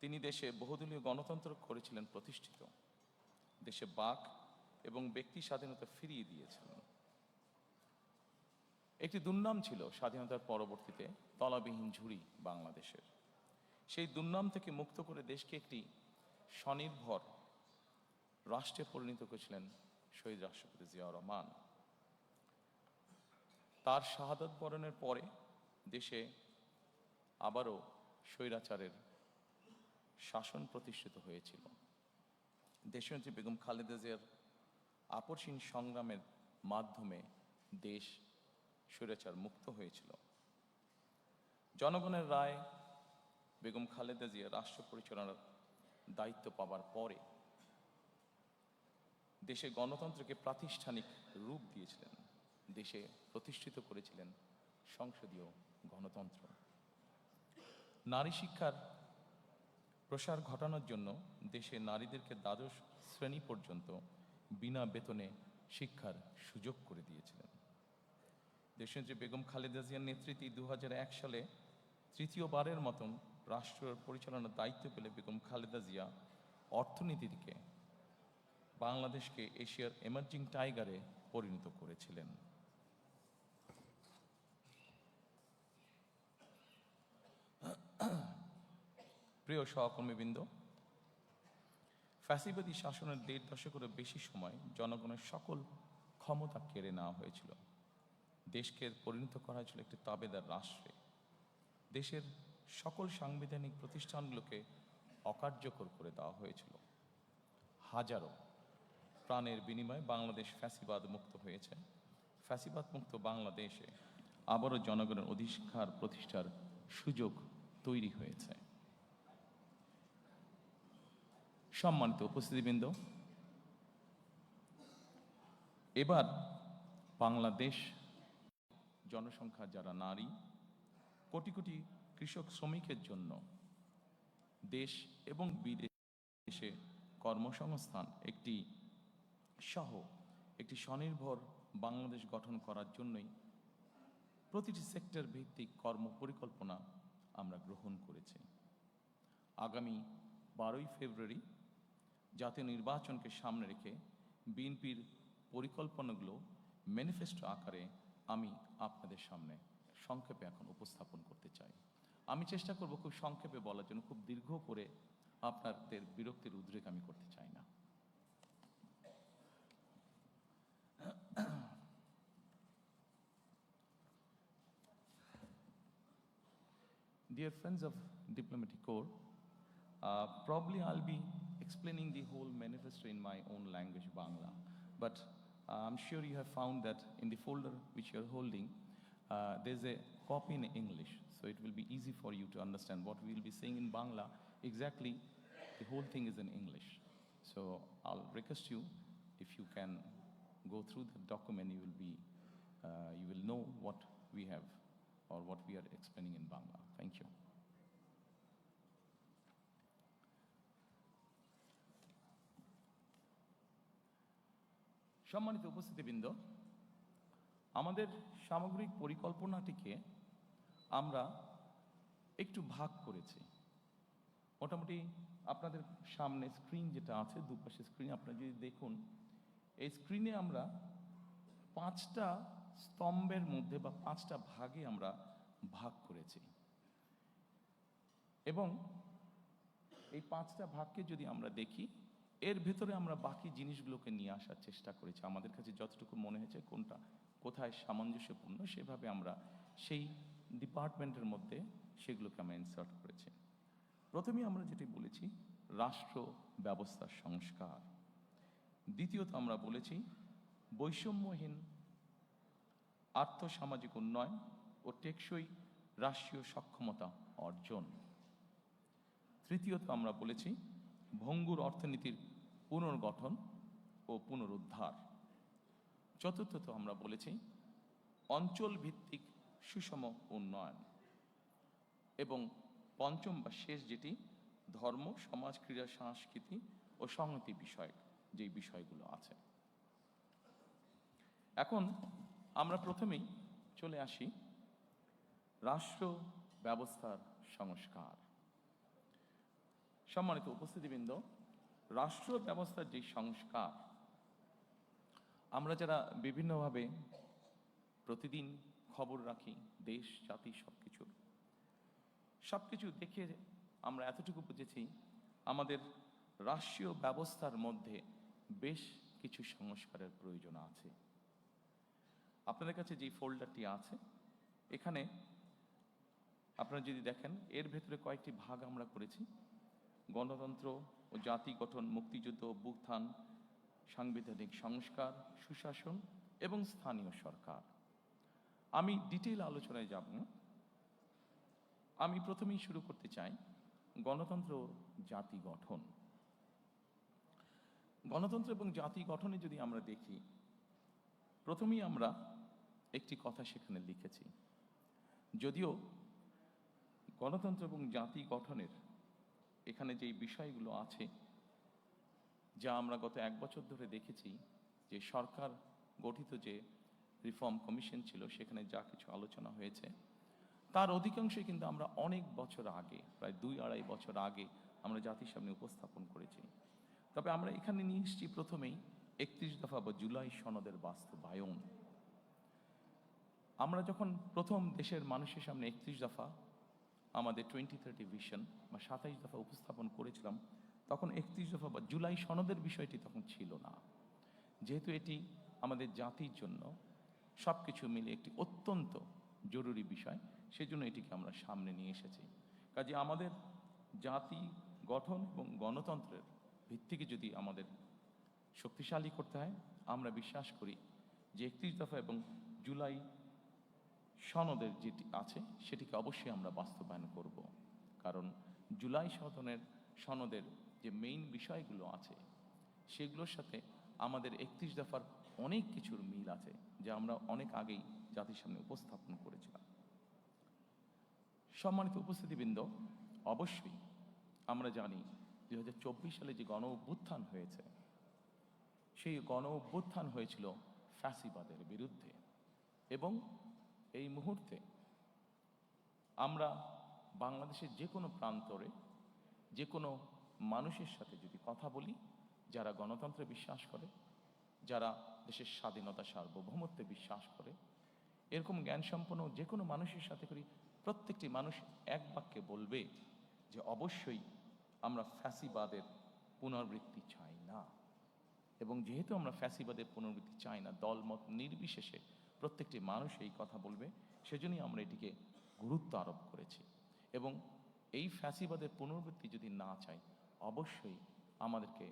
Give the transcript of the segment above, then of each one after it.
তিনি দেশে বহুদলীয় গণতন্ত্র করেছিলেন প্রতিষ্ঠিত, দেশে বাক এবং ব্যক্তি স্বাধীনতা ফিরিয়ে দিয়েছিলেন। একটি দুর্নাম ছিল স্বাধীনতার পরবর্তীতে তলাবিহীন ঝুড়ি বাংলাদেশের। সেই দুর্নাম থেকে মুক্ত করে দেশকে একটি স্বনির্ভর রাষ্ট্রে পরিণত করেছিলেন শহীদ রাষ্ট্রপতি জিয়াউর রহমান। তার শাহাদাত বরণের পরে দেশে আবারও স্বৈরাচারের শাসন প্রতিষ্ঠিত হয়েছিল। দেশনেত্রী বেগম খালেদা জিয়ার আপসহীন সংগ্রামের মাধ্যমে দেশ স্বৈরাচার মুক্ত হয়েছিল। জনগণের রায় বেগম খালেদা জিয়া রাষ্ট্র পরিচালনার দায়িত্ব পাবার পরে দেশে গণতন্ত্রকে প্রাতিষ্ঠানিক রূপ দিয়েছিলেন, দেশে প্রতিষ্ঠিত করেছিলেন সংসদীয় গণতন্ত্র। নারী শিক্ষার প্রসার ঘটানোর জন্য দেশে নারীদেরকে দ্বাদশ শ্রেণী পর্যন্ত বিনা বেতনে শিক্ষার সুযোগ করে দিয়েছিলেন। দেশনেত্রী বেগম খালেদা জিয়ার নেতৃত্বে 2001 সালে তৃতীয়বারের মতন রাষ্ট্র পরিচালনার দায়িত্ব পেলে বেগম খালেদা জিয়া অর্থনীতিকে বাংলাদেশকে এশিয়ার এমার্জিং টাইগারে পরিণত করেছিলেন। প্রিয় সহকর্মীবৃন্দ, ফ্যাসিবাদী শাসনের 1.5 দশকেরও বেশি সময় জনগণের সকল ক্ষমতা কেড়ে নেওয়া হয়েছিল। দেশকে পরিণত করা হয়েছিল একটি তাবেদার রাষ্ট্রে। দেশের সকল সাংবিধানিক প্রতিষ্ঠানগুলোকে অকার্যকর করে দেওয়া হয়েছিল। হাজারো প্রাণের বিনিময়ে বাংলাদেশ ফ্যাসিবাদ মুক্ত হয়েছে। ফ্যাসিবাদ মুক্ত বাংলাদেশে আবারও জনগণের অধিকার প্রতিষ্ঠার সুযোগ তৈরি হয়েছে। সম্মানিত উপস্থিতিবৃন্দ, এবার বাংলাদেশ জনসংখ্যা যারা নারী, কোটি কোটি কৃষক শ্রমিকের জন্য দেশ এবং বিদেশে কর্মসংস্থান একটি স্বনির্ভর বাংলাদেশ গঠন করার জন্যই প্রতিটি সেক্টর ভিত্তিক কর্ম পরিকল্পনা আমরা গ্রহণ করেছি। আগামী 12ই ফেব্রুয়ারি জাতীয় নির্বাচনকে সামনে রেখে বিএনপির পরিকল্পনাগুলো ম্যানিফেস্টো আকারে আমি আপনাদের সামনে সংক্ষেপে এখন উপস্থাপন করতে চাই। আমি চেষ্টা করব খুব সংক্ষেপে বলার জন্য, খুব দীর্ঘ করে আপনাদের বিরক্তির উদ্রেক আমি করতে চাই না। Dear friends of Diplomatic Corps, probably I'll be explaining the whole manifesto in my own language, Bangla. But I'm sure you have found that in the folder which you're holding, there's a copy in English. So it will be easy for you to understand what we will be saying in Bangla. Exactly, the whole thing is in English. So I'll request you, if you can go through the document, you will know what we have or what we are explaining in Bangla. Thank you. সম্মানিত উপস্থিতিবৃন্দ, আমাদের সামগ্রিক পরিকল্পনাটিকে আমরা একটু ভাগ করেছি। মোটামুটি আপনাদের সামনে স্ক্রিন যেটা আছে, দুপাশে স্ক্রিন আপনারা যদি দেখুন, এই স্ক্রিনে আমরা 5টা স্তম্ভের মধ্যে বা 5টা ভাগে আমরা ভাগ করেছি এবং এই 5টা ভাগকে যদি আমরা দেখি, এর ভেতরে আমরা বাকি জিনিসগুলোকে নিয়ে আসার চেষ্টা করেছি। আমাদের কাছে যতটুকু মনে হয়েছে কোনটা কোথায় সামঞ্জস্যপূর্ণ, সেভাবে আমরা সেই ডিপার্টমেন্টের মধ্যে সেগুলোকে আমরা ইনসার্ট করেছি। প্রথমে আমরা যেটি বলেছি রাষ্ট্র ব্যবস্থার সংস্কার, দ্বিতীয়ত আমরা বলেছি বৈষম্যহীন আর্থসামাজিক উন্নয়ন ও টেকসই রাষ্ট্রীয় সক্ষমতা অর্জন, তৃতীয়ত আমরা বলেছি ভঙ্গুর অর্থনীতির পুনর্গঠন ও পুনরুদ্ধার, চতুর্থত আমরা বলেছি অঞ্চল ভিত্তিক সুষম উন্নয়ন এবং পঞ্চম বা শেষ যেটি ধর্ম, সমাজ, ক্রীড়া, সংস্কৃতি ও সংহতি বিষয়ক যে বিষয়গুলো আছে। এখন আমরা প্রথমেই চলে আসি রাষ্ট্র ব্যবস্থার সংস্কার। সম্মানিত উপস্থিতিবৃন্দ, রাষ্ট্র ব্যবস্থার যে সংস্কার, আমরা যারা বিভিন্নভাবে প্রতিদিন খবর রাখি দেশ জাতি সবকিছু দেখে আমরা এতটুকু বুঝেছি, আমাদের রাষ্ট্রীয় ব্যবস্থার মধ্যে বেশ কিছু সংস্কারের প্রয়োজন আছে। আপনাদের কাছে যে ফোল্ডারটি আছে, এখানে আপনারা যদি দেখেন, এর ভেতরে কয়েকটি ভাগ আমরা করেছি: গণতন্ত্র ও জাতি গঠন, মুক্তিযুদ্ধ, অভ্যুত্থান, সাংবিধানিক সংস্কার, সুশাসন এবং স্থানীয় সরকার। আমি ডিটেইল আলোচনায় যাব না। আমি প্রথমেই শুরু করতে চাই গণতন্ত্র ও জাতি গঠন। গণতন্ত্র এবং জাতি গঠনে যদি আমরা দেখি, প্রথমেই আমরা একটি কথা সেখানে লিখেছি। যদিও গণতন্ত্র এবং জাতি গঠনের এখানে যেই বিষয়গুলো আছে, যা আমরা গত 1 বছর ধরে দেখেছি, যে সরকার গঠিত যে রিফর্ম কমিশন ছিল, সেখানে যা কিছু আলোচনা হয়েছে, তার অধিকাংশই কিন্তু আমরা অনেক বছর আগে, প্রায় 2-2.5 বছর আগে আমরা জাতির সামনে উপস্থাপন করেছি। তবে আমরা এখানে নিয়ে এসেছি প্রথমেই 31 দফা বা জুলাই সনদের বাস্তবায়ন। আমরা যখন প্রথম দেশের মানুষের সামনে 31 দফা, আমাদের 2030 ভিশন বা 27 দফা উপস্থাপন করেছিলাম, তখন 31 দফা বা জুলাই সনদের বিষয়টি তখন ছিল না। যেহেতু এটি আমাদের জাতির জন্য সবকিছু মিলে একটি অত্যন্ত জরুরি বিষয়, সেজন্য এটিকে আমরা সামনে নিয়ে এসেছি। কাজে আমাদের জাতি গঠন এবং গণতন্ত্রের ভিত্তিকে যদি আমাদের শক্তিশালী করতে হয়, আমরা বিশ্বাস করি যে 31 দফা এবং জুলাই সনদের যেটি আছে, সেটিকে অবশ্যই আমরা বাস্তবায়ন করব। কারণ জুলাই সনদের যে মেইন বিষয়গুলো আছে, সেগুলোর সাথে আমাদের 31 দফার অনেক কিছুর মিল আছে, যা আমরা অনেক আগেই জাতির সামনে উপস্থাপন করেছিলাম। সম্মানিত উপস্থিতিবৃন্দ, অবশ্যই আমরা জানি 2024 সালে যে গণ অভ্যুত্থান হয়েছে, সেই গণ অভ্যুত্থান হয়েছিল ফ্যাসিবাদের বিরুদ্ধে। এবং এই মুহূর্তে আমরা বাংলাদেশের যে কোনো প্রান্তরে যে কোনো মানুষের সাথে যদি কথা বলি, যারা গণতন্ত্রে বিশ্বাস করে, যারা দেশের স্বাধীনতা সার্বভৌমত্বে বিশ্বাস করে, এরকম জ্ঞানসম্পন্ন যে কোনো মানুষের সাথে করি, প্রত্যেকটি মানুষ এক বাক্যে বলবে যে অবশ্যই আমরা ফ্যাসিবাদের পুনরাবৃত্তি চাই না। এবং যেহেতু আমরা ফ্যাসিবাদের পুনরাবৃত্তি চাই না, দলমত নির্বিশেষে প্রত্যেকটি মানুষ এই কথা বলবে, সেজন্যই আমরা এটিকে গুরুত্ব আরোপ করেছি। এবং এই ফ্যাসিবাদের পুনরাবৃত্তি যদি না চাই, অবশ্যই আমাদেরকে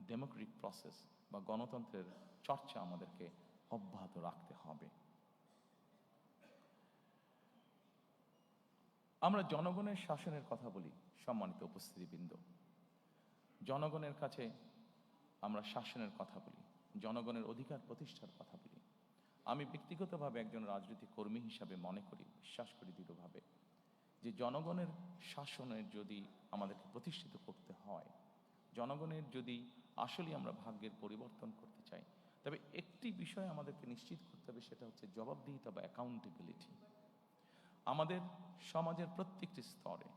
ডেমোক্রেটিক প্রসেস বা গণতন্ত্রের চর্চা আমাদেরকে অব্যাহত রাখতে হবে। আমরা জনগণের শাসনের কথা বলি। সম্মানিত উপস্থিতিবৃন্দ, জনগণের কাছে আমরা শাসনের কথা বলি, জনগণের অধিকার প্রতিষ্ঠার কথা বলি। আমি ব্যক্তিগতভাবে একজন রাজনৈতিক কর্মী হিসাবে মনে করি, বিশ্বাস করি দৃঢ়ভাবে, যে জনগণের শাসনের যদি আমাদেরকে প্রতিষ্ঠিত করতে হয়, জনগণের যদি আসলে আমরা ভাগ্যের পরিবর্তন করতে চাই, তবে একটি বিষয় আমাদেরকে নিশ্চিত করতে হবে, সেটা হচ্ছে জবাবদিহিতা বা অ্যাকাউন্টেবিলিটি। আমাদের সমাজের প্রত্যেকটি স্তরে,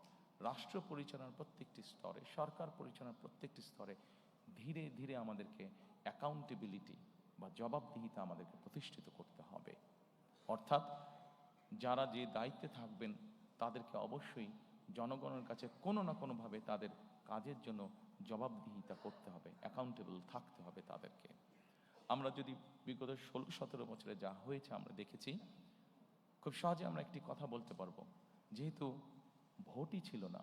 রাষ্ট্র পরিচালনার প্রত্যেকটি স্তরে, সরকার পরিচালনার প্রত্যেকটি স্তরে ধীরে ধীরে আমাদেরকে অ্যাকাউন্টেবিলিটি বা জবাবদিহিতা আমাদেরকে প্রতিষ্ঠিত করতে হবে। অর্থাৎ যারা যে দায়িত্বে থাকবেন, তাদেরকে অবশ্যই জনগণের কাছে কোনো না কোনোভাবে তাদের কাজের জন্য জবাবদিহিতা করতে হবে, অ্যাকাউন্টেবল থাকতে হবে তাদেরকে। আমরা যদি বিগত 16-17 বছরে যা হয়েছে আমরা দেখেছি, খুব সহজে আমরা একটি কথা বলতে পারবো, যেহেতু ভোটই ছিল না,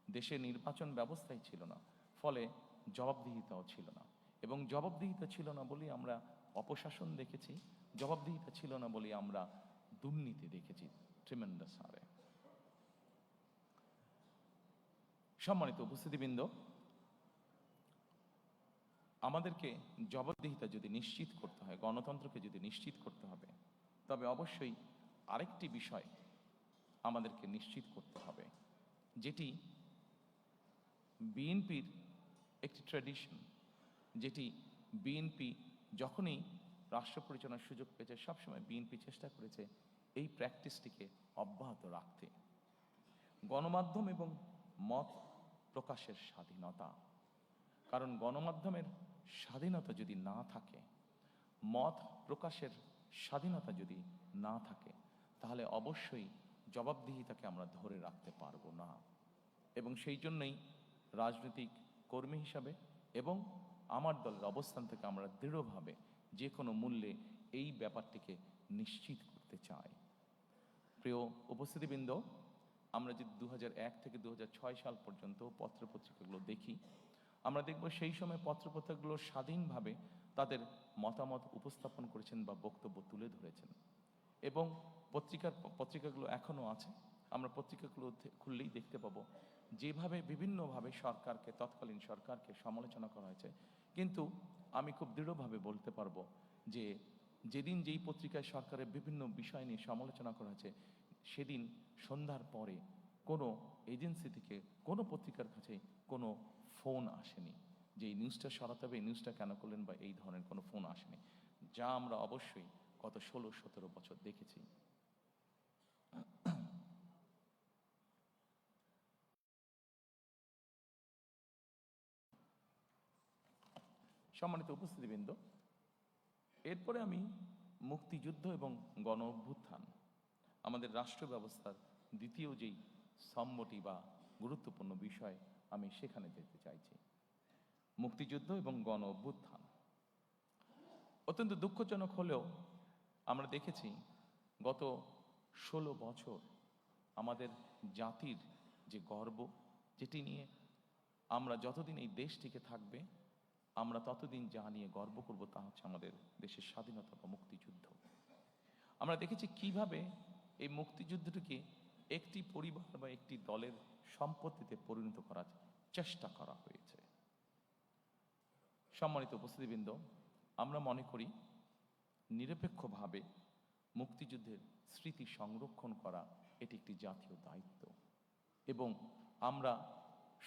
দেশে নির্বাচন ব্যবস্থাই ছিল না, ফলে জবাবদিহিতাও ছিল না। এবং জবাবদিহিতা ছিল না বলেই আমরা অপশাসন দেখেছি, জবাবদিহিতা ছিল না বলেই আমরা দুর্নীতি দেখেছি ট্রিমেন্ডাস হারে। সম্মানিত উপস্থিতিবৃন্দ, আমাদেরকে জবাবদিহিতা যদি নিশ্চিত করতে হয়, গণতন্ত্রকে যদি নিশ্চিত করতে হবে, তবে অবশ্যই আরেকটি বিষয় আমাদেরকে নিশ্চিত করতে হবে, যেটি বিএনপির একটি ট্র্যাডিশন, যেটি বিএনপি যখনই রাষ্ট্র পরিচালনার সুযোগ পেয়েছে, সবসময় বিএনপি চেষ্টা করেছে এই প্র্যাকটিসটিকে অব্যাহত রাখতে। গণমাধ্যম এবং মত প্রকাশের স্বাধীনতা। কারণ গণমাধ্যমের স্বাধীনতা যদি না থাকে, মত প্রকাশের স্বাধীনতা যদি না থাকে, তাহলে অবশ্যই জবাবদিহিতাকে আমরা ধরে রাখতে পারবো না। এবং সেই জন্যই রাজনৈতিক কর্মী হিসাবে এবং আমার দলের অবস্থান থেকে আমরা দৃঢ়ভাবে যে কোনো মূল্যে এই ব্যাপারটিকে নিশ্চিত করতে চাই। প্রিয় উপস্থিতিবৃন্দ, আমরা যদি 2001 থেকে 2006 সাল পর্যন্ত পত্রপত্রিকাগুলো দেখি, আমরা দেখব সেই সময় পত্রপত্রিকাগুলো স্বাধীনভাবে তাদের মতামত উপস্থাপন করেছেন বা বক্তব্য তুলে ধরেছেন। এবং পত্রিকাগুলো এখনও আছে। আমরা পত্রিকাগুলো খুললেই দেখতে পাবো যেভাবে বিভিন্নভাবে সরকারকে, তৎকালীন সরকারকে সমালোচনা করা হয়েছে। কিন্তু আমি খুব দৃঢ়ভাবে বলতে পারবো যে যেদিন যেই পত্রিকায় সরকারের বিভিন্ন বিষয় নিয়ে সমালোচনা করা হয়েছে, সেদিন সন্ধ্যার পরে কোনো এজেন্সি থেকে কোনো পত্রিকার কাছে কোনো ফোন আসেনি যে এই নিউজটা সরাতে হবে, এই নিউজটা কেন করলেন, বা এই ধরনের কোনো ফোন আসেনি, যা আমরা অবশ্যই গত 16-17 বছর দেখেছি। সম্মানিত উপস্থিতিবৃন্দ, এরপরে আমি মুক্তিযুদ্ধ এবং গণ অভ্যুত্থান, আমাদের রাষ্ট্র ব্যবস্থার দ্বিতীয় যেই স্তম্ভটি বা গুরুত্বপূর্ণ বিষয়, আমি সেখানে যেতে চাইছি। মুক্তিযুদ্ধ এবং গণ অভ্যুত্থান অত্যন্ত দুঃখজনক হলেও আমরা দেখেছি গত 16 বছর আমাদের জাতির যে গর্ব, যেটি নিয়ে আমরা যতদিন এই দেশটিকে থাকবে, আমরা ততদিন যা নিয়ে গর্ব করব তা হচ্ছে আমাদের দেশের স্বাধীনতা বা মুক্তিযুদ্ধ। আমরা দেখেছি কিভাবে এই মুক্তিযুদ্ধটিকে একটি পরিবার বা একটি দলের সম্পত্তিতে পরিণত করার চেষ্টা করা হয়েছে। সম্মানিত উপস্থিতিবৃন্দ, আমরা মনে করি নিরপেক্ষভাবে মুক্তিযুদ্ধের স্মৃতি সংরক্ষণ করা এটি একটি জাতীয় দায়িত্ব, এবং আমরা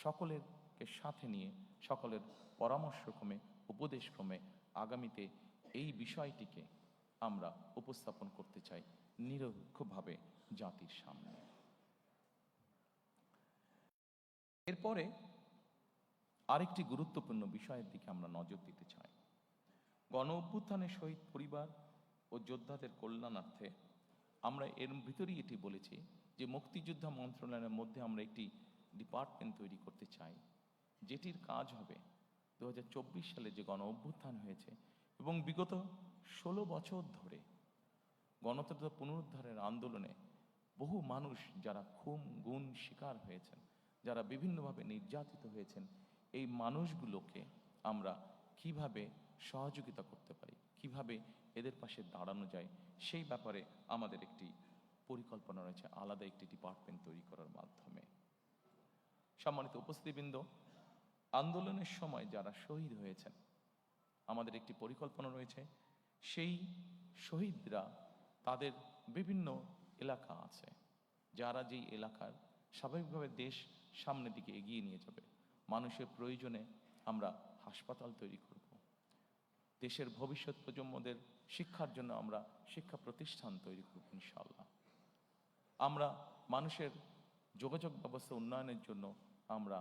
সকলেরকে সাথে নিয়ে, সকলের পরামর্শক্রমে, উপদেশক্রমে আগামীতে এই বিষয়টিকে আমরা উপস্থাপন করতে চাই নিরপেক্ষভাবে জাতির সামনে। এরপরে আরেকটি গুরুত্বপূর্ণ বিষয়ের দিকে আমরা নজর দিতে চাই। গণ অভ্যুত্থানের শহীদ পরিবার ও যোদ্ধাদের কল্যাণার্থে আমরা এর ভিতরেই এটি বলেছি যে মুক্তিযোদ্ধা মন্ত্রণালয়ের মধ্যে আমরা একটি ডিপার্টমেন্ট তৈরি করতে চাই, যেটির কাজ হবে 2024 সালে যে গণ অভ্যুত্থান হয়েছে এবং বিগত 16 বছর ধরে গণতন্ত্র পুনরুদ্ধারের আন্দোলনে বহু মানুষ যারা খুন গুম শিকার হয়েছেন, যারা বিভিন্নভাবে নির্যাতিত হয়েছেন, এই মানুষগুলোকে আমরা কিভাবে সহযোগিতা করতে পারি, কিভাবে এদের পাশে দাঁড়ানো যায়, সেই ব্যাপারে আমাদের একটি পরিকল্পনা রয়েছে আলাদা একটি ডিপার্টমেন্ট তৈরি করার মাধ্যমে। সম্মানিত উপস্থিতিবৃন্দ, আন্দোলনের সময় যারা শহীদ হয়েছেন, আমাদের একটি পরিকল্পনা রয়েছে সেই শহীদরা, তাদের বিভিন্ন এলাকা আছে, যারা যেই এলাকার স্বাভাবিকভাবে দেশ সামনের দিকে এগিয়ে নিয়ে যাবে। মানুষের প্রয়োজনে আমরা হাসপাতাল তৈরি করব, দেশের ভবিষ্যৎ প্রজন্মদের শিক্ষার জন্য আমরা শিক্ষা প্রতিষ্ঠান তৈরি করব ইনশাআল্লাহ। আমরা মানুষের যোগাযোগ ব্যবস্থা উন্নয়নের জন্য আমরা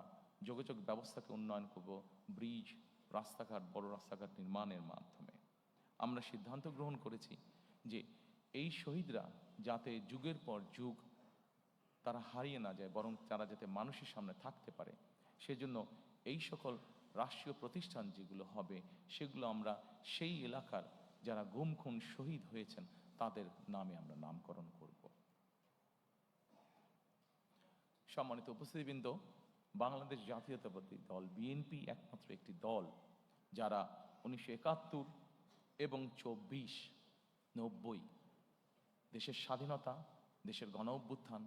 যোগাযোগ ব্যবস্থাকে উন্নয়ন করব, ব্রিজ, রাস্তাঘাট, বড় রাস্তাঘাট নির্মাণের মাধ্যমে। আমরা সিদ্ধান্ত গ্রহণ করেছি যে এই শহীদরা যাতে যুগের পর যুগ তারা হারিয়ে না যায়, বরং তারা যাতে মানুষের সামনে থাকতে পারে, সেজন্য এই সকল রাষ্ট্রীয় প্রতিষ্ঠান যেগুলো হবে, সেগুলো আমরা সেই এলাকার যারা গুম খুন শহীদ হয়েছেন তাদের নামে আমরা নামকরণ করব। সম্মানিত উপস্থিতিবৃন্দ, বাংলাদেশ জাতীয়তাবাদী দল বিএনপি একমাত্র একটি দল যারা 1971 এবং 24-90 দেশের স্বাধীনতা, দেশের গণ অভ্যুত্থান,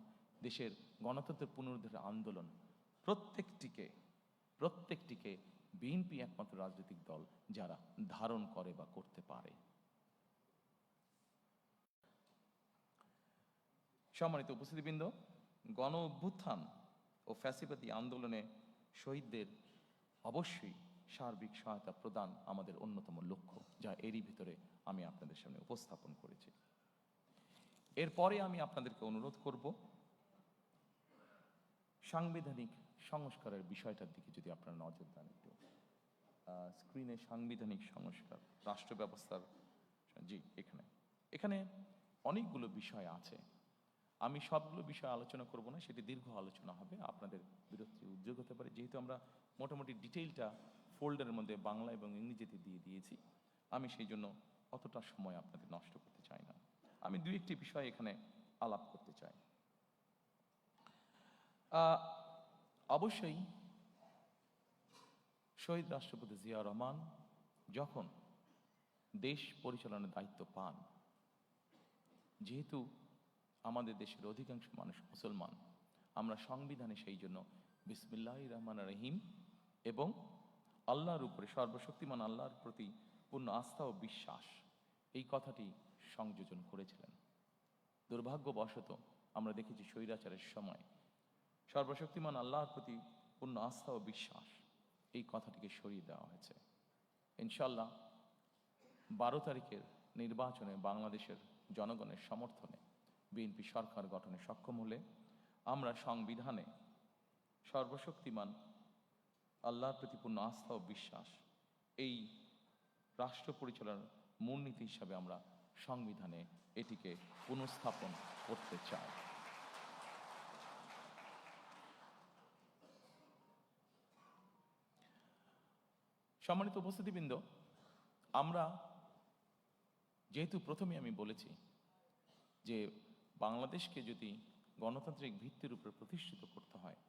দেশের গণতন্ত্রের পুনরুদ্ধারের আন্দোলন প্রত্যেকটিকে বিএনপি একমাত্র রাজনৈতিক দল যারা ধারণ করে বা করতে পারে। সম্মানিত উপস্থিতিবৃন্দ, গণ অভ্যুত্থান ও ফ্যাসিবাদী আন্দোলনে শহীদদের অবশ্যই সার্বিক সহায়তা প্রদান আমাদের অন্যতম লক্ষ্য, যা এরই ভিতরে আমি আপনাদের সামনে উপস্থাপন করেছি। এরপরে আমি আপনাদেরকে অনুরোধ করব সাংবিধানিক সংস্কারের বিষয়টার দিকে যদি আপনারা নজর দেন একটু স্ক্রিনে সাংবিধানিক সংস্কার রাষ্ট্র ব্যবস্থার, জি এখানে এখানে অনেকগুলো বিষয় আছে। আমি সবগুলো বিষয় আলোচনা করব না, সেটি দীর্ঘ আলোচনা হবে, আপনাদের বিরক্তির উদ্যোগ হতে পারে। যেহেতু আমরা মোটামুটি ডিটেইলটা ফোল্ডারের মধ্যে বাংলা এবং ইংরেজিতে দিয়ে দিয়েছি, আমি সেই জন্য অতটা সময় আপনাদের নষ্ট করতে চাই না। আমি দুই একটি বিষয় এখানে আলাপ করতে চাই। অবশ্যই শহীদ রাষ্ট্রপতি জিয়াউর রহমান যখন দেশ পরিচালনার দায়িত্ব পান, যেহেতু আমাদের দেশের অধিকাংশ মানুষ মুসলমান, আমরা সংবিধানে সেই জন্য বিসমিল্লাহির রহমানির রহিম এবং আল্লাহর উপরে, সর্বশক্তিমান আল্লাহর প্রতি পূর্ণ আস্থা ও বিশ্বাস, এই কথাটি সংযোজন করেছিলেন। দুর্ভাগ্যবশত আমরা দেখেছি স্বৈরাচারের সময় সর্বশক্তিমান আল্লাহর প্রতি পূর্ণ আস্থা ও বিশ্বাস, এই কথাটিকে সরিয়ে দেওয়া হয়েছে। ইনশাল্লাহ 12 তারিখের নির্বাচনে বাংলাদেশের জনগণের সমর্থনে বিএনপি সরকার গঠনে সক্ষম হলে আমরা সংবিধানে সর্বশক্তিমান আল্লাহর প্রতি পূর্ণ আস্থা ও বিশ্বাস, এই রাষ্ট্র পরিচালনার মূলনীতি হিসাবে আমরা সংবিধানে এটিকে পুনঃস্থাপন করতে চাই। সম্মানিত উপস্থিতিবৃন্দ, আমরা যেহেতু প্রথমে আমি বলেছি যে বাংলাদেশকে যদি গণতান্ত্রিক ভিত্তির উপর প্রতিষ্ঠিত করতে হয়,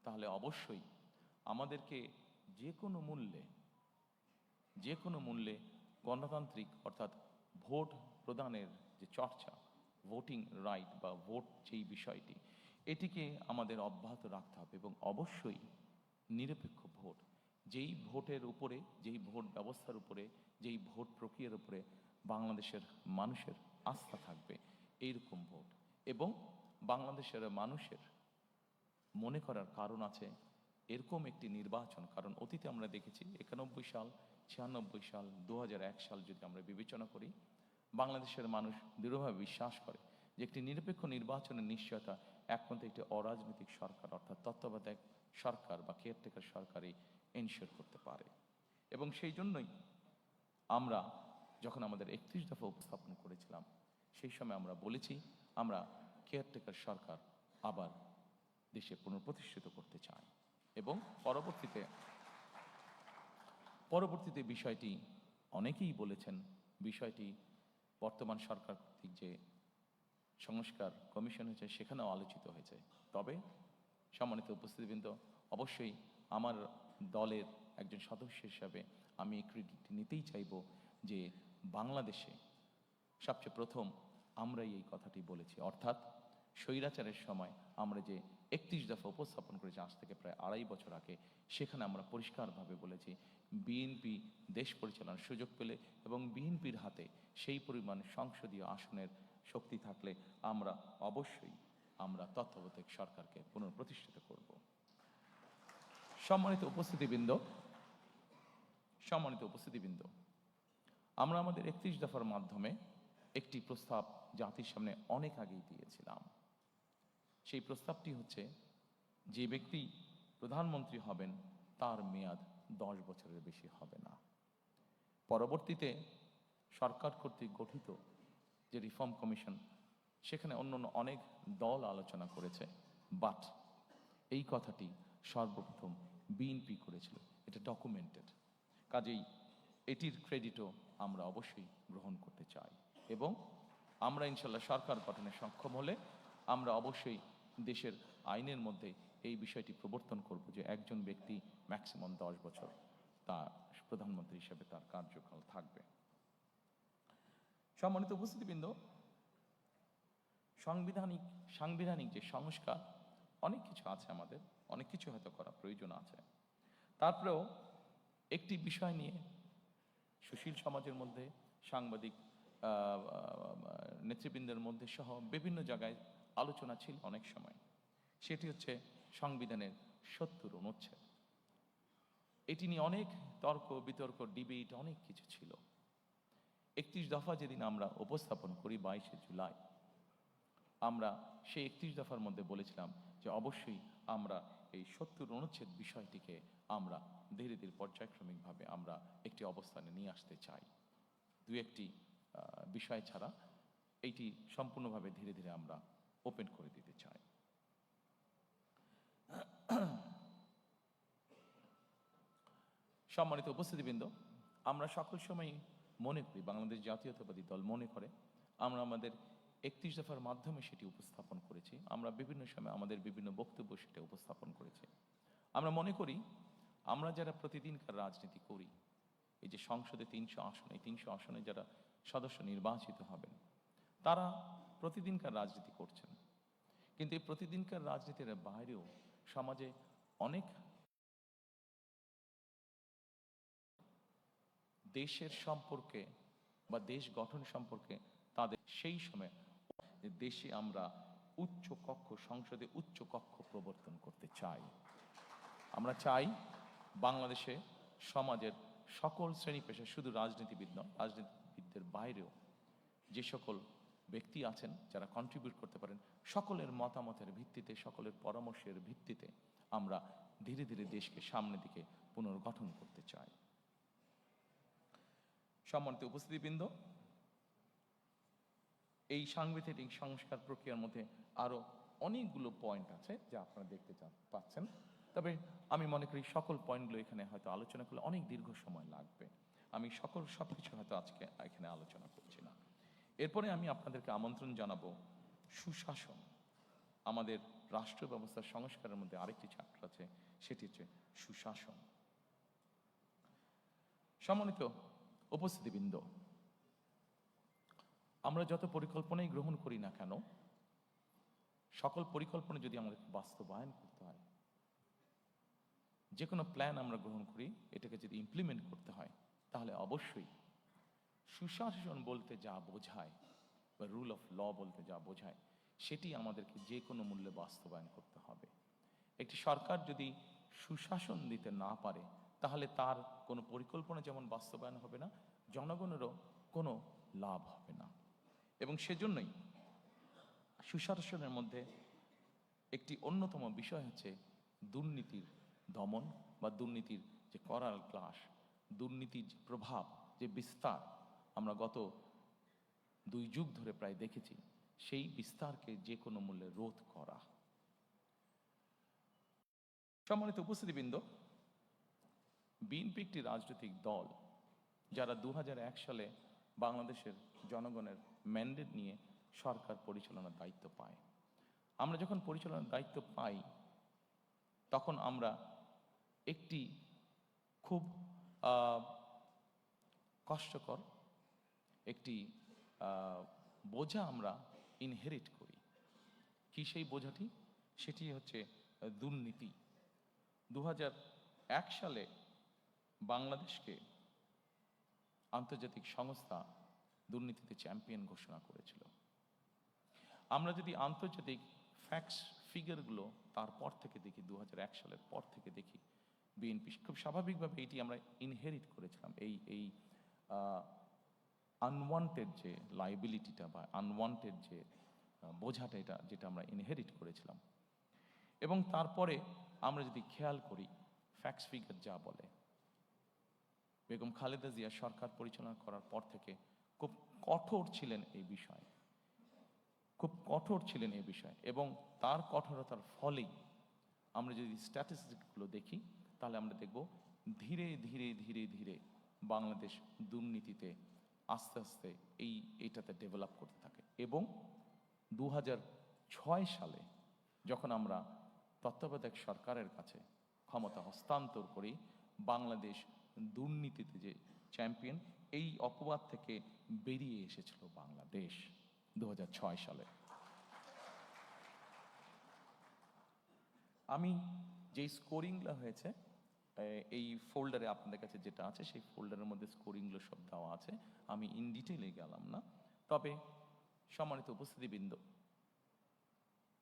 তাহলে অবশ্যই আমাদেরকে যে কোনো মূল্যে গণতান্ত্রিক অর্থাৎ ভোট প্রদানের যে চর্চা, ভোটিং রাইট বা ভোট যেই বিষয়টি, এটিকে আমাদের অব্যাহত রাখতে হবে এবং অবশ্যই নিরপেক্ষ ভোট, যেই ভোটের উপরে, যেই ভোট ব্যবস্থার উপরে, যেই ভোট প্রক্রিয়ার উপরে বাংলাদেশের মানুষের আস্থা থাকবে, এইরকম ভোট। এবং বাংলাদেশের মানুষের মনে করার কারণ আছে এরকম একটি নির্বাচন, কারণ অতীতে আমরা দেখেছি 91 সাল, 96 সাল, 2001 সাল যদি আমরা বিবেচনা করি, বাংলাদেশের মানুষ দৃঢ়ভাবে বিশ্বাস করে যে একটি নিরপেক্ষ নির্বাচনের নিশ্চয়তা একমাত্র একটি অরাজনৈতিক সরকার অর্থাৎ তত্ত্বাবধায়ক সরকার বা কেয়ারটেকার সরকারই এনশিওর করতে পারে। এবং সেই জন্যই আমরা যখন আমাদের 31 দফা উপস্থাপন করেছিলাম, সেই সময় আমরা বলেছি আমরা কেয়ারটেকার সরকার আবার দেশে পুনঃপ্রতিষ্ঠিত করতে চাই। এবং পরবর্তীতে বিষয়টি অনেকেই বলেছেন, বিষয়টি বর্তমান সরকার কর্তৃক যে সংস্কার কমিশন হয়েছে সেখানেও আলোচিত হয়েছে। তবে সম্মানিত উপস্থিতিবৃন্দ, অবশ্যই আমার দলের একজন সদস্য হিসাবে আমি এই ক্রেডিট নিতেই চাইব যে বাংলাদেশে সবচেয়ে প্রথম আমরাই এই কথাটি বলেছি, অর্থাৎ স্বৈরাচারের সময় আমরা যে 31 দফা উপস্থাপন করেছি আজ থেকে প্রায় 2.5 বছর আগে, সেখানে আমরা পরিষ্কারভাবে বলেছি বিএনপি দেশ পরিচালনার সুযোগ পেলে এবং বিএনপির হাতে সেই পরিমাণ সংসদীয় আসনের শক্তি থাকলে আমরা অবশ্যই তত্ত্বাবধায়ক সরকারকে পুনঃপ্রতিষ্ঠিত করব। সম্মানিত উপস্থিতিবৃন্দ, আমরা আমাদের 31 দফার মাধ্যমে একটি প্রস্তাব জাতির সামনে অনেক আগেই দিয়েছিলাম। সেই প্রস্তাবটি হচ্ছে যে ব্যক্তি প্রধানমন্ত্রী হবেন তার মেয়াদ 10 বছরের বেশি হবে না। পরবর্তীতে সরকার কর্তৃক গঠিত যে রিফর্ম কমিশন, সেখানে অন্যান্য অনেক দল আলোচনা করেছে, বাট এই কথাটি সর্বপ্রথম বিএনপি করেছিল, এটা ডকুমেন্টেড। কাজেই এটির ক্রেডিটও আমরা অবশ্যই গ্রহণ করতে চাই এবং আমরা ইনশাল্লাহ সরকার গঠনে সক্ষম হলে আমরা অবশ্যই দেশের আইনের মধ্যে এই বিষয়টি প্রবর্তন করব যে একজন ব্যক্তি ম্যাক্সিমাম 10 বছর তার প্রধানমন্ত্রী হিসেবে তার কার্যকাল থাকবে। সম্মানিত উপস্থিতিবৃন্দ, সাংবিধানিক যে সংস্কার, অনেক কিছু আছে, আমাদের অনেক কিছু হয়তো করা প্রয়োজন আছে। তারপরেও একটি বিষয় নিয়ে সুশীল সমাজের মধ্যে, সাংবাদিক নেতৃবৃন্দের মধ্যে সহ বিভিন্ন জায়গায় আলোচনা ছিল অনেক সময়, সেটি হচ্ছে সংবিধানের 70 অনুচ্ছেদ। এটি নিয়ে অনেক তর্ক বিতর্ক, ডিবেট, অনেক কিছু ছিল। 31 দফা যেদিন আমরা উপস্থাপন করি 22শে জুলাই, আমরা সেই 31 দফার মধ্যে বলেছিলাম যে অবশ্যই আমরা এই ৭০ অনুচ্ছেদ বিষয়টিকে আমরা ধীরে ধীরে পর্যায়ক্রমিকভাবে আমরা একটি অবস্থানে নিয়ে আসতে চাই। দু একটি বিষয় ছাড়া এইটি সম্পূর্ণভাবে ধীরে ধীরে আমরা ওপেন করে দিতে চাই। সম্মানিত উপস্থিতিবৃন্দ, আমরা সকল সময় মনে করি, বাংলাদেশ জাতীয়তাবাদী দল মনে করে, আমরা আমাদের ৩১ দফার মাধ্যমে সেটি উপস্থাপন করেছি। আমরা বিভিন্ন সময় আমাদের বিভিন্ন বক্তব্য সেটা উপস্থাপন করেছি। আমরা মনে করি আমরা যারা প্রতিদিনকার রাজনীতি করি, এই যে সংসদে ৩০০ আসন, এই ৩০০ আসনে যারা সদস্য নির্বাচিত হবেন, তারা প্রতিদিনকার রাজনীতি করছেন। কিন্তু এই প্রতিদিনকার রাজনীতির বাইরেও সমাজে অনেক দেশের সম্পর্কে বা দেশ গঠন সম্পর্কে তাদের সেই সময় দেশে আমরা উচ্চ কক্ষ, সংসদে উচ্চ কক্ষ প্রবর্তন করতে চাই। আমরা চাই বাংলাদেশে সমাজের সকল শ্রেণী পেশা, শুধু রাজনীতিবিদ নয়, রাজনীতিবিদদের বাইরেও যে সকল ব্যক্তি আছেন যারা কন্ট্রিবিউট করতে পারেন, সকলের মতামতের ভিত্তিতে, সকলের পরামর্শের ভিত্তিতে আমরা ধীরে ধীরে দেশকে সামনের দিকে পুনর্গঠন করতে চাই। সম্মানিত উপস্থিতিবৃন্দ, এই সাংবিধানিক সংস্কার প্রক্রিয়ার মধ্যে আরো অনেকগুলো পয়েন্ট আছে যা আপনারা দেখতে পাচ্ছেন। তবে আমি মনে করি সকল পয়েন্টগুলো এখানে হয়তো আলোচনা করলে অনেক দীর্ঘ সময় লাগবে। আমি সবকিছু হয়তো আজকে এখানে আলোচনা করছি না। এরপরে আমি আপনাদেরকে আমন্ত্রণ জানাবো সুশাসন। আমাদের রাষ্ট্র ব্যবস্থার সংস্কারের মধ্যে আরেকটি চ্যাপ্টার আছে, সেটি হচ্ছে সুশাসন। সম্মানিত উপস্থিতিবৃন্দ, আমরা যত পরিকল্পনাই গ্রহণ করি না কেন, সকল পরিকল্পনা যদি আমাদের বাস্তবায়ন করতে হয়, যে কোনো প্ল্যান আমরা গ্রহণ করি, এটাকে যদি ইমপ্লিমেন্ট করতে হয়, তাহলে অবশ্যই সুশাসন বলতে যা বোঝায় বা রুল অফ ল বলতে যা বোঝায়, সেটি আমাদেরকে যে কোনো মূল্যে বাস্তবায়ন করতে হবে। একটি সরকার যদি সুশাসন দিতে না পারে, তাহলে তার কোনো পরিকল্পনা যেমন বাস্তবায়ন হবে না, জনগণেরও কোনো লাভ হবে না। এবং সেজন্যই সুশাসনের মধ্যে একটি অন্যতম বিষয় হচ্ছে দুর্নীতির দমন বা দুর্নীতির যে করাল ক্লাস, দুর্নীতির যে প্রভাব, যে বিস্তার আমরা গত ২ যুগ ধরে প্রায় দেখেছি, সেই বিস্তারকে যে কোনো মূল্যে রোধ করা। সম্মানিত উপস্থিতিবৃন্দ, বিএনপি একটি রাজনৈতিক দল যারা ২০০১ সালে বাংলাদেশের জনগণের ম্যান্ডেট নিয়ে সরকার পরিচালনার দায়িত্ব পায়। আমরা যখন পরিচালনার দায়িত্ব পাই, তখন আমরা একটি খুব কষ্টকর একটি বোঝা আমরা ইনহেরিট করি। কি সেই বোঝাটি? সেটি হচ্ছে দুর্নীতি। ২০০১ সালে বাংলাদেশকে আন্তর্জাতিক সংস্থা দুর্নীতিতে চ্যাম্পিয়ন ঘোষণা করেছিল। আমরা যদি আন্তর্জাতিক ফ্যাক্টস ফিগারগুলো তারপর থেকে দেখি, ২০০১ সালের পর থেকে দেখি, বিএনপি খুব স্বাভাবিকভাবে এটি আমরা ইনহেরিট করেছিলাম, এই আনওয়ান্টেড যে লাইবিলিটিটা বা আনওয়ান্টেড যে বোঝাটা, এটা যেটা আমরা ইনহেরিট করেছিলাম। এবং তারপরে আমরা যদি খেয়াল করি, ফ্যাক্টস ফিগার যা বলে, বেগম খালেদা জিয়া সরকার পরিচালনা করার পর থেকে খুব কঠোর ছিলেন এই বিষয়ে, খুব কঠোর ছিলেন এই বিষয়ে। এবং তার কঠোরতার ফলেই আমরা যদি স্ট্যাটিস্টিকগুলো দেখি, তাহলে আমরা দেখব ধীরে ধীরে ধীরে ধীরে বাংলাদেশ দুর্নীতিতে আস্তে আস্তে এইটাতে ডেভেলপ করতে থাকে। এবং ২০০৬ সালে যখন আমরা তত্ত্বাবধায়ক সরকারের কাছে ক্ষমতা হস্তান্তর করি, বাংলাদেশ দুর্নীতিতে যে চ্যাম্পিয়ন, এই অপবাদ থেকে বেরিয়ে এসেছিল বাংলাদেশ ২০০৬ সালে। আমি যে স্কোরিংগুলো হয়েছে এই ফোল্ডারে আপনাদের কাছে যেটা আছে, সেই ফোল্ডারের মধ্যে স্কোরিংগুলো সব দেওয়া আছে, আমি ইন ডিটেইলে গেলাম না। তবে সম্মানিত উপস্থিতিবৃন্দ,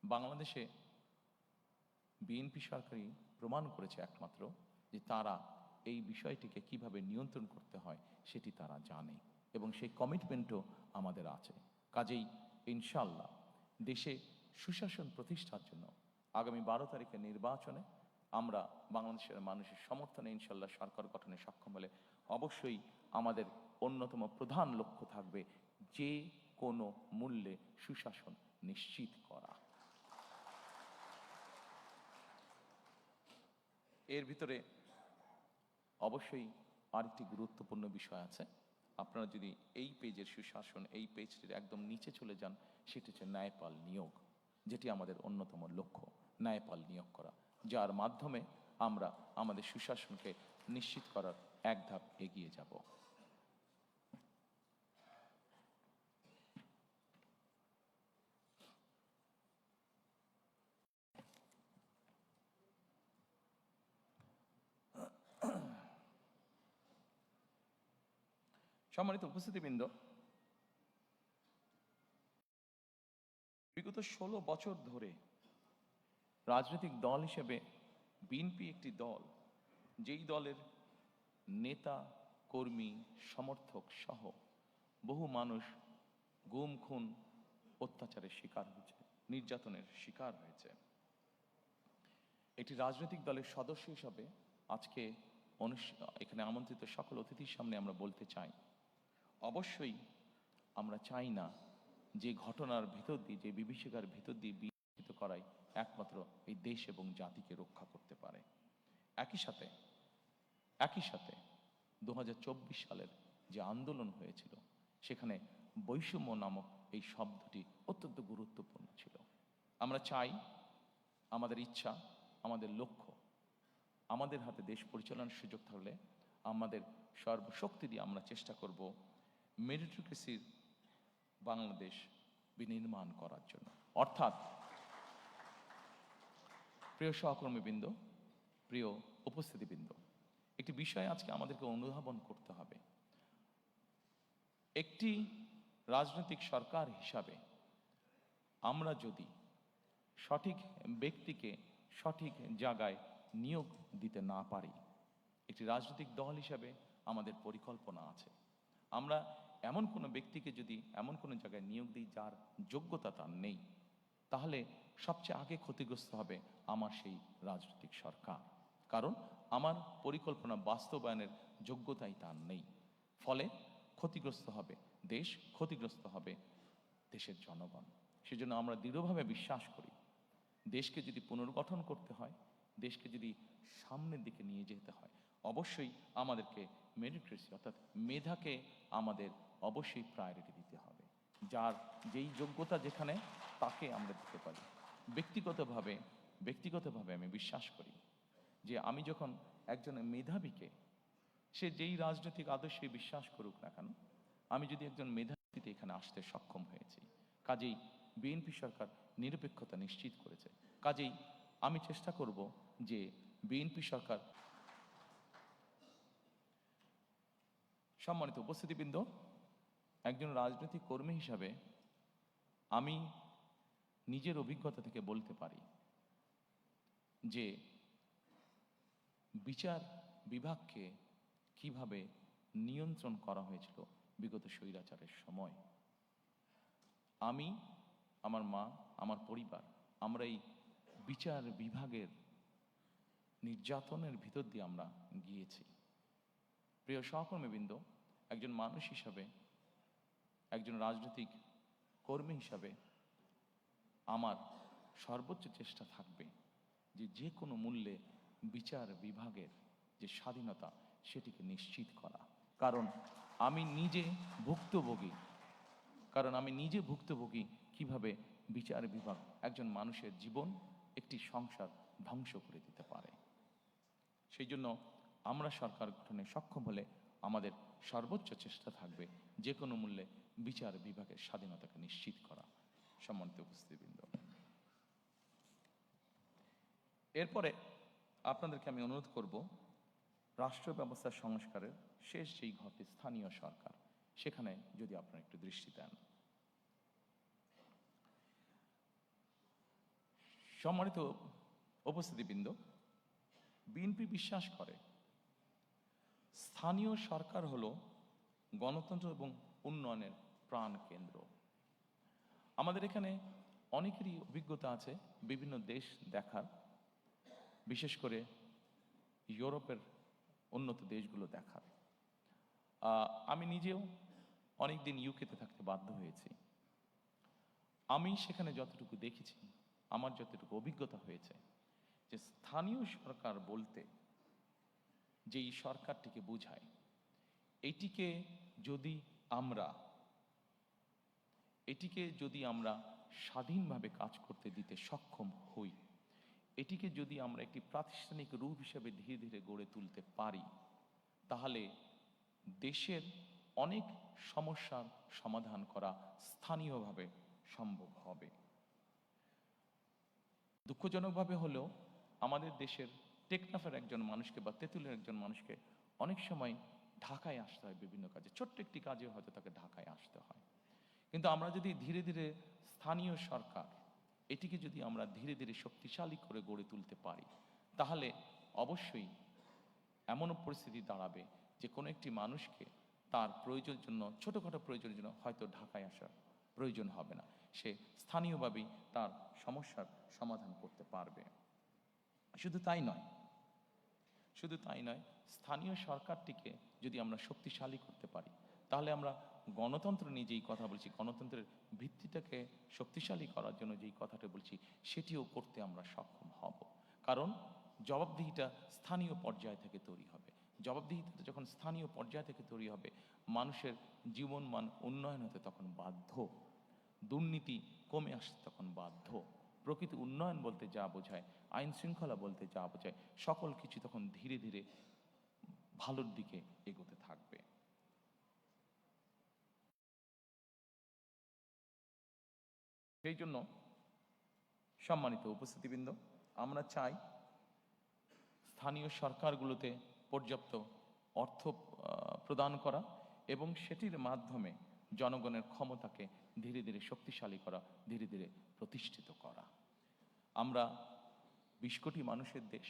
বাংলাদেশে বিএনপি সরকারই প্রমাণ করেছে একমাত্র যে তারা এই বিষয়টিকে কিভাবে নিয়ন্ত্রণ করতে হয় সেটি তারা জানে, এবং সেই কমিটমেন্টও আমাদের আছে। কাজেই ইনশাআল্লাহ দেশে সুশাসন প্রতিষ্ঠার জন্য আগামী 12 তারিখের নির্বাচনে আমরা বাংলাদেশের মানুষের সমর্থনে ইনশাল্লাহ সরকার গঠনে সক্ষম হলে অবশ্যই আমাদের অন্যতম প্রধান লক্ষ্য থাকবে যে কোনো মূল্যে সুশাসন নিশ্চিত করা। এর ভিতরে অবশ্যই আরেকটি গুরুত্বপূর্ণ বিষয় আছে। আপনারা যদি এই পেজের সুশাসন, এই পেজটির একদম নিচে চলে যান, সেটি হচ্ছে ন্যায়পাল নিয়োগ, যেটি আমাদের অন্যতম লক্ষ্য, ন্যায়পাল নিয়োগ করা, যার মাধ্যমে আমরা আমাদের সুশাসনকে নিশ্চিত করার এক ধাপ এগিয়ে যাব। সম্মানিত উপস্থিতিবৃন্দ, বিগত 16 বছর ধরে রাজনৈতিক দল হিসেবে বিএনপি একটি দল, যেই দলের নেতা, কর্মী, সমর্থক সহ বহু মানুষ গুম, খুন, অত্যাচারের শিকার হয়েছে, নির্যাতনের শিকার হয়েছে। একটি রাজনৈতিক দলের সদস্য হিসাবে আজকে এখানে আমন্ত্রিত সকল অতিথির সামনে আমরা বলতে চাই, অবশ্যই আমরা চাই না যে ঘটনার ভেতর দিয়ে, যে বিভীষিকার ভেতর দিয়ে বিকশিত করাই একমাত্র এই দেশ এবং জাতিকে রক্ষা করতে পারে। একই সাথে 2024 সালের যে আন্দোলন হয়েছিল, সেখানে বৈষম্য নামক এই শব্দটি অত্যন্ত গুরুত্বপূর্ণ ছিল। আমরা চাই, আমাদের ইচ্ছা, আমাদের লক্ষ্য, আমাদের হাতে দেশ পরিচালনার সুযোগ থাকলে আমাদের সর্বশক্তি দিয়ে আমরা চেষ্টা করব মেরিটোক্রেসির বাংলাদেশ বিনির্মাণ করার জন্য। অর্থাৎ প্রিয় সহকর্মীবৃন্দ, প্রিয় উপস্থিতিবৃন্দ, একটি বিষয় আজকে আমাদেরকে অনুধাবন করতে হবে। একটি রাজনৈতিক সরকার হিসাবে আমরা যদি সঠিক ব্যক্তিকে সঠিক জায়গায় নিয়োগ দিতে না পারি, একটি রাজনৈতিক দল হিসাবে আমাদের পরিকল্পনা আছে। আমরা এমন কোনো ব্যক্তিকে যদি এমন কোনো জায়গায় নিয়োগ দিই যার যোগ্যতা তার নেই, তাহলে সবচেয়ে আগে ক্ষতিগ্রস্ত হবে আমার সেই রাজনৈতিক সরকার। কারণ আমার পরিকল্পনা বাস্তবায়নের যোগ্যতাই তার নেই। ফলে ক্ষতিগ্রস্ত হবে দেশ, ক্ষতিগ্রস্ত হবে দেশের জনগণ। সেজন্য আমরা দৃঢ়ভাবে বিশ্বাস করি, দেশকে যদি পুনর্গঠন করতে হয়, দেশকে যদি সামনের দিকে নিয়ে যেতে হয়, অবশ্যই আমাদেরকে মেরিটোক্রেসি অর্থাৎ মেধাকে আমাদের অবশ্যই প্রায়োরিটি দিতে হবে। যার যেই যোগ্যতা যেখানে, তাকে আমরা দিতে পারি। ব্যক্তিগতভাবে আমি বিশ্বাস করি যে আমি যখন একজন মেধাবীকে, সে যেই রাজনৈতিক আদর্শে বিশ্বাস করুক না কেন, আমি যদি একজন মেধাবীতে এখানে আসতে সক্ষম হয়েছি, কাজেই বিএনপি সরকার নিরপেক্ষতা নিশ্চিত করেছে। কাজেই আমি চেষ্টা করব যে বিএনপি সরকার। সম্মানিত উপস্থিতিবৃন্দ, একজন রাজনৈতিক কর্মী হিসাবে আমি নিজের অভিজ্ঞতা থেকে বলতে পারি যে বিচার বিভাগকে কিভাবে নিয়ন্ত্রণ করা হয়েছিল বিগত স্বৈরাচারের সময়। আমি, আমার মা, আমার পরিবার, আমরা এই বিচার বিভাগের নির্যাতনের ভিতর দিয়ে আমরা গিয়েছি। প্রিয় সহকর্মীবৃন্দ, একজন মানুষ হিসাবে, একজন রাজনৈতিক কর্মী হিসাবে আমার সর্বোচ্চ চেষ্টা থাকবে যে যে কোনো মূল্যে বিচার বিভাগের যে স্বাধীনতা, সেটিকে নিশ্চিত করা। কারণ আমি নিজে ভুক্তভোগী কিভাবে বিচার বিভাগ একজন মানুষের জীবন, একটি সংসার ধ্বংস করে দিতে পারে। সেই জন্য আমরা সরকার গঠনে সক্ষম হলে আমাদের সর্বোচ্চ চেষ্টা থাকবে যে কোনো মূল্যে বিচার বিভাগের স্বাধীনতাকে নিশ্চিত করা। সম্মানিত উপস্থিতিবৃন্দ, এরপরে আপনাদেরকে আমি অনুরোধ করব, রাষ্ট্র ব্যবস্থার সংস্কারের শেষ যেই ঘটে স্থানীয় সরকার, সেখানে যদি আপনারা একটু দৃষ্টি দেন। সম্মানিত উপস্থিতিবৃন্দ, বিএনপি বিশ্বাস করে স্থানীয় সরকার হলো গণতন্ত্র এবং উন্নয়নের প্রাণ কেন্দ্র। আমাদের এখানে অনেকেরই অভিজ্ঞতা আছে বিভিন্ন দেশ দেখার, বিশেষ করে ইউরোপের উন্নত দেশগুলো দেখার। আমি নিজেও অনেকদিন ইউকেতে থাকতে বাধ্য হয়েছি। আমি সেখানে যতটুকু দেখেছি, আমার যতটুকু অভিজ্ঞতা হয়েছে, যে স্থানীয় সরকার বলতে যেই সরকারটিকে বোঝায়, এটিকে যদি আমরা স্বাধীনভাবে কাজ করতে দিতে সক্ষম হই, এটিকে যদি আমরা একটি প্রাতিষ্ঠানিক রূপ হিসেবে ধীরে ধীরে গড়ে তুলতে পারি, তাহলে দেশের অনেক সমস্যার সমাধান করা স্থানীয়ভাবে সম্ভব হবে। দুঃখজনকভাবে হলেও আমাদের দেশের টেকনাফের একজন মানুষকে বা তেঁতুলের একজন মানুষকে অনেক সময় ঢাকায় আসতে হয় বিভিন্ন কাজে, ছোট্ট একটি কাজে হয়তো তাকে ঢাকায় আসতে হয়। কিন্তু আমরা যদি ধীরে ধীরে স্থানীয় সরকার এটিকে যদি আমরা ধীরে ধীরে শক্তিশালী করে গড়ে তুলতে পারি, তাহলে অবশ্যই এমনও পরিস্থিতি দাঁড়াবে যে কোনো একটি মানুষকে তার প্রয়োজনের জন্য, ছোটোখাটো প্রয়োজনের জন্য হয়তো ঢাকায় আসার প্রয়োজন হবে না, সে স্থানীয়ভাবেই তার সমস্যার সমাধান করতে পারবে। শুধু তাই নয়, স্থানীয় সরকারটিকে যদি আমরা শক্তিশালী করতে পারি, তাহলে আমরা গণতন্ত্র নিয়ে যেই কথা বলছি, গণতন্ত্রের ভিত্তিটাকে শক্তিশালী করার জন্য যেই কথাটা বলছি, সেটিও করতে আমরা সক্ষম হব। কারণ জবাবদিহিটা স্থানীয় পর্যায় থেকে তৈরি হবে। জবাবদিহিতা যখন স্থানীয় পর্যায় থেকে তৈরি হবে, মানুষের জীবনমান উন্নয়ন হতে তখন বাধ্য, দুর্নীতি কমে আসতে তখন বাধ্য, প্রকৃত উন্নয়ন বলতে যা বোঝায়, আইন শৃঙ্খলা বলতে যা বোঝায়, সকল কিছু তখন ধীরে ধীরে ভালোর দিকে এগোতে থাকবে। সেই জন্য সম্মানিত উপস্থিতিবৃন্দ, আমরা চাই স্থানীয় সরকারগুলোতে পর্যাপ্ত অর্থ প্রদান করা এবং সেটির মাধ্যমে জনগণের ক্ষমতাকে ধীরে ধীরে শক্তিশালী করা, ধীরে ধীরে প্রতিষ্ঠিত করা। আমরা 20 কোটি মানুষের দেশ,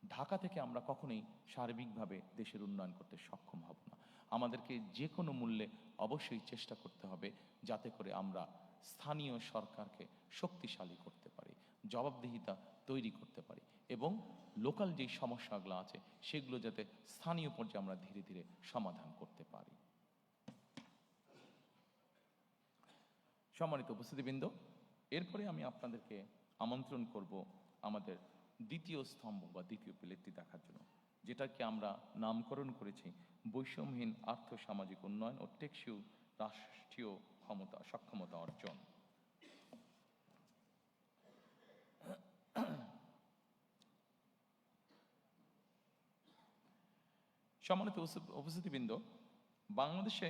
ঢাকা থেকে আমরা কখনোই সার্বিকভাবে দেশের উন্নয়ন করতে সক্ষম হব না। আমাদেরকে যে কোনো মূল্যে অবশ্যই চেষ্টা করতে হবে যাতে করে আমরা স্থানীয় সরকারকে শক্তিশালী করতে পারি, জবাবদিহিতা তৈরি করতে পারি এবং লোকাল যেই সমস্যাগুলো আছে সেগুলো যাতে স্থানীয় পর্যায়ে আমরা ধীরে ধীরে সমাধান করতে পারি। সম্মানিত উপস্থিতিবৃন্দ, এরপরে আমি আপনাদেরকে আমন্ত্রণ করব আমাদের দ্বিতীয় স্তম্ভ বা দ্বিতীয় পিলারটি দেখার জন্য, যেটাকে আমরা নামকরণ করেছি বৈষম্যহীন আর্থ-সামাজিক উন্নয়ন ও টেকসই রাষ্ট্রীয় সক্ষমতা অর্জন। সম্মানিত উপস্থিতিবৃন্দ, বাংলাদেশে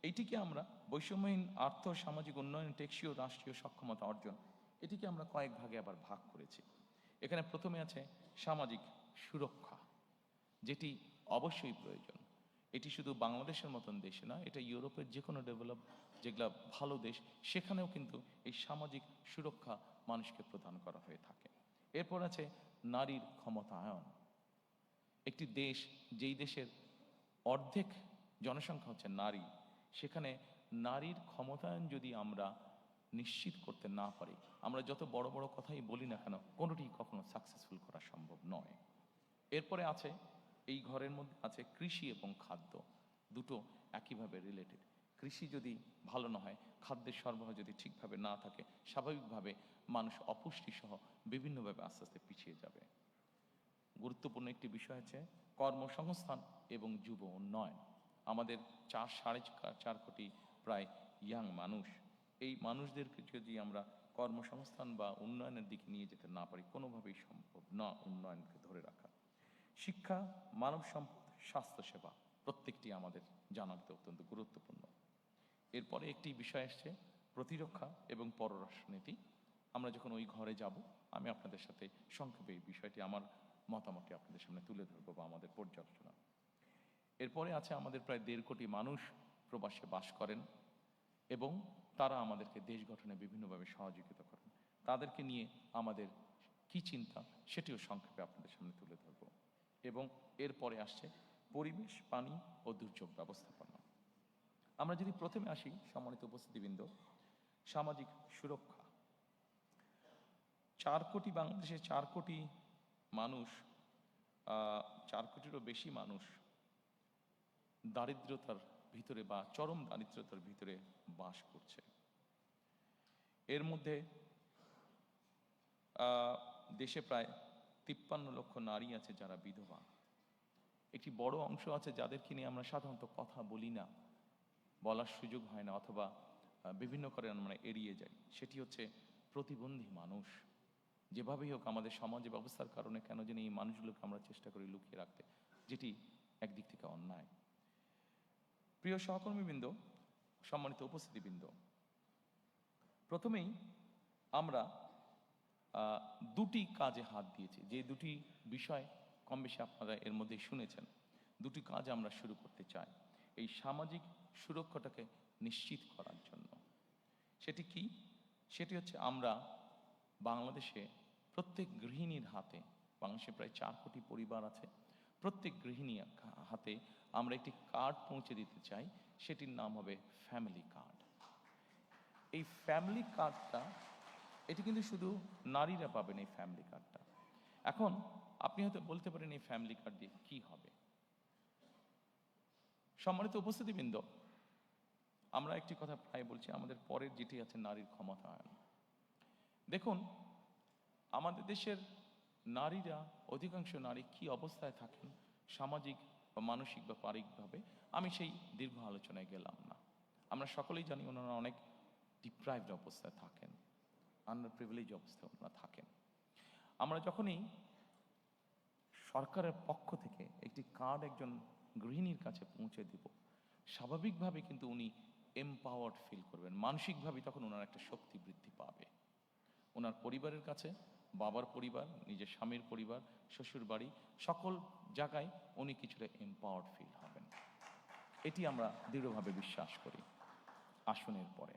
এইটিকে আমরা বৈষম্যহীন আর্থ-সামাজিক উন্নয়ন, টেকসই রাষ্ট্রীয় সক্ষমতা অর্জন, এটিকে আমরা কয়েক ভাগে আবার ভাগ করেছি। এখানে প্রথমে আছে সামাজিক সুরক্ষা, যেটি অবশ্যই প্রয়োজন। এটি শুধু বাংলাদেশের মতন দেশে না, এটা ইউরোপের যে কোনো ডেভেলপ যেগুলো ভালো দেশ, সেখানেও কিন্তু এই সামাজিক সুরক্ষা মানুষকে প্রদান করা হয়ে থাকে। এরপর আছে নারীর ক্ষমতায়ন। একটি দেশ, যেই দেশের অর্ধেক জনসংখ্যা হচ্ছে নারী, সেখানে নারীর ক্ষমতায়ন যদি আমরা নিশ্চিত করতে না পারি, আমরা যত বড় বড় কথাই বলি না কেন, কোনোটি কখনো সাকসেসফুল করা সম্ভব নয়। এরপরে আছে, এই ঘরের মধ্যে আছে কৃষি এবং খাদ্য, দুটো একইভাবে রিলেটেড। কৃষি যদি ভালো না হয়, খাদ্যের সরবরাহ যদি ঠিকভাবে না থাকে, স্বাভাবিকভাবে মানুষ অপুষ্টি সহ বিভিন্নভাবে আস্তে আস্তে পিছিয়ে যাবে। গুরুত্বপূর্ণ একটি বিষয় আছে কর্মসংস্থান এবং যুব উন্নয়ন। আমাদের 4.5 কোটি প্রায় ইয়াং মানুষ, এই মানুষদেরকে যদি আমরা কর্মসংস্থান বা উন্নয়নের দিকে নিয়ে যেতে না পারি, কোনোভাবেই সম্ভব না উন্নয়নকে ধরে রাখা। শিক্ষা, মানব সম্পদ, স্বাস্থ্যসেবা, প্রত্যেকটি আমাদের জানাতে অত্যন্ত গুরুত্বপূর্ণ। এরপরে একটি বিষয় আসছে প্রতিরক্ষা এবং পররাষ্ট্রনীতি। আমরা যখন ওই ঘরে যাব, আমি আপনাদের সাথে সংক্ষেপে এই বিষয়টি, আমার মতামতটি আপনাদের সামনে তুলে ধরবো বা আমাদের পর্যালোচনা। এরপরে আছে আমাদের প্রায় 1.5 কোটি মানুষ প্রবাসে বাস করেন এবং তারা আমাদেরকে দেশ গঠনে বিভিন্নভাবে সহযোগিতা করেন। তাদেরকে নিয়ে আমাদের কি চিন্তা, সেটিও সংক্ষেপে আপনাদের সামনে তুলে ধরব। এবং এরপরে আসছে পরিবেশ, পানি ও দুর্যোগ ব্যবস্থাপনা। আমরা যদি প্রথমে আসি, সম্মানিত উপস্থিতিবৃন্দ, সামাজিক সুরক্ষা। বাংলাদেশে 4 কোটি মানুষ, 4 কোটিরও বেশি মানুষ দারিদ্রতার ভিতরে বা চরম দারিদ্রতার ভিতরে বাস করছে। এর মধ্যে দেশে প্রায় 53 লক্ষ নারী আছে যারা বিধবা। একটি বড় অংশ আছে যাদেরকে নিয়ে আমরা সাধারণত কথা বলি না, বলার সুযোগ হয় না, অথবা বিভিন্ন কারণে আমরা এড়িয়ে যাই। সেটি হচ্ছে প্রতিবন্ধী মানুষ। যেভাবেই হোক আমাদের সমাজ ব্যবস্থার কারণে কেন জানি এই মানুষগুলোকে আমরা চেষ্টা করি লুকিয়ে রাখতে, যেটি একদিক থেকে অন্যায়। প্রিয় সহকর্মীবৃন্দ, সম্মানিত উপস্থিতিবৃন্দ, প্রথমেই আমরা দুটি কাজে হাত দিয়েছি, যে দুটি বিষয় কম বেশি আপনারা এর মধ্যেই শুনেছেন। দুটি কাজ আমরা শুরু করতে চাই এই সামাজিক সুরক্ষাটাকে নিশ্চিত করার জন্য। সেটি কি? সেটি হচ্ছে আমরা বাংলাদেশে প্রত্যেক গৃহিণীর হাতে, বাংলাদেশে প্রায় 4 কোটি পরিবার আছে, প্রত্যেক গৃহিণীর হাতে আমরা একটি কার্ড পৌঁছে দিতে চাই। সেটির নাম হবে ফ্যামিলি কার্ড। এই ফ্যামিলি কার্ডটা, এটি কিন্তু শুধু নারীরা পাবেন এই ফ্যামিলি কার্ডটা। এখন আপনি হয়তো বলতে পারেন এই ফ্যামিলি কার্ড দিয়ে কি হবে? সম্মানিত উপস্থিতিবৃন্দ, আমরা একটি কথা প্রায় বলছি, আমাদের পরের যেটি আছে নারীর ক্ষমতায়ন। দেখুন, আমাদের দেশের নারীরা, অধিকাংশ নারী কি অবস্থায় থাকেন সামাজিক বা মানসিক বা পারিবারিকভাবে, আমি সেই দীর্ঘ আলোচনায় গেলাম না। আমরা সকলেই জানি ওনারা অনেক ডিপ্রাইভড অবস্থায় থাকেন, আন্ডার প্রিভিলেজ অবস্থায় ওনারা থাকেন। আমরা যখনই সরকারের পক্ষ থেকে একটি কার্ড একজন গৃহিণীর কাছে পৌঁছে দিব, স্বাভাবিকভাবে কিন্তু উনি এমপাওয়ার্ড ফিল করবেন, মানসিকভাবে তখন ওনার একটা শক্তি বৃদ্ধি পাবে। ওনার পরিবারের কাছে, বাবার পরিবার, নিজের স্বামীর পরিবার, শ্বশুর বাড়ি, সকল জায়গায় উনি কিছুটা এমপাওয়ার্ড ফিল হবেন। এটি আমরা দৃঢ়ভাবে বিশ্বাস করি। আসনের পরে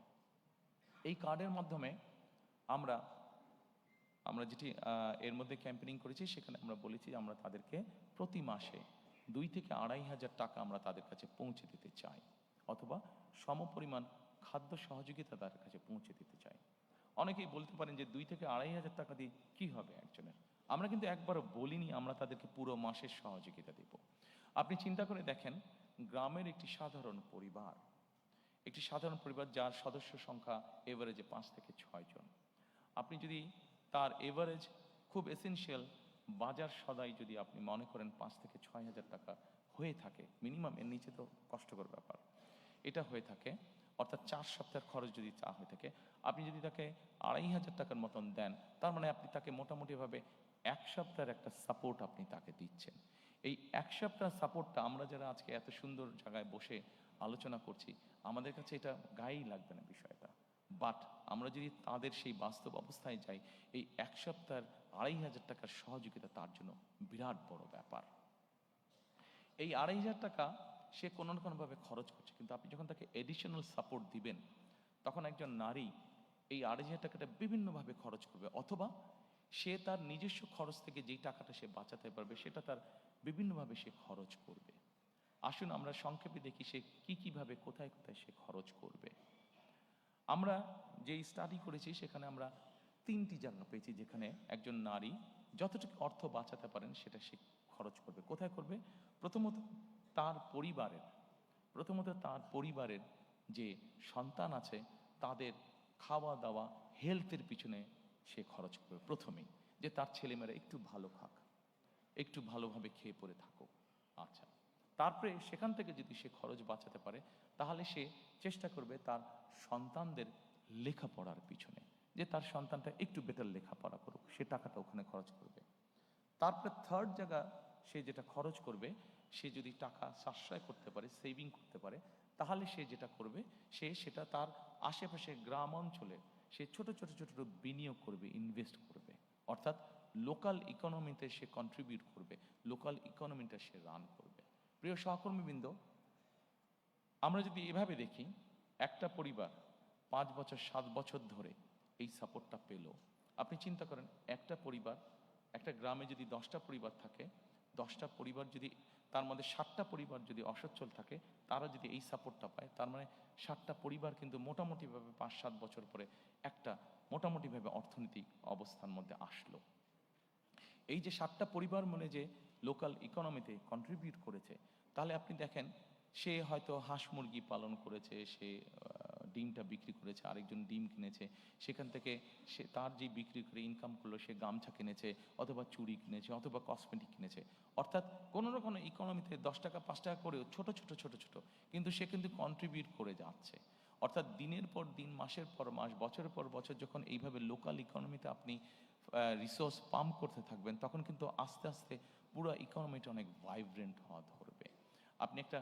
এই কার্ডের মাধ্যমে আমরা যেটি এর মধ্যে ক্যাম্পেইনিং করেছি, সেখানে আমরা বলেছি আমরা তাদেরকে প্রতি মাসে 2 থেকে 2,500 টাকা আমরা তাদের কাছে পৌঁছে দিতে চাই, অথবা সমপরিমাণ খাদ্য সহযোগিতা তাদের কাছে পৌঁছে দিতে চাই। অনেকেই বলতে পারেন যে 2 থেকে 2,500 টাকা দিয়ে কি হবে একজনের? আমরা কিন্তু একবারও বলিনি আমরা তাদেরকে পুরো মাসের সহযোগিতা দেব। আপনি চিন্তা করে দেখেন, গ্রামের একটি সাধারণ পরিবার যার সদস্য সংখ্যা এভারেজে 5 থেকে 6 জন, আপনি যদি তার এভারেজ খুব এসেনশিয়াল বাজার সদাই যদি আপনি মনে করেন 5 থেকে 6,000 টাকা হয়ে থাকে মিনিমাম, এর নিচে তো কষ্টকর ব্যাপার, এটা হয়ে থাকে, অর্থাৎ 4 সপ্তাহের খরচ যদি চা হয়ে থাকে, আপনি যদি তাকে 2,500 টাকার মতন দেন, তার মানে আপনি তাকে মোটামুটিভাবে 1 সপ্তাহের একটা সাপোর্ট আপনি তাকে দিচ্ছেন। এই 1 সপ্তাহ সাপোর্টটা আমরা যারা আজকে এত সুন্দর জায়গায় বসে আলোচনা করছি, আমাদের কাছে এটা গায়েই লাগবে না বিষয়টা, বাট আমরা যদি তাদের সেই বাস্তব অবস্থায় যাই, এই 1 সপ্তাহের 2,500 টাকার সহযোগিতা তার জন্য বিরাট বড় ব্যাপার। এই 2,500 টাকা সে কোনো না কোনোভাবে খরচ করছে, কিন্তু আপনি যখন তাকে এডিশনাল সাপোর্ট দিবেন, তখন একজন নারী এই 2,500 টাকাটা বিভিন্নভাবে খরচ করবে, অথবা সে তার নিজস্ব খরচ থেকে যেই টাকাটা সে বাঁচাতে পারবে সেটা তার বিভিন্নভাবে সে খরচ করবে। আসুন আমরা সংক্ষেপে দেখি সে কিভাবে কোথায় কোথায় সে খরচ করবে। আমরা যেই স্টাডি করেছি সেখানে আমরা 3টি জায়গা পেয়েছি যেখানে একজন নারী যতটুকু অর্থ বাঁচাতে পারেন সেটা সে খরচ করবে। কোথায় করবে? প্রথমত তার পরিবারের যে সন্তান আছে তাদের খাওয়া দাওয়া, হেলথের পিছনে সে খরচ করবে প্রথমেই, যে তার ছেলেমেয়েরা একটু ভালো খাক, একটু ভালোভাবে খেয়ে পরে থাকুক। আচ্ছা, তারপরে সেখান থেকে যদি সে খরচ বাঁচাতে পারে, তাহলে সে চেষ্টা করবে তার সন্তানদের লেখাপড়ার পিছনে, যে তার সন্তানটা একটু বেটার লেখাপড়া করুক, সে টাকাটা ওখানে খরচ করবে। তারপরে থার্ড জায়গা সে যেটা খরচ করবে, সে যদি টাকা সাশ্রয় করতে পারে, সেভিং করতে পারে, তাহলে সে যেটা করবে, সেটা তার আশেপাশে গ্রাম অঞ্চলে সে ছোট ছোট ছোট বিনিয়োগ করবে, ইনভেস্ট করবে, অর্থাৎ লোকাল ইকোনমিতে সে কন্ট্রিবিউট করবে, লোকাল ইকোনমিটা সে রান করবে। প্রিয় সহকর্মীবৃন্দ, আমরা যদি এভাবে দেখি, একটা পরিবার 5 বছর 7 বছর ধরে এই সাপোর্টটা পেল, আপনি চিন্তা করেন একটা পরিবার, একটা গ্রামে যদি 10টা পরিবার থাকে, 10টা পরিবার যদি, তার মধ্যে 7টা পরিবার যদি অসচ্ছল থাকে, তারা যদি এই সাপোর্টটা পায়, তার মানে 7টা পরিবার কিন্তু মোটামুটিভাবে 5-7 বছর পরে একটা মোটামুটিভাবে অর্থনৈতিক অবস্থার মধ্যে আসলো। এই যে 7টা পরিবার মানে যে লোকাল ইকোনমিতে কন্ট্রিবিউট করেছে, তাহলে আপনি দেখেন, সে হয়তো হাঁস মুরগি পালন করেছে, সে ডিমটা বিক্রি করেছে, আরেকজন ডিম কিনেছে, সেখান থেকে সে তার যে বিক্রি করে ইনকাম করলো, সে গামছা কিনেছে, অথবা চুড়ি কিনেছে, অথবা কসমেটিক কিনেছে। অর্থাৎ কোনো না কোনো ইকোনমিতে 10 টাকা 5 টাকা করেও ছোট ছোট ছোট ছোট কিন্তু সে কিন্তু কন্ট্রিবিউট করে যাচ্ছে। অর্থাৎ দিনের পর দিন, মাসের পর মাস, বছরের পর বছর যখন এইভাবে লোকাল ইকোনমিতে আপনি রিসোর্স পাম্প করতে থাকবেন, তখন কিন্তু আস্তে আস্তে পুরো ইকোনমিটা অনেক ভাইব্রেন্ট হওয়া ধরবে। আপনি একটা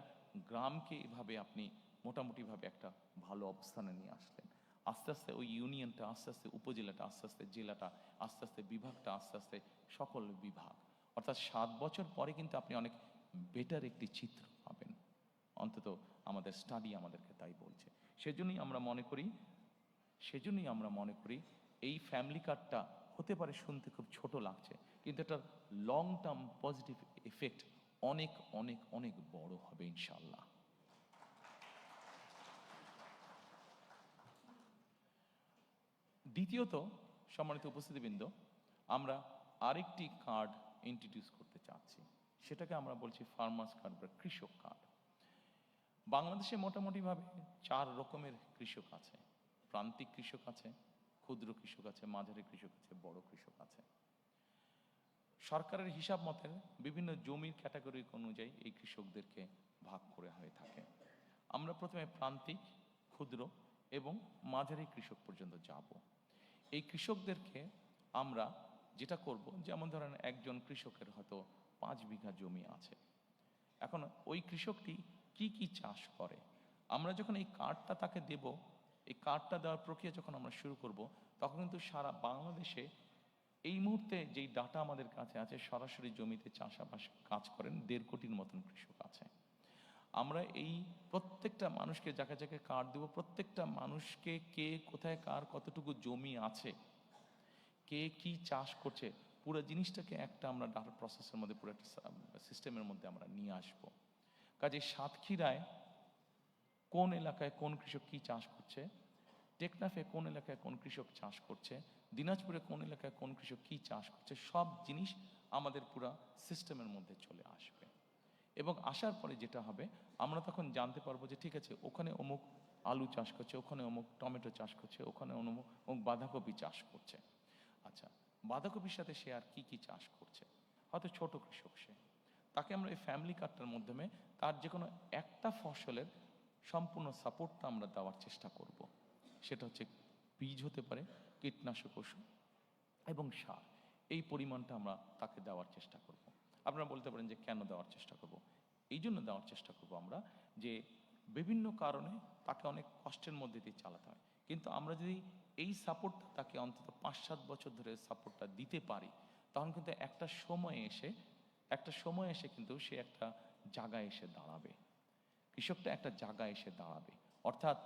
গ্রামকে এভাবে আপনি মোটামুটিভাবে একটা ভালো অবস্থানে নিয়ে আসলেন। আস্তে আস্তে ওই ইউনিয়নটা, আস্তে আস্তে উপজেলাটা, আস্তে আস্তে জেলাটা, আস্তে আস্তে বিভাগটা, আস্তে আস্তে সকল বিভাগ। অর্থাৎ 7 বছর পরে কিন্তু আপনি অনেক বেটার একটি চিত্র পাবেন। অন্তত আমাদের স্টাডি আমাদেরকে তাই বলছে। সেজন্যই আমরা মনে করি এই ফ্যামিলি কার্ডটা হতে পারে শুনতে খুব ছোট লাগছে, কিন্তু এটার লং টার্ম পজিটিভ এফেক্ট অনেক অনেক অনেক বড় হবে ইনশাল্লাহ। দ্বিতীয়ত, সম্মানিত উপস্থিতিবৃন্দ, আমরা আরেকটি কার্ড ইন্ট্রোডিউস করতে চাচ্ছি, সেটাকে আমরা বলছি ফার্মার্স কার্ড বা কৃষক কার্ড। বাংলাদেশে মোটামুটিভাবে 4 রকমের কৃষক আছে। প্রান্তিক কৃষক আছে, ক্ষুদ্র কৃষক আছে, মাঝারি কৃষক আছে, বড় কৃষক আছে। সরকারের হিসাব মতে বিভিন্ন জমির ক্যাটাগরি অনুযায়ী এই কৃষকদেরকে ভাগ করে হয়ে থাকে। আমরা প্রথমে প্রান্তিক, ক্ষুদ্র এবং মাঝারি কৃষক পর্যন্ত যাব। এই কৃষকদেরকে আমরা যেটা করব, যেমন ধরেন একজন কৃষকের হয়তো 5 বিঘা জমি আছে। এখন ওই কৃষকটি কি কি চাষ করে, আমরা যখন এই কার্ডটা তাকে দেব, এই কার্ডটা দেওয়ার প্রক্রিয়া যখন আমরা শুরু করব, তখন কিন্তু সারা বাংলাদেশে এই মুহূর্তে যেই ডাটা আমাদের কাছে আছে, সরাসরি জমিতে চাষাবাস কাজ করেন 1.5 কোটির মতন কৃষক আছে। আমরা এই প্রত্যেকটা মানুষকে যাকে যাকে কার্ড দেব, প্রত্যেকটা মানুষকে কে কোথায় কার কতটুকু জমি আছে, কে কি চাষ করছে, পুরো জিনিসটাকে একটা আমরা ডাটা প্রসেসের মধ্যে, পুরো একটা সিস্টেমের মধ্যে আমরা নিয়ে আসবো। কাজে সাতক্ষীরায় কোন এলাকায় কোন কৃষক কি চাষ করছে, টেকনাফে কোন এলাকায় কোন কৃষক চাষ করছে, দিনাজপুরে কোন এলাকায় কোন কৃষক কি চাষ করছে, সব জিনিস আমাদের পুরো সিস্টেমের মধ্যে চলে আসবে। এবং আসার পরে যেটা হবে, আমরা তখন জানতে পারবো যে ঠিক আছে, ওখানে অমুক আলু চাষ করছে, ওখানে অমুক টমেটো চাষ করছে, ওখানে অমুক বাঁধাকপি চাষ করছে। আচ্ছা, বাঁধাকপির সাথে সে আর কি কি চাষ করছে, হয়তো ছোট কৃষক সে, তাকে আমরা এই ফ্যামিলি কার্ডটার মাধ্যমে তার যে কোনো একটা ফসলের সম্পূর্ণ সাপোর্টটা আমরা দেওয়ার চেষ্টা করব। সেটা হচ্ছে বীজ হতে পারে, কীটনাশক ওষুধ এবং সার, এই পরিমাণটা আমরা তাকে দেওয়ার চেষ্টা করব। আপনারা বলতে পারেন যে কেন দেওয়ার চেষ্টা করব? এই জন্য দেওয়ার চেষ্টা করব আমরা, যে বিভিন্ন কারণে তাকে অনেক কষ্টের মধ্যে দিয়ে চালাতে হয়, কিন্তু আমরা যদি এই সাপোর্টটা তাকে অন্তত 5-7 বছর ধরে সাপোর্টটা দিতে পারি, তখন কিন্তু একটা সময় এসে কিন্তু সে একটা জায়গায় এসে দাঁড়াবে, কৃষকটা একটা জায়গায় এসে দাঁড়াবে। অর্থাৎ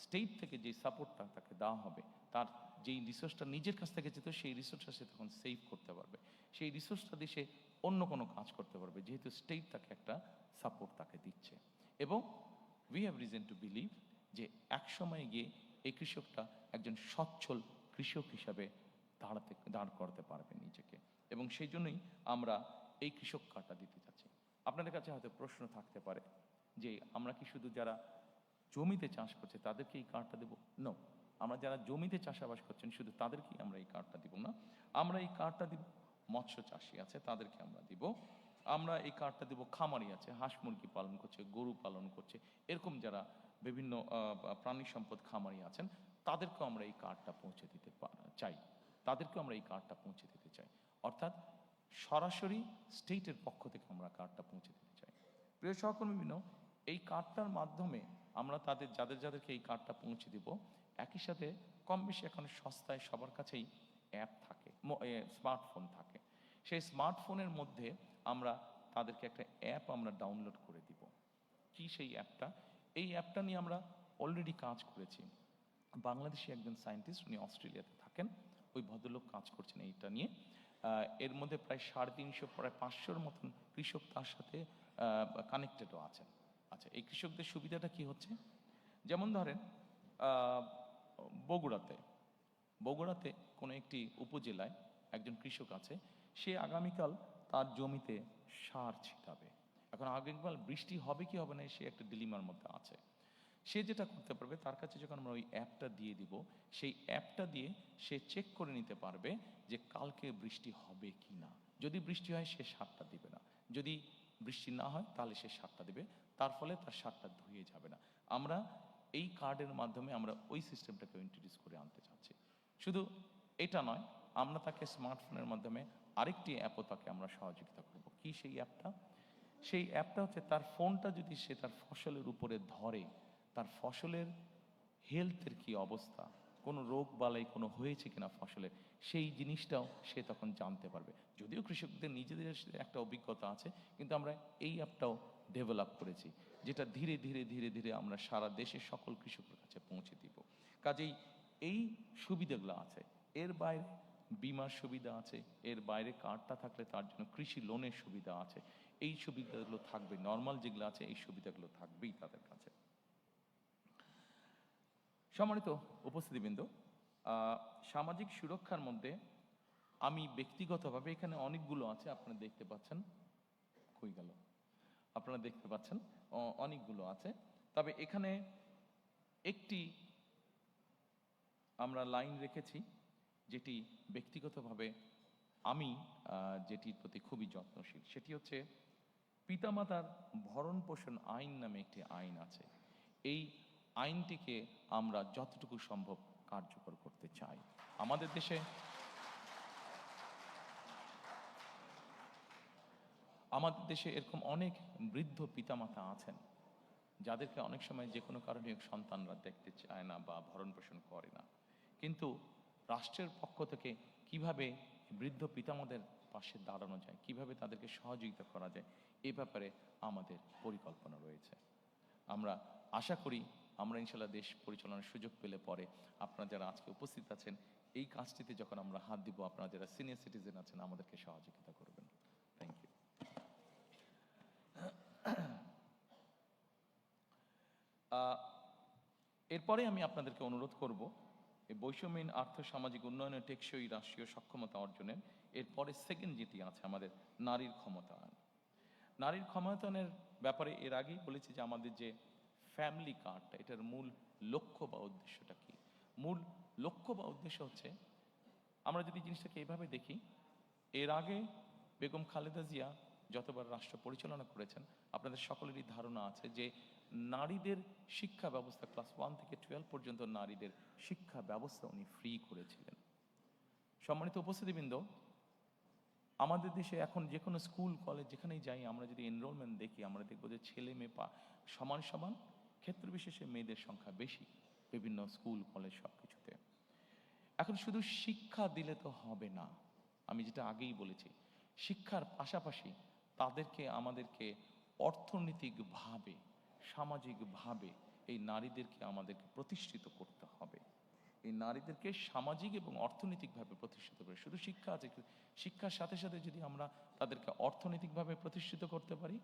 স্টেট থেকে যে সাপোর্টটা তাকে দেওয়া হবে, তার যেই রিসোর্সটা নিজের কাছ থেকে যেত, সেই রিসোর্সটা সে তখন সেভ করতে পারবে, সেই রিসোর্সটা দিয়ে সে অন্য কোনো কাজ করতে পারবে, যেহেতু স্টেট তাকে একটা সাপোর্ট তাকে দিচ্ছে। এবং we have reason to believe যে এক সময় গিয়ে এই কৃষকটা একজন সচ্ছল কৃষক হিসাবে দাঁড় করাতে পারবে নিজেকে। এবং সেই জন্যই আমরা এই কৃষক কার্ডটা দিতে চাচ্ছি। আপনাদের কাছে হয়তো প্রশ্ন থাকতে পারে যে আমরা কি শুধু যারা জমিতে চাষ করছে তাদেরকে এই কার্ডটা দেবো? নো, আমরা যারা জমিতে চাষাবাস করছেন শুধু তাদেরকেই আমরা এই কার্ডটা দিব না। আমরা এই কার্ডটা দিব মৎস্য চাষি আছে তাদেরকে আমরা দিব, আমরা এই কার্ডটা দিব খামারি আছে, হাঁস মুরগি পালন করছে, গরু পালন করছে, এরকম যারা বিভিন্ন প্রাণী সম্পদ খামারি আছেন, তাদেরকেও আমরা এই কার্ডটা পৌঁছে দিতে চাই, তাদেরকেও আমরা এই কার্ডটা পৌঁছে দিতে চাই। অর্থাৎ সরাসরি স্টেটের পক্ষ থেকে আমরা কার্ডটা পৌঁছে দিতে চাই। প্রিয় সহকর্মীবৃন্দ, এই কার্ডটার মাধ্যমে আমরা যাদেরকে এই কার্ডটা পৌঁছে দিব, একই সাথে কম বেশি এখন সস্তায় সবার কাছেই অ্যাপ থাকে, স্মার্টফোন থাকে। সেই স্মার্টফোনের মধ্যে আমরা তাদেরকে একটা অ্যাপ আমরা ডাউনলোড করে দিব। কি সেই অ্যাপটা? এই অ্যাপটা নিয়ে আমরা অলরেডি কাজ করেছি। বাংলাদেশি একজন সায়েন্টিস্ট, উনি অস্ট্রেলিয়াতে থাকেন, ওই ভদ্রলোক কাজ করছেন এইটা নিয়ে। এর মধ্যে প্রায় 350 প্রায় 500-র মতন কৃষক তার সাথে কানেক্টেডও আছেন। আচ্ছা, এই কৃষকদের সুবিধাটা কি হচ্ছে? যেমন ধরেন আহ, বগুড়াতে বগুড়াতে কোনো একটি উপজেলায় একজন কৃষক আছে, সে আগামীকাল তার জমিতে সার ছিটাবে। এখন আগামীকাল বৃষ্টি হবে কি হবে না, সে একটা ডিলিমার মধ্যে আছে। সে যেটা করতে পারবে, তার কাছে যখন আমরা ওই অ্যাপটা দিয়ে দিব, সেই অ্যাপটা দিয়ে সে চেক করে নিতে পারবে যে কালকে বৃষ্টি হবে কি না। যদি বৃষ্টি হয় সে সারটা দিবে না, যদি বৃষ্টি না হয় তাহলে সে সারটা দেবে। তার ফলে তার সারটা ধুয়ে যাবে না। আমরা এই কার্ডের মাধ্যমে আমরা ওই সিস্টেমটাকে ইন্ট্রোডিউস করে আনতে চাচ্ছি। শুধু এটা নয়, আমরা তাকে স্মার্টফোনের মাধ্যমে আরেকটি অ্যাপও তাকে আমরা সহযোগিতা করব। কি সেই অ্যাপটা? সেই অ্যাপটা হচ্ছে, তার ফোনটা যদি সে তার ফসলের উপরে ধরে, তার ফসলের হেলথের কি অবস্থা, কোনো রোগ বালাই কোনো হয়েছে কিনা ফসলের, সেই জিনিসটাও সে তখন জানতে পারবে। যদিও কৃষকদের নিজেদের একটা অভিজ্ঞতা আছে, কিন্তু আমরা এই অ্যাপটাও ডেভেলপ করেছি, যেটা ধীরে ধীরে ধীরে ধীরে আমরা সারা দেশের সকল কৃষকের কাছে পৌঁছে দিব। কাজেই এই সুবিধাগুলো আছে। এর বাইরে বিমার সুবিধা আছে, এর বাইরে কার্ডটা থাকলে তার জন্য কৃষি লোনের সুবিধা আছে। এই সুবিধাগুলো থাকবে, নর্মাল যেগুলো আছে এই সুবিধাগুলো থাকবেই তাদের কাছে। সম্মানিত উপস্থিতিবৃন্দ, সামাজিক সুরক্ষার মধ্যে আমি ব্যক্তিগতভাবে, এখানে অনেকগুলো আছে আপনারা দেখতে পাচ্ছেন, কই গেল, আপনারা দেখতে পাচ্ছেন অনেকগুলো আছে। তবে এখানে একটি আমরা লাইন রেখেছি, যেটি ব্যক্তিগতভাবে আমি যেটির প্রতি খুবই যত্নশীল, সেটি হচ্ছে পিতামাতার ভরণ পোষণ আইন নামে একটি আইন আছে। এই আইনটিকে আমরা যতটুকু সম্ভব কার্যকর করতে চাই। আমাদের দেশে এরকম অনেক বৃদ্ধ পিতামাতা আছেন, যাদেরকে অনেক সময় যে কোনো কারণে সন্তানরা দেখতে চায় না বা ভরণ পোষণ করে না। কিন্তু রাষ্ট্রের পক্ষ থেকে কিভাবে বৃদ্ধ পিতামাতাদের পাশে দাঁড়ানো যায়, কিভাবে তাদেরকে সহযোগিতা করা যায়, এ ব্যাপারে আমাদের পরিকল্পনা রয়েছে। আমরা আশা করি আমরা ইনশাল্লাহ দেশ পরিচালনার সুযোগ পেলে পরে আপনারা যারা আজকে উপস্থিত আছেন, এই কাজটিতে যখন আমরা হাত দিব, আপনারা যারা সিনিয়র সিটিজেন আছেন আমাদেরকে সহযোগিতা করবেন। Thank you. এরপরে আমি আপনাদেরকে অনুরোধ করব, এই বৈষম্যহীন আর্থ সামাজিক উন্নয়নের টেকসই রাষ্ট্রীয় সক্ষমতা অর্জনের এরপরে সেকেন্ড যেটি আছে আমাদের নারীর ক্ষমতায়ন। নারীর ক্ষমতায়নের ব্যাপারে এর আগেই বলেছি যে আমাদের যে ফ্যামিলি কার্ডটা, এটার মূল লক্ষ্য বা উদ্দেশ্যটা কি? মূল লক্ষ্য বা উদ্দেশ্য হচ্ছে, আমরা যদি জিনিসটাকে এইভাবে দেখি, এর আগে বেগম খালেদা জিয়া যতবার রাষ্ট্র পরিচালনা করেছেন, আপনাদের সকলেরই ধারণা আছে যে নারীদের শিক্ষা ব্যবস্থা ক্লাস 1 থেকে 12 পর্যন্ত নারীদের শিক্ষা ব্যবস্থা উনি ফ্রি করেছিলেন। সম্মানিত উপস্থিতিবৃন্দ, আমাদের দেশে এখন যে কোনো স্কুল কলেজ যেখানেই যাই, আমরা যদি এনরোলমেন্ট দেখি, আমরা দেখবো যে ছেলে মেয়ে সমান সমান, ক্ষেত্র বিশেষে মেয়েদের সংখ্যা বেশি বিভিন্ন স্কুল কলেজ সব কিছুতে। এখন শুধু শিক্ষা দিলে তো হবে না, আমি যেটা আগেই বলেছি, শিক্ষার পাশাপাশি তাদেরকে আমাদেরকে অর্থনৈতিকভাবে, সামাজিকভাবে এই নারীদেরকে আমাদেরকে প্রতিষ্ঠিত করতে হবে। এই নারীদেরকে সামাজিক এবং অর্থনৈতিকভাবে প্রতিষ্ঠিত করে, শুধু শিক্ষা আছে, শিক্ষার সাথে সাথে যদি আমরা তাদেরকে অর্থনৈতিকভাবে প্রতিষ্ঠিত করতে পারি,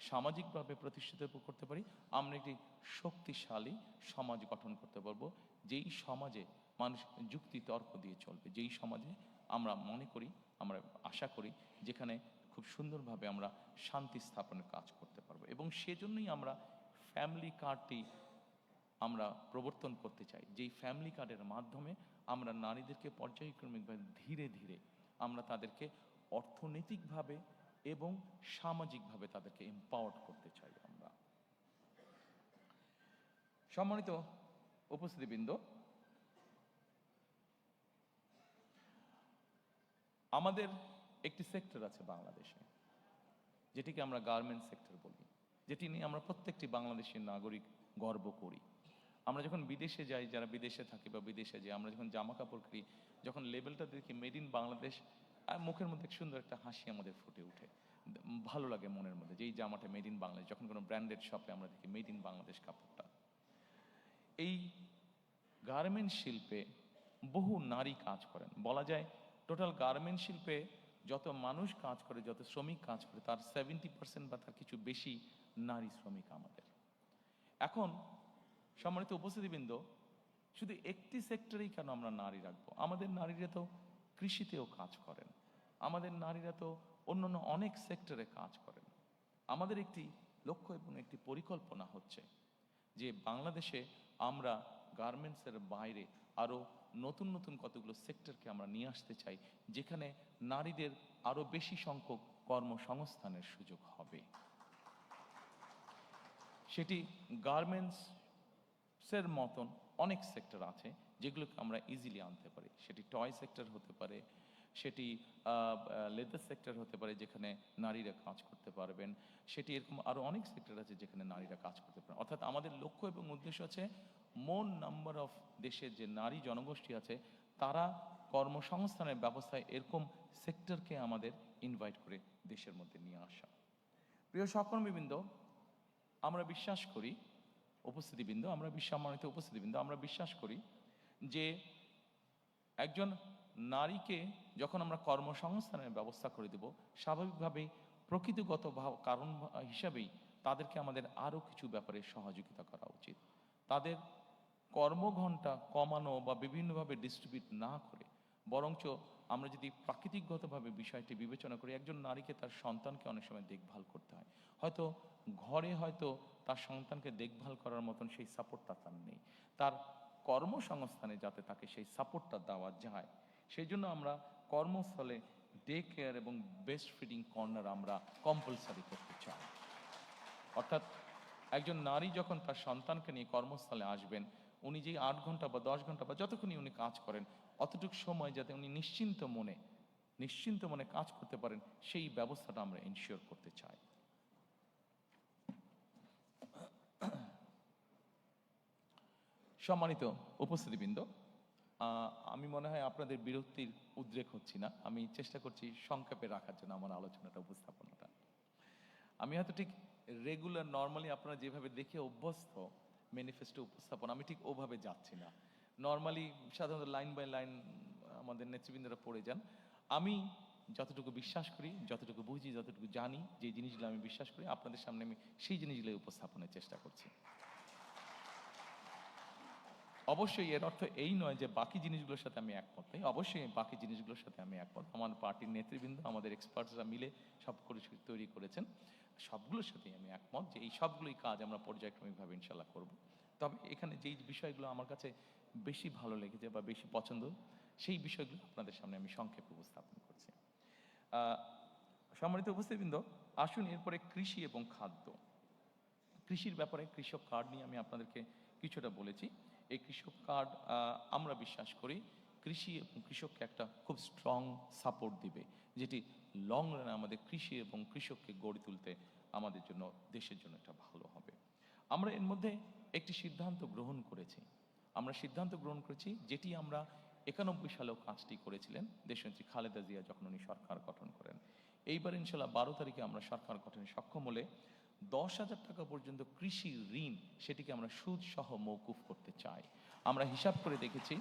সামাজিকভাবে প্রতিষ্ঠিত করতে পারি, আমরা একটি শক্তিশালী সমাজ গঠন করতে পারবো। যেই সমাজে মানুষ যুক্তি তর্ক দিয়ে চলবে, যেই সমাজে আমরা মনে করি, আমরা আশা করি, যেখানে খুব সুন্দরভাবে আমরা শান্তি স্থাপনের কাজ করতে পারবো। এবং সেজন্যই আমরা ফ্যামিলি কার্ডটি আমরা প্রবর্তন করতে চাই, যেই ফ্যামিলি কার্ডের মাধ্যমে আমরা নারীদেরকে পর্যায়ক্রমিকভাবে ধীরে ধীরে আমরা তাদেরকে অর্থনৈতিকভাবে এবং সামাজিকভাবে তাদেরকে এম্পাওয়ার্ড করতে চাই আমরা। সম্মানিত উপস্থিতিবৃন্দ, আমাদের একটি সেক্টর আছে বাংলাদেশে, যেটিকে আমরা গার্মেন্টস সেক্টর বলি, যেটি নিয়ে আমরা প্রত্যেকটি বাংলাদেশের নাগরিক গর্ব করি। আমরা যখন বিদেশে যাই, যারা বিদেশে থাকি বা বিদেশে যাই, আমরা যখন জামা কাপড় কিনি, যখন লেবেলটা দেখি মেড ইন বাংলাদেশ, আর মুখের মধ্যে সুন্দর একটা হাসি আমাদের ফুটে ওঠে, ভালো লাগে মনের মধ্যে যে এই জামাটা মেড ইন বাংলাদেশ। যখন কোনো ব্র্যান্ডেড শপে আমরা দেখি মেড ইন বাংলাদেশ কাপড়টা, এই গার্মেন্টস শিল্পে বহু নারী কাজ করেন। বলা যায় টোটাল গার্মেন্টস শিল্পে যত মানুষ কাজ করে, যত শ্রমিক কাজ করে, তার 70% বা তার কিছু বেশি নারী শ্রমিক আমাদের। এখন সম্মানিত উপস্থিতিবৃন্দ, শুধু একটি সেক্টরেই কেন আমরা নারী রাখবো? আমাদের নারীরা তো কৃষিতেও কাজ করেন, আমাদের নারীরা তো অন্যান্য অনেক সেক্টরে কাজ করেন। আমাদের একটি লক্ষ্য এবং একটি পরিকল্পনা হচ্ছে যে বাংলাদেশে আমরা গার্মেন্টসের বাইরে আরও নতুন নতুন কতগুলো সেক্টরকে আমরা নিয়ে আসতে চাই, যেখানে নারীদের আরও বেশি সংখ্যক কর্মসংস্থানের সুযোগ হবে। সেটি গার্মেন্টসের মতন অনেক সেক্টর আছে যেগুলোকে আমরা ইজিলি আনতে পারি। সেটি টয় সেক্টর হতে পারে, সেটি লেদার সেক্টর হতে পারে যেখানে নারীরা কাজ করতে পারবেন, সেটি এরকম আরও অনেক সেক্টর আছে যেখানে নারীরা কাজ করতে পারেন। অর্থাৎ আমাদের লক্ষ্য এবং উদ্দেশ্য আছে মোর নাম্বার অফ দেশের যে নারী জনগোষ্ঠী আছে তারা কর্মসংস্থানের ব্যবস্থায় এরকম সেক্টরকে আমাদের ইনভাইট করে দেশের মধ্যে নিয়ে আসা। প্রিয় সহকর্মীবৃন্দ, আমরা বিশ্বাস করি, উপস্থিতিবৃন্দ, সম্মানিত উপস্থিতিবৃন্দ, আমরা বিশ্বাস করি যে একজন নারীকে যখন আমরা কর্মসংস্থানের ব্যবস্থা করে দেব, স্বাভাবিকভাবেই প্রকৃতিগত কারণ হিসাবেই তাদেরকে আমাদের আরও কিছু ব্যাপারে সহযোগিতা করা উচিত। তাদের কর্মঘণ্টা কমানো বা বিভিন্নভাবে ডিস্ট্রিবিউট না করে বরঞ্চ আমরা যদি প্রাকৃতিকগতভাবে বিষয়টি বিবেচনা করি, একজন নারীকে তার সন্তানকে অনেক সময় দেখভাল করতে হয়, হয়তো ঘরে হয়তো তার সন্তানকে দেখভাল করার মতন সেই সাপোর্টটা তার নেই, তার কর্মসংস্থানে যাতে তাকে সেই সাপোর্টটা দেওয়া যায়, সেই জন্য আমরা কর্মস্থলে ডে কেয়ার এবং বেস্ট ফিডিং কর্নার আমরা কম্পালসারি করতে চাই। অর্থাৎ একজন নারী যখন তার সন্তানকে নিয়ে কর্মস্থলে আসবেন, উনি যে 8 ঘন্টা বা 10 ঘন্টা বা যতক্ষণই উনি কাজ করেন, অতটুকু সময় যাতে উনি নিশ্চিন্ত মনে কাজ করতে পারেন, সেই ব্যবস্থাটা আমরা এনশিওর করতে চাই। সম্মানিত উপস্থিতিবৃন্দ, আমি মনে হয় আপনাদের বিরক্তির উদ্রেক হচ্ছি না। আমি চেষ্টা করছি সংক্ষেপে রাখার জন্য আমার আলোচনাটা, উপস্থাপনাটা। আমি হয়তো ঠিক রেগুলার নর্মালি আপনারা যেভাবে দেখে অভ্যস্ত ম্যানিফেস্টো উপস্থাপন, আমি ঠিক ওভাবে যাচ্ছি না। নর্মালি সাধারণত লাইন বাই লাইন আমাদের নেতৃবৃন্দরা পড়ে যান। আমি যতটুকু বিশ্বাস করি, যতটুকু বুঝি, যতটুকু জানি, যে জিনিসগুলো আমি বিশ্বাস করি, আপনাদের সামনে আমি সেই জিনিসগুলোই উপস্থাপনের চেষ্টা করছি। অবশ্যই এর অর্থ এই নয় যে বাকি জিনিসগুলোর সাথে আমি একমত নই। অবশ্যই বাকি জিনিসগুলোর সাথে আমি একমত। আমার পার্টির নেতৃবৃন্দ, আমাদের এক্সপার্টসরা মিলে সব কিছু তৈরি করেছেন, সবগুলোর সাথেই আমি একমত যে এই সবগুলোই কাজ আমরা পর্যায়ক্রমিকভাবে ইনশাল্লাহ করব। তবে এখানে যেই বিষয়গুলো আমার কাছে বেশি ভালো লেগেছে বা বেশি পছন্দ, সেই বিষয়গুলো আপনাদের সামনে আমি সংক্ষেপে উপস্থাপন করছি। সম্মানিত উপস্থিতিবৃন্দ, আসুন এরপরে কৃষি এবং খাদ্য। কৃষির ব্যাপারে কৃষক কার্ড নিয়ে আমি আপনাদেরকে কিছুটা বলেছি। এই কৃষক কার্ড আমরা বিশ্বাস করি কৃষি এবং কৃষককে একটা খুব স্ট্রং সাপোর্ট দিবে, যেটি লং রানে আমাদের কৃষি এবং কৃষককে গড়ে তুলতে আমাদের জন্য, দেশের জন্য এটা ভালো হবে। আমরা এর মধ্যে একটি সিদ্ধান্ত গ্রহণ করেছি। যেটি আমরা 91 সালেও কাজটি করেছিলেন দেশনেত্রী খালেদা জিয়া যখন উনি সরকার গঠন করেন। এইবার ইনশাল্লাহ 12 তারিখে আমরা সরকার গঠনে সক্ষম হলে 10,000 টাকা পর্যন্ত কৃষি ঋণ, সেটিকে আমরা সুদ সহ মওকুফ করতে চাই। আমরা হিসাব করে দেখেছি,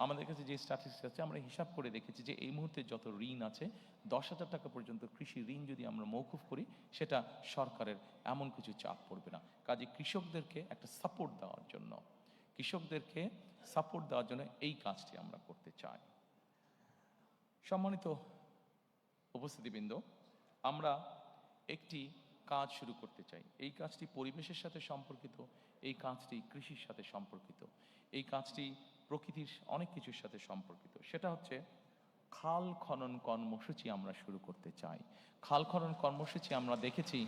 আমাদের কাছে যে স্ট্যাটিস্টিক্স আছে, আমরা হিসাব করে দেখেছি যে এই মুহূর্তে যত ঋণ আছে, 10,000 টাকা পর্যন্ত কৃষি ঋণ যদি আমরা মওকুফ করি, সেটা সরকারের এমন কিছু চাপ পড়বে না। কাজে কৃষকদেরকে একটা সাপোর্ট দেওয়ার জন্য, এই কাজটি আমরা করতে চাই। সম্মানিত উপস্থিতিবৃন্দ, আমরা একটি কাজ শুরু করতে চাই। এই কাজটি পরিবেশের সাথে সম্পর্কিত, এই কাজটি কৃষির সাথে সম্পর্কিত, এই কাজটি প্রকৃতির অনেক কিছুর সাথে সম্পর্কিত। সেটা হচ্ছে খাল খনন কর্মসূচি আমরা শুরু করতে চাই। খাল খনন কর্মসূচি আমরা দেখেছি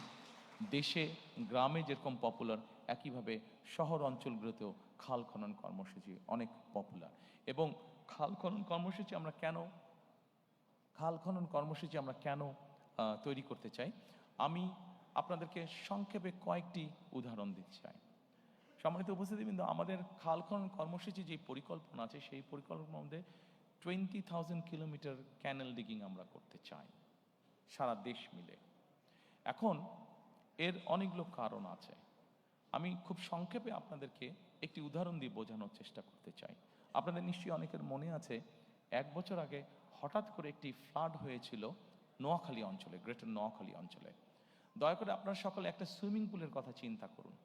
দেশে গ্রামে যেরকম পপুলার, একইভাবে শহর অঞ্চলগুলোতেও খাল খনন কর্মসূচি অনেক পপুলার। এবং খাল খনন কর্মসূচি আমরা কেন তৈরি করতে চাই, আমি আপনাদেরকে সংক্ষেপে কয়েকটি উদাহরণ দিতে চাই। সম্মানিত উপস্থিতিবৃন্দ, আমাদের খাল খনন কর্মসূচি যে পরিকল্পনা আছে, সেই পরিকল্পনার মধ্যে 20,000 কিলোমিটার ক্যানেল ডিগিং আমরা করতে চাই সারা দেশ মিলে। এখন এর অনেকগুলো কারণ আছে। আমি খুব সংক্ষেপে আপনাদেরকে একটি উদাহরণ দিয়ে বোঝানোর চেষ্টা করতে চাই। আপনাদের নিশ্চয়ই অনেকের মনে আছে, 1 বছর আগে হঠাৎ করে একটি ফ্লাড হয়েছিল নোয়াখালী অঞ্চলে, গ্রেটার নোয়াখালী অঞ্চলে। দয়া করে আপনারা সকলে একটা সুইমিং পুলের কথা চিন্তা করুন,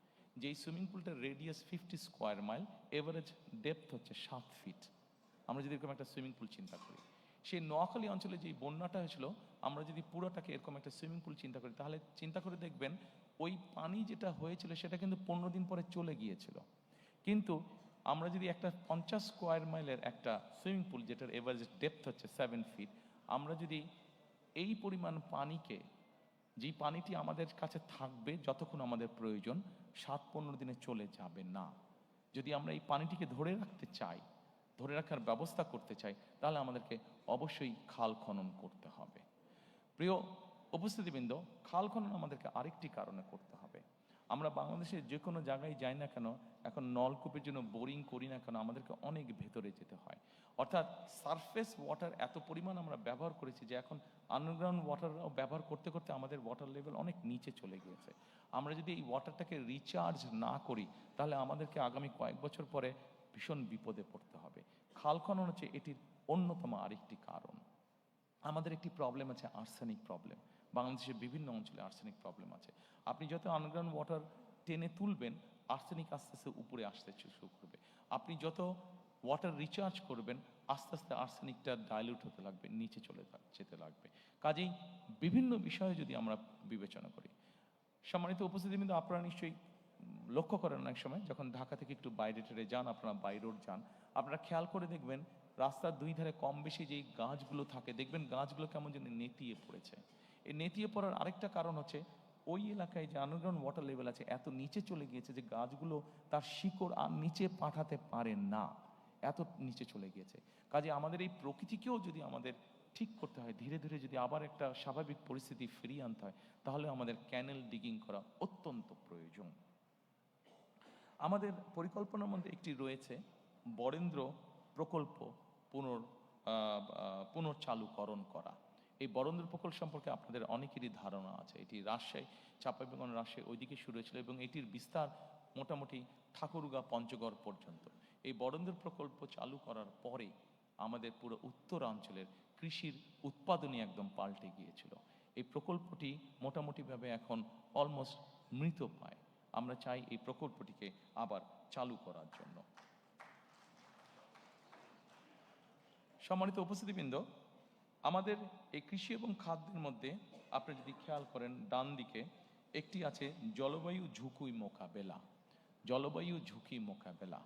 যে এই সুইমিং পুলটার radius 50 square mile, average depth হচ্ছে 7 ফিট। আমরা যদি এরকম একটা সুইমিং পুল চিন্তা করি, সেই নোয়াখালী অঞ্চলে যেই বন্যাটা হয়েছিল, আমরা যদি পুরোটাকে এরকম একটা সুইমিং পুল চিন্তা করি, তাহলে চিন্তা করে দেখবেন ওই পানি যেটা হয়েছিল সেটা কিন্তু 15 দিন পরে চলে গিয়েছিল। কিন্তু আমরা যদি একটা 50 স্কোয়ার মাইলের একটা সুইমিং পুল, যেটার এভারেজ ডেপথ হচ্ছে 7 ফিট, আমরা যদি এই পরিমাণ পানিকে, যেই পানিটি আমাদের কাছে থাকবে যতক্ষণ আমাদের প্রয়োজন, 7-15 দিনে চলে যাবে না। যদি আমরা এই পানিটিকে ধরে রাখতে চাই, ধরে রাখার ব্যবস্থা করতে চাই, তাহলে আমাদেরকে অবশ্যই খাল খনন করতে হবে। প্রিয় উপস্থিতিবৃন্দ, খাল খনন আমাদেরকে আরেকটি কারণে করতে হবে। আমরা বাংলাদেশের যে কোনো জায়গায় যাই না কেন, এখন নলকূপের জন্য বোরিং করি না কেন, আমাদেরকে অনেক ভেতরে যেতে হয়। অর্থাৎ সারফেস ওয়াটার এত পরিমাণ আমরা ব্যবহার করেছি যে এখন আন্ডারগ্রাউন্ড ওয়াটারও ব্যবহার করতে করতে আমাদের ওয়াটার লেভেল অনেক নিচে চলে গিয়েছে। আমরা যদি এই ওয়াটারটাকে রিচার্জ না করি, তাহলে আমাদেরকে আগামী কয়েক বছর পরে ভীষণ বিপদে পড়তে হবে। খাল খনন হচ্ছে এটির অন্যতম আরেকটি কারণ। আমাদের একটি প্রবলেম আছে, আর্সেনিক প্রবলেম। বাংলাদেশের বিভিন্ন অঞ্চলে আর্সেনিক প্রবলেম আছে। আপনি যত আন্ডারগ্রাউন্ড ওয়াটার টেনে তুলবেন, আর্সেনিক আস্তে আস্তে উপরে আসতে শুরু করবে। আপনি যত ওয়াটার রিচার্জ করবেন, আস্তে আস্তে আর্সেনিকটা ডাইলিউট হতে লাগবে, নিচে চলে যেতে লাগবে। কাজেই বিভিন্ন বিষয়ে যদি আমরা বিবেচনা করি, সম্মানিত উপস্থিতি, কিন্তু আপনারা নিশ্চয়ই লক্ষ্য করেন অনেক সময় যখন ঢাকা থেকে একটু বাইরে টেরে যান, আপনারা বাই রোড যান, আপনারা খেয়াল করে দেখবেন রাস্তার দুই ধারে কম বেশি যেই গাছগুলো থাকে, দেখবেন গাছগুলো কেমন যেন নেতিয়ে পড়েছে। এই নেতিয়ে পড়ার আরেকটা কারণ হচ্ছে ওই এলাকায় যে আন্ডারগ্রাউন্ড ওয়াটার লেভেল আছে এত নিচে চলে গিয়েছে যে গাছগুলো তার শিকড় আর নিচে পাঠাতে পারে না, এত নিচে চলে গিয়েছে। কাজে আমাদের এই প্রকৃতিকেও যদি আমাদের ঠিক করতে হয়, ধীরে ধীরে যদি আবার একটা স্বাভাবিক পরিস্থিতি ফিরিয়ে আনতে হয়, তাহলে আমাদের ক্যানেল ডিগিং করা অত্যন্ত প্রয়োজন। আমাদের পরিকল্পনার মধ্যে একটি রয়েছে বরেন্দ্র প্রকল্প পুনর্চালুকরণ করা। এই বরেন্দ্র প্রকল্প সম্পর্কে আপনাদের অনেকেরই ধারণা আছে। এটি রাজশাহী, চাঁপাইনবাবগঞ্জ, রাজশাহী ওইদিকে শুরু হয়েছিল এবং এটির বিস্তার মোটামুটি ঠাকুরগাঁ পঞ্চগড় পর্যন্ত। এই বরেন্দ্র প্রকল্প চালু করার পরে আমাদের পুরো উত্তরাঞ্চলের কৃষির উৎপাদনই একদম পাল্টে গিয়েছিল। এই প্রকল্পটি মোটামুটিভাবে এখন অলমোস্ট মৃত পায়। আমরা চাই এই প্রকল্পটিকে আবার চালু করার জন্য। সম্মানিত উপস্থিতিবৃন্দ, আমাদের এই কৃষি এবং খাদ্যের মধ্যে আপনি যদি খেয়াল করেন, ডান দিকে একটি আছে জলবায়ু ঝুঁকি মোকাবেলা। জলবায়ু ঝুঁকি মোকাবেলা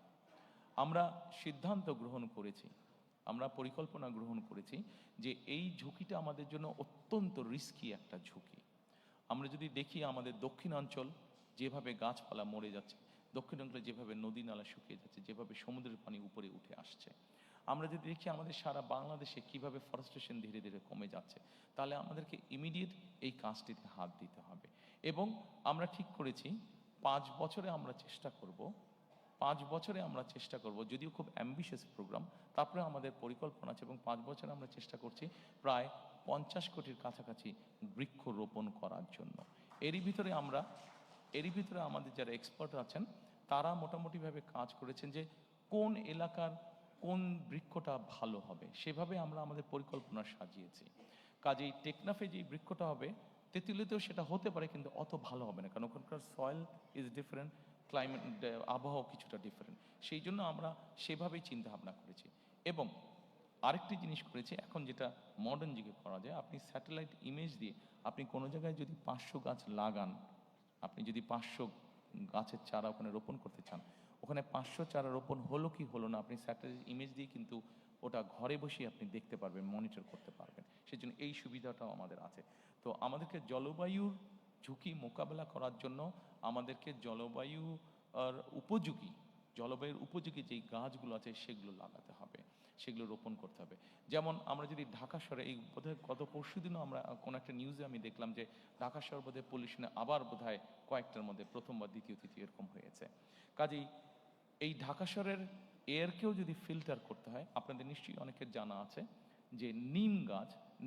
আমরা সিদ্ধান্ত গ্রহণ করেছি, আমরা পরিকল্পনা গ্রহণ করেছি যে এই ঝুঁকিটা আমাদের জন্য অত্যন্ত রিস্কি একটা ঝুঁকি। আমরা যদি দেখি আমাদের দক্ষিণাঞ্চল যেভাবে গাছপালা মরে যাচ্ছে, দক্ষিণাঞ্চলে যেভাবে নদী নালা শুকিয়ে যাচ্ছে, যেভাবে সমুদ্রের পানি উপরে উঠে আসছে, আমরা যদি দেখি আমাদের সারা বাংলাদেশে কিভাবে ফরেস্টেশন ধীরে ধীরে কমে যাচ্ছে, তাহলে আমাদেরকে ইমিডিয়েট এই কাজটিতে হাত দিতে হবে। এবং আমরা ঠিক করেছি 5 বছরে আমরা চেষ্টা করব, 5 বছরে আমরা চেষ্টা করব, যদিও খুব অ্যাম্বিশিয়াস প্রোগ্রাম, তারপরে আমাদের পরিকল্পনা আছে এবং 5 বছরে আমরা চেষ্টা করছি প্রায় 50 কোটির কাছাকাছি বৃক্ষরোপণ করার জন্য। এরই ভিতরে আমাদের যারা এক্সপার্ট আছেন তারা মোটামুটিভাবে কাজ করেছেন যে কোন এলাকার কোন বৃক্ষটা ভালো হবে, সেভাবে আমরা আমাদের পরিকল্পনা সাজিয়েছি। কাজেই টেকনাফে যেই বৃক্ষটা হবে, তেঁতুলিয়াতেও সেটা হতে পারে, কিন্তু অত ভালো হবে না, কারণ ওখানকার সয়েল ইজ ডিফারেন্ট, ক্লাইমেট আবহাওয়া কিছুটা ডিফারেন্ট। সেই জন্য আমরা সেভাবেই চিন্তা ভাবনা করেছি। এবং আরেকটি জিনিস করেছি, এখন যেটা মডার্ন যুগে করা যায়, আপনি স্যাটেলাইট ইমেজ দিয়ে আপনি কোনো জায়গায় যদি 500 গাছ লাগান, আপনি যদি 500 গাছের চারা ওখানে রোপণ করতে চান, ওখানে 500 চারা রোপণ হলো কি হলো না, আপনি স্যাটেলাইট ইমেজ দিয়ে কিন্তু ওটা ঘরে বসে আপনি দেখতে পারবেন, মনিটর করতে পারবেন। সেজন্য এই সুবিধাটাও আমাদের আছে। তো আমাদেরকে জলবায়ুর ঝুঁকি মোকাবেলা করার জন্য আমাদেরকে জলবায়ুর উপযোগী যেই গাছগুলো আছে সেগুলো লাগাতে হবে, সেগুলো রোপণ করতে হবে। যেমন আমরা যদি ঢাকা শহরে, এই বোধহয় গত পরশুদিনও আমরা কোনো একটা নিউজে আমি দেখলাম যে ঢাকা শহর বোধহয় পলিউশনে আবার বোধহয় কয়েকটার মধ্যে প্রথম বা দ্বিতীয় তৃতীয় এরকম হয়েছে। কাজেই এই ঢাকা শহরের এয়ারকেও যদি ফিল্টার করতে হয়, আপনাদের নিশ্চয়ই অনেকের জানা আছে যে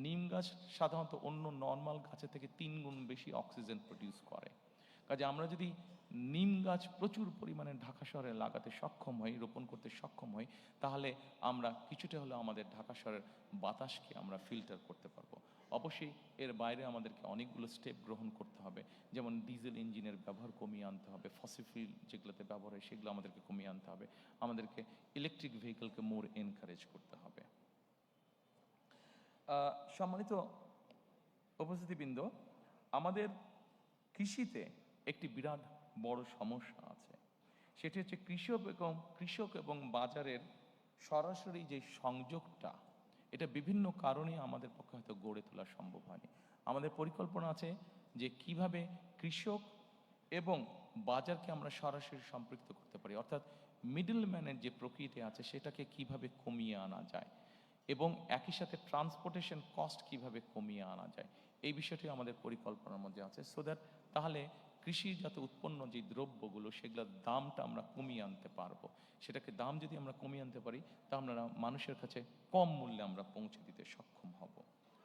নিম গাছ সাধারণত অন্য নর্মাল গাছের থেকে 3 গুণ বেশি অক্সিজেন প্রডিউস করে। কাজে আমরা যদি নিম গাছ প্রচুর পরিমাণে ঢাকা শহরে লাগাতে সক্ষম হই, রোপণ করতে সক্ষম হই, তাহলে আমরা কিছুটা হলেও আমাদের ঢাকা শহরের বাতাসকে আমরা ফিল্টার করতে পারবো। অবশ্যই এর বাইরে আমাদেরকে অনেকগুলো স্টেপ গ্রহণ করতে হবে, যেমন ডিজেল ইঞ্জিনের ব্যবহার কমিয়ে আনতে হবে, ফসিল ফুয়েল যেগুলোতে ব্যবহার হয় সেগুলো আমাদেরকে কমিয়ে আনতে হবে, আমাদেরকে ইলেকট্রিক ভেহিকলকে মোর এনকারেজ করতে হবে। সম্মানিত উপস্থিতিবৃন্দ, আমাদের কৃষিতে একটি বিরাট বড় সমস্যা আছে, সেটি হচ্ছে কৃষক এবং বাজারের সরাসরি যে সংযোগটা, এটা বিভিন্ন কারণে আমাদের পক্ষে হয়তো গড়ে তোলা সম্ভব হয়নি। আমাদের পরিকল্পনা আছে যে কিভাবে কৃষক এবং বাজারকে আমরা সরাসরি সম্পৃক্ত করতে পারি, অর্থাৎ মিডলম্যানের যে প্রকৃতি আছে সেটাকে কিভাবে কমিয়ে আনা যায় এবং একই সাথে ট্রান্সপোর্টেশন কস্ট কিভাবে কমিয়ে আনা যায়, এই বিষয়টি আমাদের পরিকল্পনার মধ্যে আছে। সো দ্যাট তাহলে কৃষিজাত উৎপন্ন যে দ্রব্যগুলো সেগুলোর দামটা আমরা কমিয়ে আনতে পারবো। সেটাকে দাম যদি আমরা কমিয়ে আনতে পারি তা আমরা মানুষের কাছে কম মূল্যে আমরা পৌঁছে দিতে সক্ষম হব।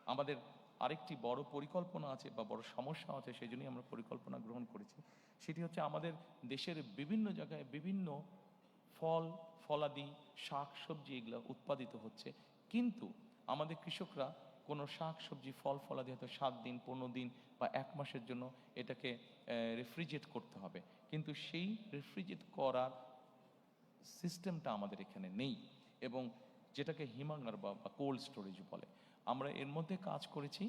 আমাদের আরেকটি বড় পরিকল্পনা আছে বা বড় সমস্যা আছে, সেই জন্যই আমরা পরিকল্পনা গ্রহণ করেছি। সেটি হচ্ছে আমাদের দেশের বিভিন্ন জায়গায় বিভিন্ন ফল ফলাদি শাক সবজি এগুলো উৎপাদিত হচ্ছে, কিন্তু আমাদের কৃষকরা কোনো শাক সবজি ফল ফলাদি হয়তো 7 দিন 15 দিন বা 1 মাসের জন্য এটাকে রেফ্রিজারেট করতে হবে, কিন্তু সেই রেফ্রিজারেট করার সিস্টেমটা আমাদের এখানে নেই, এবং যেটাকে হিমাগার বা কোল্ড স্টোরেজ বলে। আমরা এর মধ্যে কাজ করেছি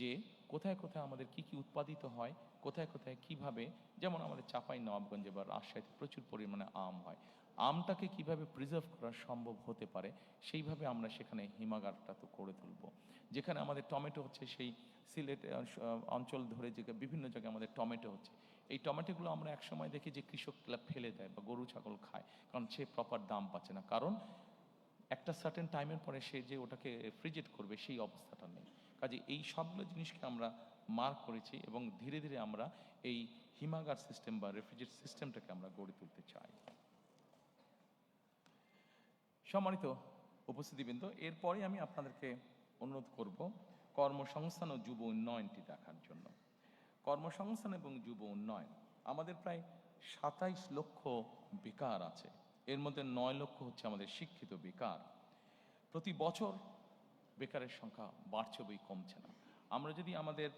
যে কোথায় কোথায় আমাদের কি কি উৎপাদিত হয়, কোথায় কোথায় কিভাবে, যেমন আমাদের চাঁপাই নবাবগঞ্জে বা রাজশাহীতে প্রচুর পরিমাণে আম হয়, আমটাকে কিভাবে প্রিজার্ভ করা সম্ভব হতে পারে সেইভাবে আমরা সেখানে হিমাগারটা তো করে তুলব। যেখানে আমাদের টমেটো হচ্ছে, সেই সিলেট অঞ্চল ধরে যে বিভিন্ন জায়গায় আমাদের টমেটো হচ্ছে, এই টমেটোগুলো আমরা একসময় দেখি যে কৃষকরা ফেলে দেয় বা গরু ছাগল খায়, কারণ সে প্রপার দাম পাচ্ছে না, কারণ একটা সার্টেন টাইমের পরে সে যে ওটাকে রেফ্রিজারেট করবে সেই অবস্থাটা নেই। কাজে এই সবগুলো জিনিসকে আমরা মার্ক করেছি এবং ধীরে ধীরে আমরা এই হিমাগার সিস্টেম বা রেফ্রিজারেট সিস্টেমটাকে আমরা গড়ে তুলতে চাই। সম্মানিত উপস্থিতিবৃন্দ, এরপরে আমি আপনাদেরকে অনুরোধ করব কর্মসংস্থান ও যুব উন্নয়নটি দেখার জন্য। কর্মসংস্থান এবং যুব উন্নয়ন, আমাদের প্রায় 27 লক্ষ বেকার আছে, এর মধ্যে 9 লক্ষ হচ্ছে আমাদের শিক্ষিত বেকার। প্রতি বছর বেকারের সংখ্যা বাড়ছে বই কমছে না। আমরা যদি আমাদের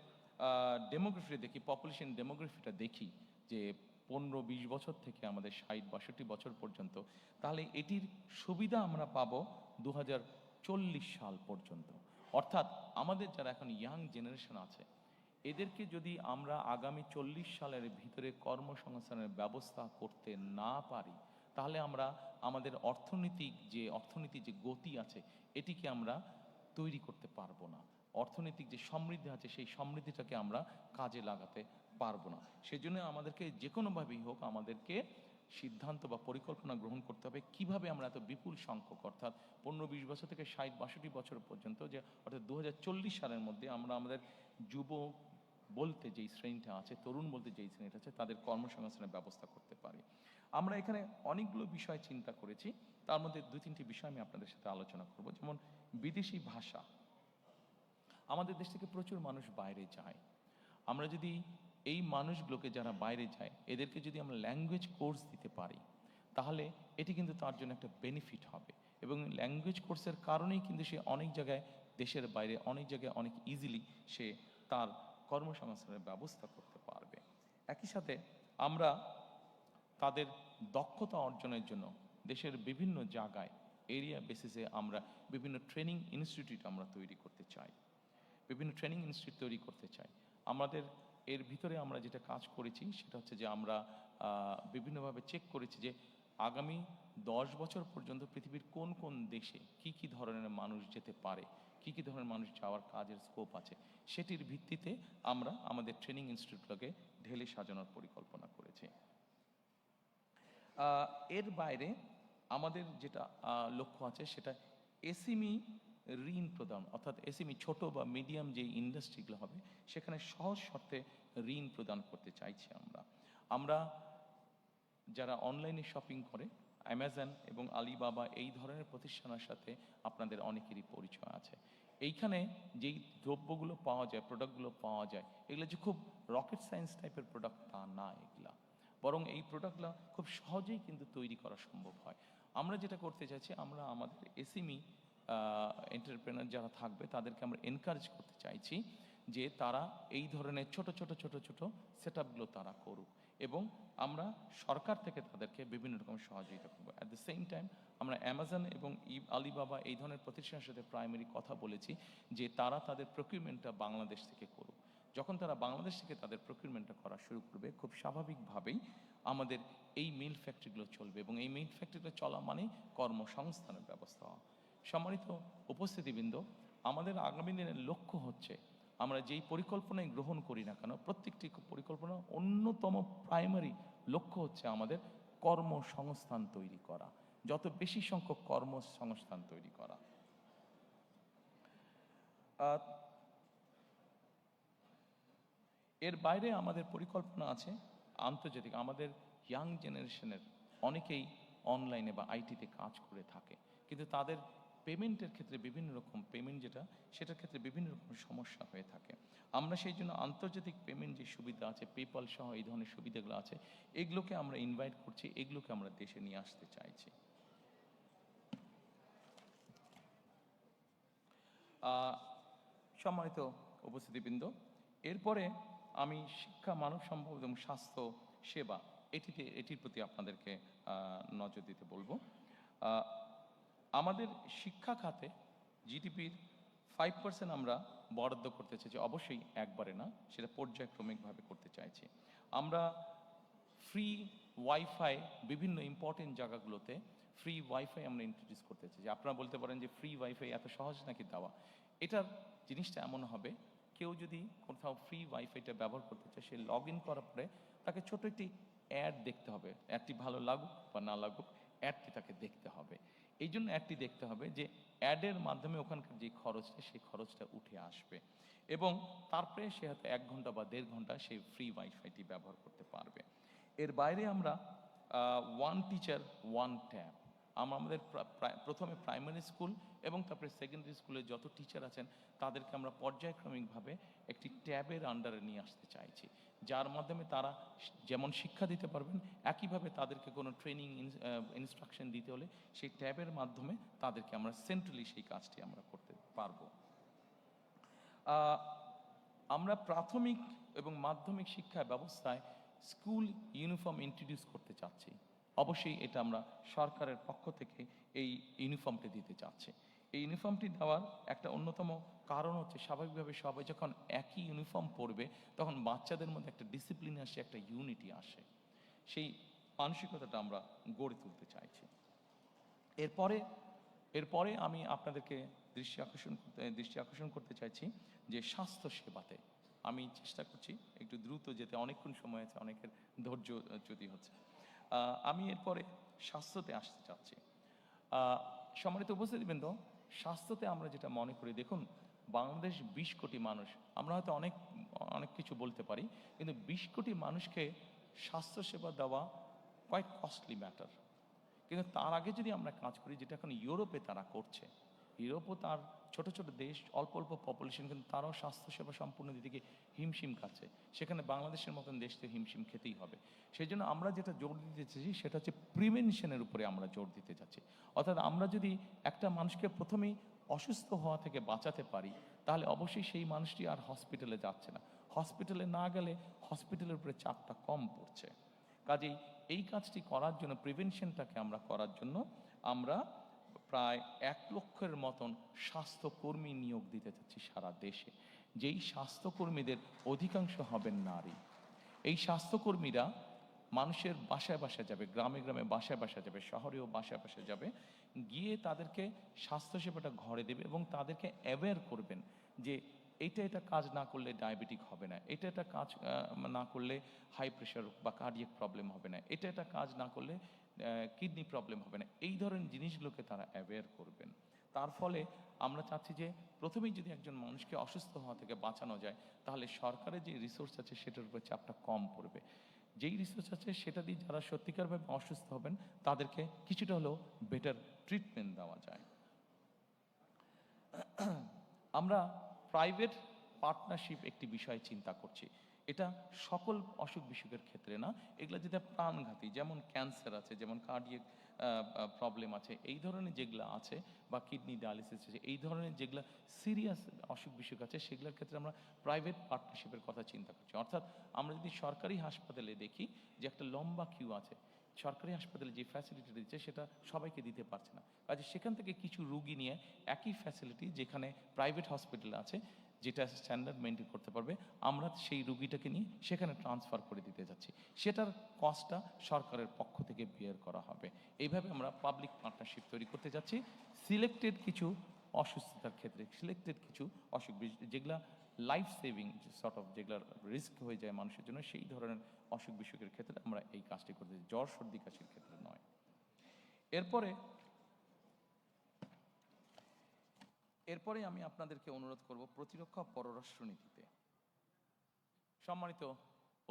ডেমোগ্রাফি দেখি, পপুলেশন ডেমোগ্রাফিটা দেখি যে 15-20 বছর থেকে আমাদের 60-62 বছর পর্যন্ত, তাহলে এটির সুবিধা আমরা পাবো 2040 সাল পর্যন্ত। অর্থাৎ আমাদের যারা এখন ইয়াং জেনারেশন আছে, এদেরকে যদি আমরা আগামী 40 সালের ভিতরে কর্মসংস্থানের ব্যবস্থা করতে না পারি, তাহলে আমরা আমাদের অর্থনৈতিক যে গতি আছে এটিকে আমরা তৈরি করতে পারবো না। অর্থনৈতিক যে সমৃদ্ধি আছে সেই সমৃদ্ধিটাকে আমরা কাজে লাগাতে পারবো না। সেজন্য আমাদেরকে যে কোনোভাবেই হোক আমাদেরকে সিদ্ধান্ত বা পরিকল্পনা গ্রহণ করতে হবে কিভাবে আমরা এত বিপুল সংখ্যক, অর্থাৎ 15-20 বছর থেকে 60-62 বছর পর্যন্ত, যে অর্থাৎ 2040 সালের মধ্যে আমরা আমাদের যুব বলতে যেই শ্রেণীটা আছে, তরুণ বলতে যেই শ্রেণীটা আছে, তাদের কর্মসংস্থানের ব্যবস্থা করতে পারি। আমরা এখানে অনেকগুলো বিষয় চিন্তা করেছি, তার মধ্যে 2-3টি বিষয় আমি আপনাদের সাথে আলোচনা করব। যেমন বিদেশি ভাষা, আমাদের দেশ থেকে প্রচুর মানুষ বাইরে যায়। আমরা যদি এই মানুষগুলোকে যারা বাইরে যায় এদেরকে যদি আমরা ল্যাঙ্গুয়েজ কোর্স দিতে পারি, তাহলে এটি কিন্তু তার জন্য একটা বেনিফিট হবে, এবং ল্যাঙ্গুয়েজ কোর্সের কারণেই কিন্তু সে অনেক জায়গায় দেশের বাইরে অনেক জায়গায় অনেক ইজিলি সে তার কর্মসংস্থানের ব্যবস্থা করতে পারবে। একই সাথে আমরা তাদের দক্ষতা অর্জনের জন্য দেশের বিভিন্ন জায়গায় এরিয়া বেসিসে আমরা বিভিন্ন ট্রেনিং ইনস্টিটিউট আমরা তৈরি করতে চাই, আমাদের এর ভিতরে আমরা যেটা কাজ করেছি সেটা হচ্ছে যে আমরা বিভিন্নভাবে চেক করেছি যে আগামী 10 বছর পর্যন্ত পৃথিবীর কোন কোন দেশে কি কি ধরনের মানুষ যেতে পারে, কি কি ধরনের মানুষ যাওয়ার কাজের স্কোপ আছে, সেটির ভিত্তিতে আমরা আমাদের ট্রেনিং ইনস্টিটিউটগুলোকে ঢেলে সাজানোর পরিকল্পনা করেছি। এর বাইরে আমাদের যেটা লক্ষ্য আছে সেটা এসএমই ঋণ প্রদান, অর্থাৎ এসএমই ছোট বা মিডিয়াম যে ইন্ডাস্ট্রিগুলো হবে সেখানে সহজ শর্তে ঋণ প্রদান করতে চাইছি। আমরা যারা অনলাইনে শপিং করে, অ্যামাজন এবং আলিবাবা এই ধরনের প্রতিষ্ঠানের সাথে আপনাদের অনেকেরই পরিচয় আছে। এইখানে যেই দ্রব্যগুলো পাওয়া যায়, প্রোডাক্টগুলো পাওয়া যায়, এগুলো যে খুব রকেট সায়েন্স টাইপের প্রোডাক্ট তা না, এগুলা বরং এই প্রোডাক্টগুলো খুব সহজেই কিন্তু তৈরি করা সম্ভব হয়। আমরা যেটা করতে চাইছি, আমরা আমাদের এসএমই এন্টারপ্রেনার যারা থাকবে তাদেরকে আমরা এনকারেজ করতে চাইছি যে তারা এই ধরনের ছোট ছোট ছোট ছোট সেট আপগুলো তারা করুক, এবং আমরা সরকার থেকে তাদেরকে বিভিন্ন রকম সহযোগিতা করবো। অ্যাট দ্য সেম টাইম আমরা অ্যামাজন এবং আলিবাবা এই ধরনের প্রতিষ্ঠানের সাথে প্রাইমারি কথা বলেছি যে তারা তাদের প্রকিউরমেন্টটা বাংলাদেশ থেকে করুক। যখন তারা বাংলাদেশ থেকে তাদের প্রকিউরমেন্টটা করা শুরু করবে, খুব স্বাভাবিকভাবেই আমাদের এই মিল ফ্যাক্টরিগুলো চলবে, এবং এই মিল ফ্যাক্টরিগুলো চলা মানেই কর্মসংস্থানের ব্যবস্থা হওয়া। সম্মানিত উপস্থিতিবৃন্দ, আমাদের আগামী দিনের লক্ষ্য হচ্ছে আমরা যেই পরিকল্পনাই গ্রহণ করি না কেন, প্রত্যেকটি পরিকল্পনা অন্যতম প্রাইমারি লক্ষ্য হচ্ছে আমাদের কর্মসংস্থান তৈরি করা, যত বেশি সংখ্যক কর্মসংস্থান তৈরি করা। এর বাইরে আমাদের পরিকল্পনা আছে আন্তর্জাতিক। আমাদের ইয়াং জেনারেশনের অনেকেই অনলাইনে বা আইটিতে কাজ করে থাকে, কিন্তু তাদের পেমেন্টের ক্ষেত্রে বিভিন্ন রকম পেমেন্ট সেটার ক্ষেত্রে বিভিন্ন রকম সমস্যা হয়ে থাকে। আমরা সেই জন্য আন্তর্জাতিক পেমেন্ট যে সুবিধা আছে, পেপাল সহ এই ধরনের সুবিধাগুলো আছে, এগুলোকে আমরা ইনভাইট করছি, এগুলোকে আমরা দেশে নিয়ে আসতে চাইছি। সম্মানিত উপস্থিতিবৃন্দ, এরপরে আমি শিক্ষা, মানব সম্পদ এবং স্বাস্থ্য সেবা এটির প্রতি আপনাদেরকে নজর দিতে বলবো। আমাদের শিক্ষা খাতে জিডিপির 5% আমরা বরাদ্দ করতে চাইছি, অবশ্যই একবারে না, সেটা পর্যায়ক্রমিকভাবে করতে চাইছি। আমরা ফ্রি ওয়াইফাই বিভিন্ন ইম্পর্টেন্ট জায়গাগুলোতে ফ্রি ওয়াইফাই আমরা ইন্ট্রোডিউস করতে চাই। আপনারা বলতে পারেন যে ফ্রি ওয়াইফাই এত সহজ নাকি দেওয়া? এটার জিনিসটা এমন হবে, কেউ যদি কোথাও ফ্রি ওয়াইফাইটা ব্যবহার করতে চায়, সে লগ ইন করার পরে তাকে ছোট একটি অ্যাড দেখতে হবে। অ্যাডটি ভালো লাগুক বা না লাগুক, অ্যাডটি তাকে দেখতে হবে। এই জন্য অ্যাডটি দেখতে হবে যে অ্যাডের মাধ্যমে ওখানকার যে খরচটা, সেই খরচটা উঠে আসবে, এবং তারপরে সে হয়তো 1 ঘন্টা বা 1.5 ঘন্টা সেই ফ্রি ওয়াইফাইটি ব্যবহার করতে পারবে। এর বাইরে আমরা ওয়ান টিচার ওয়ান ট্যাব, আমাদের প্রথমে প্রাইমারি স্কুল এবং তারপরে সেকেন্ডারি স্কুলে যত টিচার আছেন তাদেরকে আমরা পর্যায়ক্রমিকভাবে একটি ট্যাবের আন্ডারে নিয়ে আসতে চাইছি, যার মাধ্যমে তারা যেমন শিক্ষা দিতে পারবেন, একইভাবে তাদেরকে কোনো ট্রেনিং ইনস্ট্রাকশন দিতে হলে সেই ট্যাবের মাধ্যমে তাদেরকে আমরা সেন্ট্রালি সেই কাজটি আমরা করতে পারবো। আমরা প্রাথমিক এবং মাধ্যমিক শিক্ষা ব্যবস্থায় স্কুল ইউনিফর্ম ইন্ট্রোডিউস করতে চাচ্ছি। অবশ্যই এটা আমরা সরকারের পক্ষ থেকে এই ইউনিফর্মটি দিতে চাচ্ছি। এই ইউনিফর্মটি দেওয়ার একটা অন্যতম কারণ হচ্ছে, স্বাভাবিকভাবে সবাই যখন একই ইউনিফর্ম পরবে তখন বাচ্চাদের মধ্যে একটা ডিসিপ্লিন আসে, একটা ইউনিটি আসে, সেই মানসিকতাটা আমরা গড়ে তুলতে চাইছি। এরপরে আমি আপনাদেরকে দৃষ্টি আকর্ষণ করতে চাইছি যে স্বাস্থ্য সেবাতে আমি চেষ্টা করছি একটু দ্রুত যেতে, অনেকক্ষণ সময় আছে, অনেকের ধৈর্য চ্যুতি হচ্ছে। আমি এরপরে স্বাস্থ্যতে আসতে চাচ্ছি। সম্মানিত উপস্থিতিবৃন্দ, স্বাস্থ্যতে আমরা যেটা মনে করি, দেখুন বাংলাদেশ 20 কোটি মানুষ, আমরা হয়তো অনেক কিছু বলতে পারি, কিন্তু 20 কোটি মানুষকে স্বাস্থ্যসেবা দেওয়া কোয়াইট কস্টলি ম্যাটার। কিন্তু তার আগে যদি আমরা কাজ করি, যেটা এখন ইউরোপে তারা করছে, ইউরোপও তার ছোট ছোট দেশ, অল্প অল্প পপুলেশন, কিন্তু তারাও স্বাস্থ্যসেবা সম্পূর্ণ দিকে হিমশিম খাচ্ছে। সেখানে বাংলাদেশের মতন দেশকে হিমশিম খেতেই হবে। সেই জন্য আমরা যেটা জোর দিতে চাইছি সেটা হচ্ছে প্রিভেনশনের উপরে আমরা জোর দিতে চাচ্ছি। অর্থাৎ আমরা যদি একটা মানুষকে প্রথমেই অসুস্থ হওয়া থেকে বাঁচাতে পারি, তাহলে অবশ্যই সেই মানুষটি আর হসপিটালে যাচ্ছে না। হসপিটালে না গেলে হসপিটালের উপরে চাপটা কম পড়ছে। কাজেই এই কাজটি করার জন্য, প্রিভেনশনটাকে আমরা করার জন্য আমরা প্রায় 1 লক্ষের মতন স্বাস্থ্যকর্মী নিয়োগ দিতে চাচ্ছি সারা দেশে, যেই স্বাস্থ্যকর্মীদের অধিকাংশ হবেন নারী। এই স্বাস্থ্যকর্মীরা মানুষের বাসায় বাসায় যাবে, গ্রামে গ্রামে বাসায় বাসায় যাবে, শহরেও বাসায় বাসায় যাবে, গিয়ে তাদেরকে স্বাস্থ্যসেবাটা ঘরে দেবে এবং তাদেরকে অ্যাওয়্যার করবেন যে এটা কাজ না করলে ডায়াবেটিক হবে না, এটা কাজ না করলে হাই প্রেশার বা কার্ডিয়াক প্রবলেম হবে না, এটা কাজ না করলে কিডনি প্রবলেম হবে না। এই ধরনের জিনিসগুলোকে তারা অ্যাওয়্যার করবেন। তার ফলে আমরা চাচ্ছি যে প্রথমেই যদি একজন মানুষকে অসুস্থ হওয়া থেকে বাঁচানো যায়, তাহলে সরকারের যে রিসোর্স আছে সেটার উপর চাপটা কম পড়বে। যেই রিসোর্স আছে সেটা দিয়ে যারা সত্যিকারভাবে অসুস্থ হবেন তাদেরকে কিছুটা হলেও বেটার ট্রিটমেন্ট দেওয়া যায়। আমরা প্রাইভেট পার্টনারশিপ একটি বিষয় চিন্তা করছি। এটা সকল অসুখ বিসুখের ক্ষেত্রে না, এগুলো যেটা প্রাণঘাতী, যেমন ক্যান্সার আছে, যেমন কার্ডিয়াক প্রবলেম আছে, এই ধরনের যেগুলো আছে, বা কিডনি ডায়ালিসিস আছে, এই ধরনের যেগুলো সিরিয়াস অসুখ বিসুখ আছে, সেগুলোর ক্ষেত্রে আমরা প্রাইভেট পার্টনারশিপের কথা চিন্তা করছি। অর্থাৎ আমরা যদি সরকারি হাসপাতালে দেখি যে একটা লম্বা কিউ আছে, সরকারি হাসপাতালে যে ফ্যাসিলিটি দিচ্ছে সেটা সবাইকে দিতে পারছে না, কাজে সেখান থেকে কিছু রুগী নিয়ে একই ফ্যাসিলিটি যেখানে প্রাইভেট হসপিটাল আছে, যেটা স্ট্যান্ডার্ড মেনটেন করতে পারবে, আমরা সেই রুগীটাকে নিয়ে সেখানে ট্রান্সফার করে দিতে যাচ্ছি। সেটার কস্টটা সরকারের পক্ষ থেকে বিয়ার করা হবে। এইভাবে আমরা পাবলিক পার্টনারশিপ তৈরি করতে যাচ্ছি সিলেক্টেড কিছু অসুস্থতার ক্ষেত্রে, সিলেক্টেড কিছু অসুখ যেগুলা লাইফ সেভিং সর্ট অফ, যেগুলো রিস্ক হয়ে যায় মানুষের জন্য, সেই ধরনের অসুখ বিসুখের ক্ষেত্রে আমরা এই কাজটি করতে, জ্বর সর্দি কাশির ক্ষেত্রে নয়। এরপরে আমি আপনাদেরকে অনুরোধ করব প্রতিরক্ষা পররাষ্ট্রনীতিতে। সম্মানিত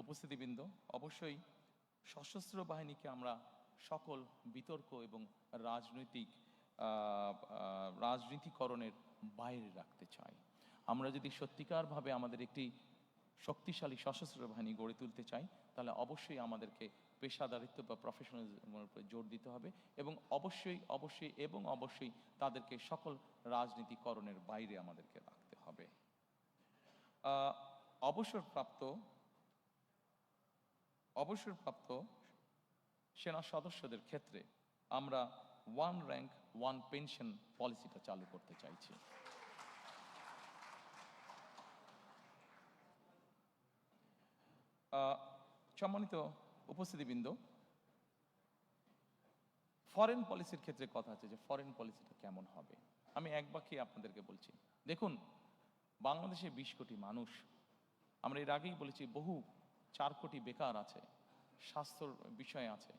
উপস্থিতিবৃন্দ, অবশ্যই সশস্ত্র বাহিনীকে আমরা সকল বিতর্ক এবং রাজনীতিকরণের বাইরে রাখতে চাই। আমরা যদি সত্যিকারভাবে আমাদের একটি শক্তিশালী সশস্ত্র বাহিনী গড়ে তুলতে চাই, তাহলে অবশ্যই আমাদেরকে পেশাদারিত্ব বা প্রফেশনালিজমের উপরে জোর দিতে হবে, এবং অবশ্যই তাদেরকে সকল রাজনীতিকরণের বাইরে আমাদেরকে রাখতে হবে। অবসরপ্রাপ্ত সেনা সদস্যদের ক্ষেত্রে আমরা ওয়ান র্যাঙ্ক ওয়ান পেনশন পলিসিটা চালু করতে চাইছি। সম্মানিত উপস্থিতিবৃন্দ, ফরেন পলিসির ক্ষেত্রে কথা আছে যে ফরেন পলিসিটা কেমন হবে। আমি এক বাক্যে আপনাদেরকে বলছি, দেখুন, বাংলাদেশে 20 কোটি মানুষ, আমরা এর আগেই বলেছি বহু 4 কোটি বেকার আছে, স্বাস্থ্যর বিষয় আছে,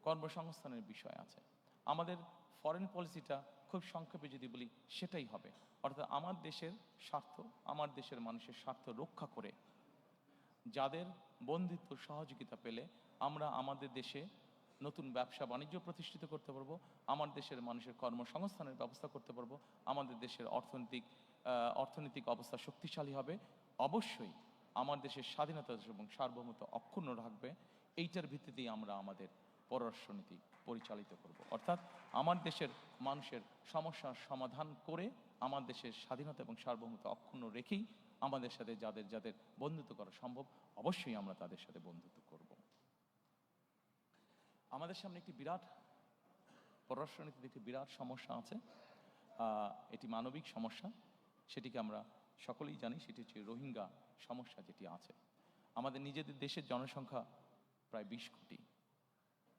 কর্মসংস্থানের বিষয় আছে। আমাদের ফরেন পলিসিটা খুব সংক্ষেপে যদি বলি সেটাই হবে, অর্থাৎ আমার দেশের স্বার্থ, আমার দেশের মানুষের স্বার্থ রক্ষা করে যাদের বন্ধুত্ব সহযোগিতা পেলে আমরা আমাদের দেশে নতুন ব্যবসা বাণিজ্য প্রতিষ্ঠিত করতে পারবো, আমার দেশের মানুষের কর্মসংস্থানের ব্যবস্থা করতে পারবো, আমাদের দেশের অর্থনৈতিক অবস্থা শক্তিশালী হবে, অবশ্যই আমার দেশের স্বাধীনতা এবং সার্বভৌমত্ব অক্ষুণ্ণ রাখবে। এইটার ভিত্তিতেই আমরা আমাদের পররাষ্ট্রনীতি পরিচালিত করব। অর্থাৎ আমার দেশের মানুষের সমস্যার সমাধান করে আমার দেশের স্বাধীনতা এবং সার্বভৌমত্ব অক্ষুণ্ণ রেখেই আমাদের সাথে যাদের বন্ধুত্ব করা সম্ভব, অবশ্যই আমরা তাদের সাথে বন্ধুত্ব করব। আমাদের সামনে একটি বিরাট পররাষ্ট্রনীতিতে একটি বিরাট সমস্যা আছে, এটি মানবিক সমস্যা, সেটিকে আমরা সকলেই জানি, সেটি হচ্ছে রোহিঙ্গা সমস্যা যেটি আছে। আমাদের নিজেদের দেশের জনসংখ্যা প্রায় 20 কোটি।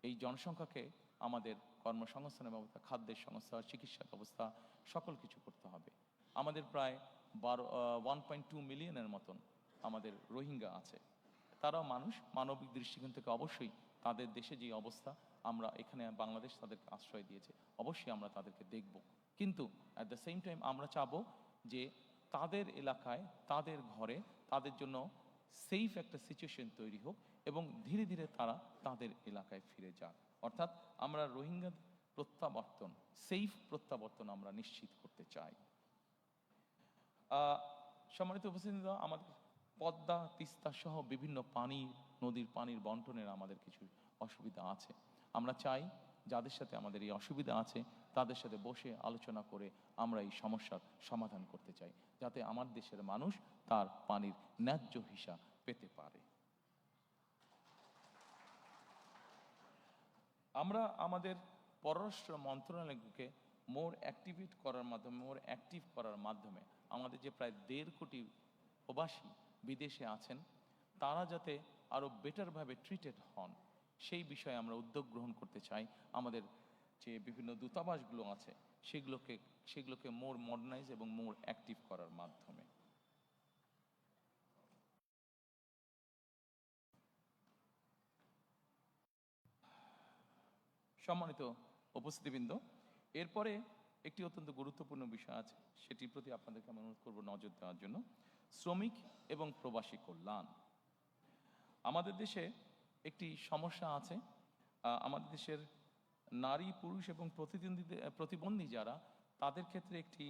এই জনসংখ্যাকে আমাদের কর্মসংস্থানের ব্যবস্থা, খাদ্যের সংস্থা, চিকিৎসা ব্যবস্থা সকল কিছু করতে হবে। আমাদের প্রায় 1.2 মিলিয়নের মতন আমাদের রোহিঙ্গা আছে। তারাও মানুষ, মানবিক দৃষ্টিকোণ থেকে অবশ্যই তাদের দেশে যে অবস্থা, আমরা এখানে বাংলাদেশ তাদেরকে আশ্রয় দিয়েছে, অবশ্যই আমরা তাদেরকে দেখব, কিন্তু অ্যাট দ্য সেম টাইম আমরা চাবো যে তাদের এলাকায়, তাদের ঘরে তাদের জন্য সেফ একটা সিচুয়েশন তৈরি হোক এবং ধীরে ধীরে তারা তাদের এলাকায় ফিরে যাক। অর্থাৎ আমরা রোহিঙ্গা প্রত্যাবর্তন, সেফ প্রত্যাবর্তন আমরা নিশ্চিত করতে চাই। সম্মানিত উপস্থিতি, আমাদের পদ্মা, তিস্তা সহ বিভিন্ন নদীর পানির বন্টনের আমাদের কিছু অসুবিধা আছে। আমরা চাই যাদের সাথে আমাদের এই অসুবিধা আছে তাদের সাথে বসে আলোচনা করে আমরা এই সমস্যার সমাধান করতে চাই, যাতে আমার দেশের মানুষ তার পানির ন্যায্য হিসাব পেতে পারে। আমরা আমাদের পররাষ্ট্র মন্ত্রণালয়কে মোর অ্যাক্টিভ করার মাধ্যমে আমাদের যে প্রায় 1.5 কোটি প্রবাসী বিদেশে আছেন, তারা যাতে আরও বেটারভাবে ট্রিটেড হন, সেই বিষয়ে আমরা উদ্যোগ গ্রহণ করতে চাই। আমাদের যে বিভিন্ন দূতাবাসগুলো আছে সেগুলোকে মোর মডার্নাইজ এবং মোর অ্যাক্টিভ করার মাধ্যমে। সম্মানিত উপস্থিতিবৃন্দ, এরপরে একটি অত্যন্ত গুরুত্বপূর্ণ বিষয় আছে, সেটির প্রতি আপনাদেরকে আমি অনুরোধ করব নজর দেওয়ার জন্য। শ্রমিক এবং প্রবাসী কল্যাণ। আমাদের দেশে একটি সমস্যা আছে, আমাদের দেশের নারী, পুরুষ এবং প্রতিবন্ধী যারা, তাদের ক্ষেত্রে একটি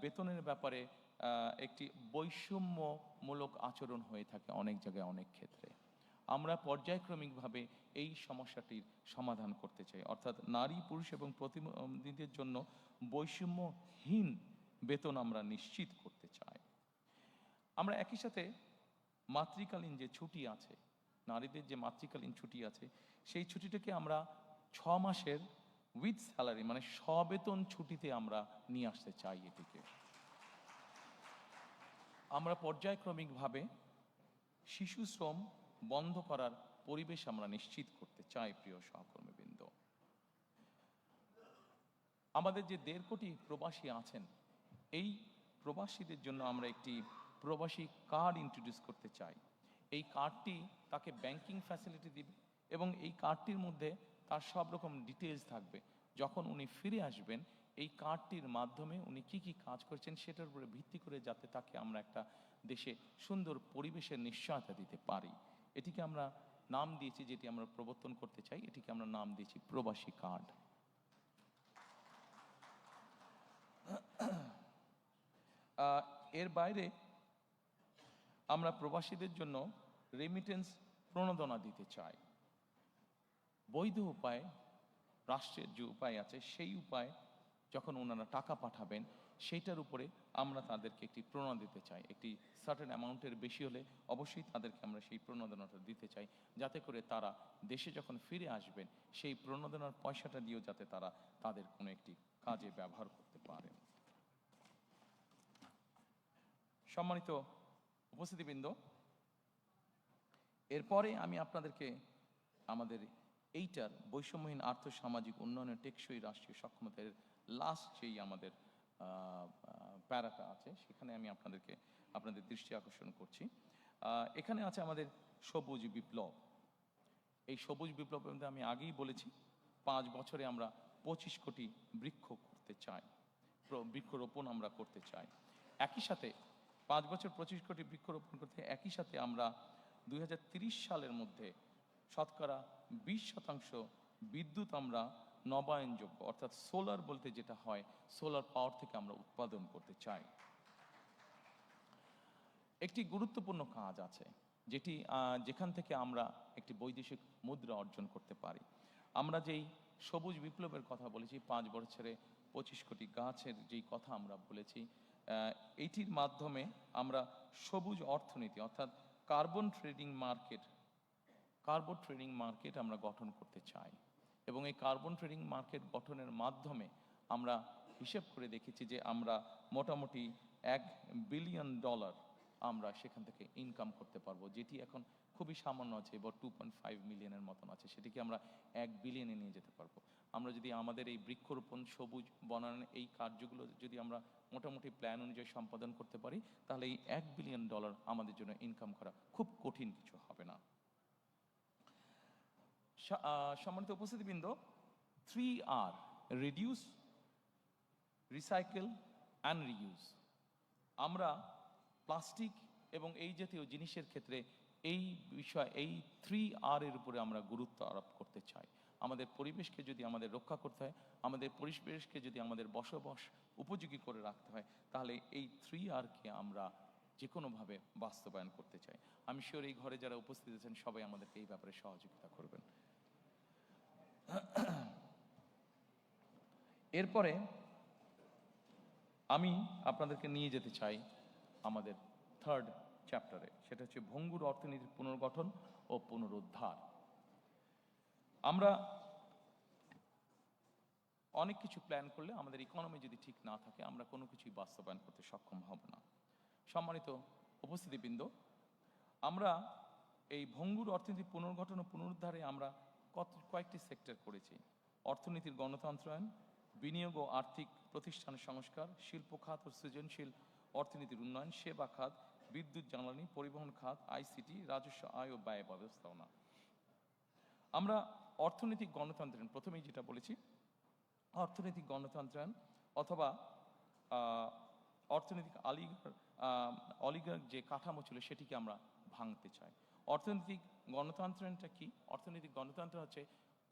বেতনের ব্যাপারে একটি বৈষম্যমূলক আচরণ হয়ে থাকে অনেক জায়গায় অনেক ক্ষেত্রে। আমরা পর্যায়ক্রমিকভাবে এই সমস্যাটির সমাধান করতে চাই, অর্থাৎ নারী পুরুষ এবং প্রতিনিধিদের জন্য বৈষম্যহীন বেতন আমরা নিশ্চিত করতে চাই। আমরা একই সাথে মাতৃকালীন যে ছুটি আছে, নারীদের যে মাতৃকালীন ছুটি আছে, সেই ছুটিটাকে আমরা 6 মাসের উইথ স্যালারি মানে সবেতন ছুটিতে আমরা নিয়ে আসতে চাই। এটিকে আমরা পর্যায়ক্রমিকভাবে শিশু শ্রম বন্ধ করার পরিবেশ আমরা নিশ্চিত করতে চাই। প্রিয় সহকর্মীবৃন্দ, আমাদের যে 1.5 কোটি প্রবাসী আছেন, এই প্রবাসীদের জন্য আমরা একটি প্রবাসী কার্ড ইন্ট্রোডিউস করতে চাই। এই কার্ডটি তাকে ব্যাংকিং ফ্যাসিলিটি দিবে এবং এই কার্ডটির মধ্যে তার সব রকম ডিটেলস থাকবে। যখন উনি ফিরে আসবেন, এই কার্ডটির মাধ্যমে উনি কি কি কাজ করছেন সেটার উপরে ভিত্তি করে যাতে তাকে আমরা একটা দেশে সুন্দর পরিবেশের নিশ্চয়তা দিতে পারি। এটিকে আমরা নাম দিয়েছি, যেটি আমরা প্রবর্তন করতে চাই, এটিকে আমরা নাম দিয়েছি প্রবাসী কার্ড। এর বাইরে আমরা প্রবাসীদের জন্য রেমিটেন্স প্রণোদনা দিতে চাই। বৈধ উপায়ে, রাষ্ট্রের যে উপায় আছে সেই উপায় যখন ওনারা টাকা পাঠাবেন, সেইটার উপরে আমরা তাদেরকে একটি প্রণোদনা দিতে চাই। একটি সার্টেন অ্যামাউন্টের বেশি হলে অবশ্যই তাদেরকে আমরা সেই প্রণোদনাটা দিতে চাই, যাতে করে তারা দেশে যখন ফিরে আসবেন সেই প্রণোদনার পয়সাটা দিয়েও যাতে তারা তাদের কোনো একটি কাজে ব্যবহার করতে পারেন। সম্মানিত উপস্থিতিবৃন্দ, এরপরে আমি আপনাদেরকে আমাদের এইটার বৈষম্যহীন আর্থসামাজিক উন্নয়নের টেকসই রাষ্ট্রীয় সক্ষমতার লাস্ট যেই আমাদের প্যারাটা আছে, সেখানে আমি আপনাদের দৃষ্টি আকর্ষণ করছি। এখানে আছে আমাদের সবুজ বিপ্লব। এই সবুজ বিপ্লবের মধ্যে আমি আগেই বলেছি 5 বছরে আমরা 25 কোটি বৃক্ষ করতে চাই, বৃক্ষরোপণ আমরা করতে চাই। একই সাথে 5 বছর 25 কোটি বৃক্ষরোপণ করতে, একই সাথে আমরা 2030 সালের মধ্যে শতকরা 20% বিদ্যুৎ আমরা নবায়নযোগ্য, অর্থাৎ সোলার বলতে যেটা হয়, সোলার পাওয়ার থেকে আমরা উৎপাদন করতে চাই। একটি গুরুত্বপূর্ণ কাজ আছে যেখান থেকে আমরা একটি বৈদেশিক মুদ্রা অর্জন করতে পারি। আমরা যেই সবুজ বিপ্লবের কথা বলেছি, 5 বছরে 25 কোটি গাছের যেই কথা আমরা বলেছি, এইটির মাধ্যমে আমরা সবুজ অর্থনীতি অর্থাৎ কার্বন ট্রেডিং মার্কেট আমরা গঠন করতে চাই। এবং এই কার্বন ট্রেডিং মার্কেট গঠনের মাধ্যমে আমরা হিসেব করে দেখেছি যে আমরা মোটামুটি $1 বিলিয়ন আমরা সেখান থেকে ইনকাম করতে পারবো, যেটি এখন খুবই সামান্য আছে, এবার 2.5 মিলিয়নের মতন আছে, সেটিকে আমরা 1 বিলিয়নে নিয়ে যেতে পারবো। আমরা যদি আমাদের এই বৃক্ষরোপণ, সবুজ বনায়ন, এই কার্যগুলো যদি আমরা মোটামুটি প্ল্যান অনুযায়ী সম্পাদন করতে পারি, তাহলে এই $1 বিলিয়ন আমাদের জন্য ইনকাম করা খুব কঠিন কিছু হবে না। সম্মানিত উপস্থিতিবৃন্দ, 3R, reduce, recycle and reuse. আমরা প্লাস্টিক এবং এই জাতীয় জিনিসের ক্ষেত্রে এই 3R এর উপরে আমরা গুরুত্ব আরোপ করতে চাই। আমাদের পরিবেশকে যদি আমাদের রক্ষা করতে হয়, আমাদের পরিবেশকে যদি আমাদের বসবাস উপযোগী করে রাখতে হয়, তাহলে এই 3Rকে আমরা যে কোনোভাবে বাস্তবায়ন করতে চাই। আমি শিওর এই ঘরে যারা উপস্থিত আছেন সবাই আমাদেরকে এই ব্যাপারে সহযোগিতা করবেন। এরপরে আমি আপনাদেরকে নিয়ে যেতে চাই আমাদের 3rd চ্যাপ্টারে, সেটা হচ্ছে ভঙ্গুর অর্থনীতির পুনর্গঠন ও পুনরুদ্ধার। আমরা অনেক কিছু প্ল্যান করলে আমাদের ইকোনমি যদি ঠিক না থাকে, আমরা কোনো কিছুই বাস্তবায়ন করতে সক্ষম হব না। সম্মানিত উপস্থিতিবৃন্দ, আমরা এই ভঙ্গুর অর্থনীতি পুনর্গঠন ও পুনরুদ্ধারে আমরা কয়েকটি সেক্টর করেছি: অর্থনীতির গণতন্ত্রায়ন, বিনিয়োগ ও আর্থিক প্রতিষ্ঠান সংস্কার, শিল্প খাত ও সৃজনশীল অর্থনীতির উন্নয়ন, সেবা খাত, বিদ্যুৎ জ্বালানি, পরিবহন খাত, আইসিটি, রাজস্ব আয় ও ব্যয় ব্যবস্থাপনা। আমরা অর্থনৈতিক গণতন্ত্রায়ন, প্রথমেই যেটা বলেছি, অর্থনৈতিক গণতন্ত্রায়ন অথবা অর্থনৈতিক অলিগার যে কাঠামো ছিল সেটিকে আমরা ভাঙতে চাই। অর্থনৈতিক গণতন্ত্রায়নটা কি? অর্থনৈতিক গণতন্ত্র হচ্ছে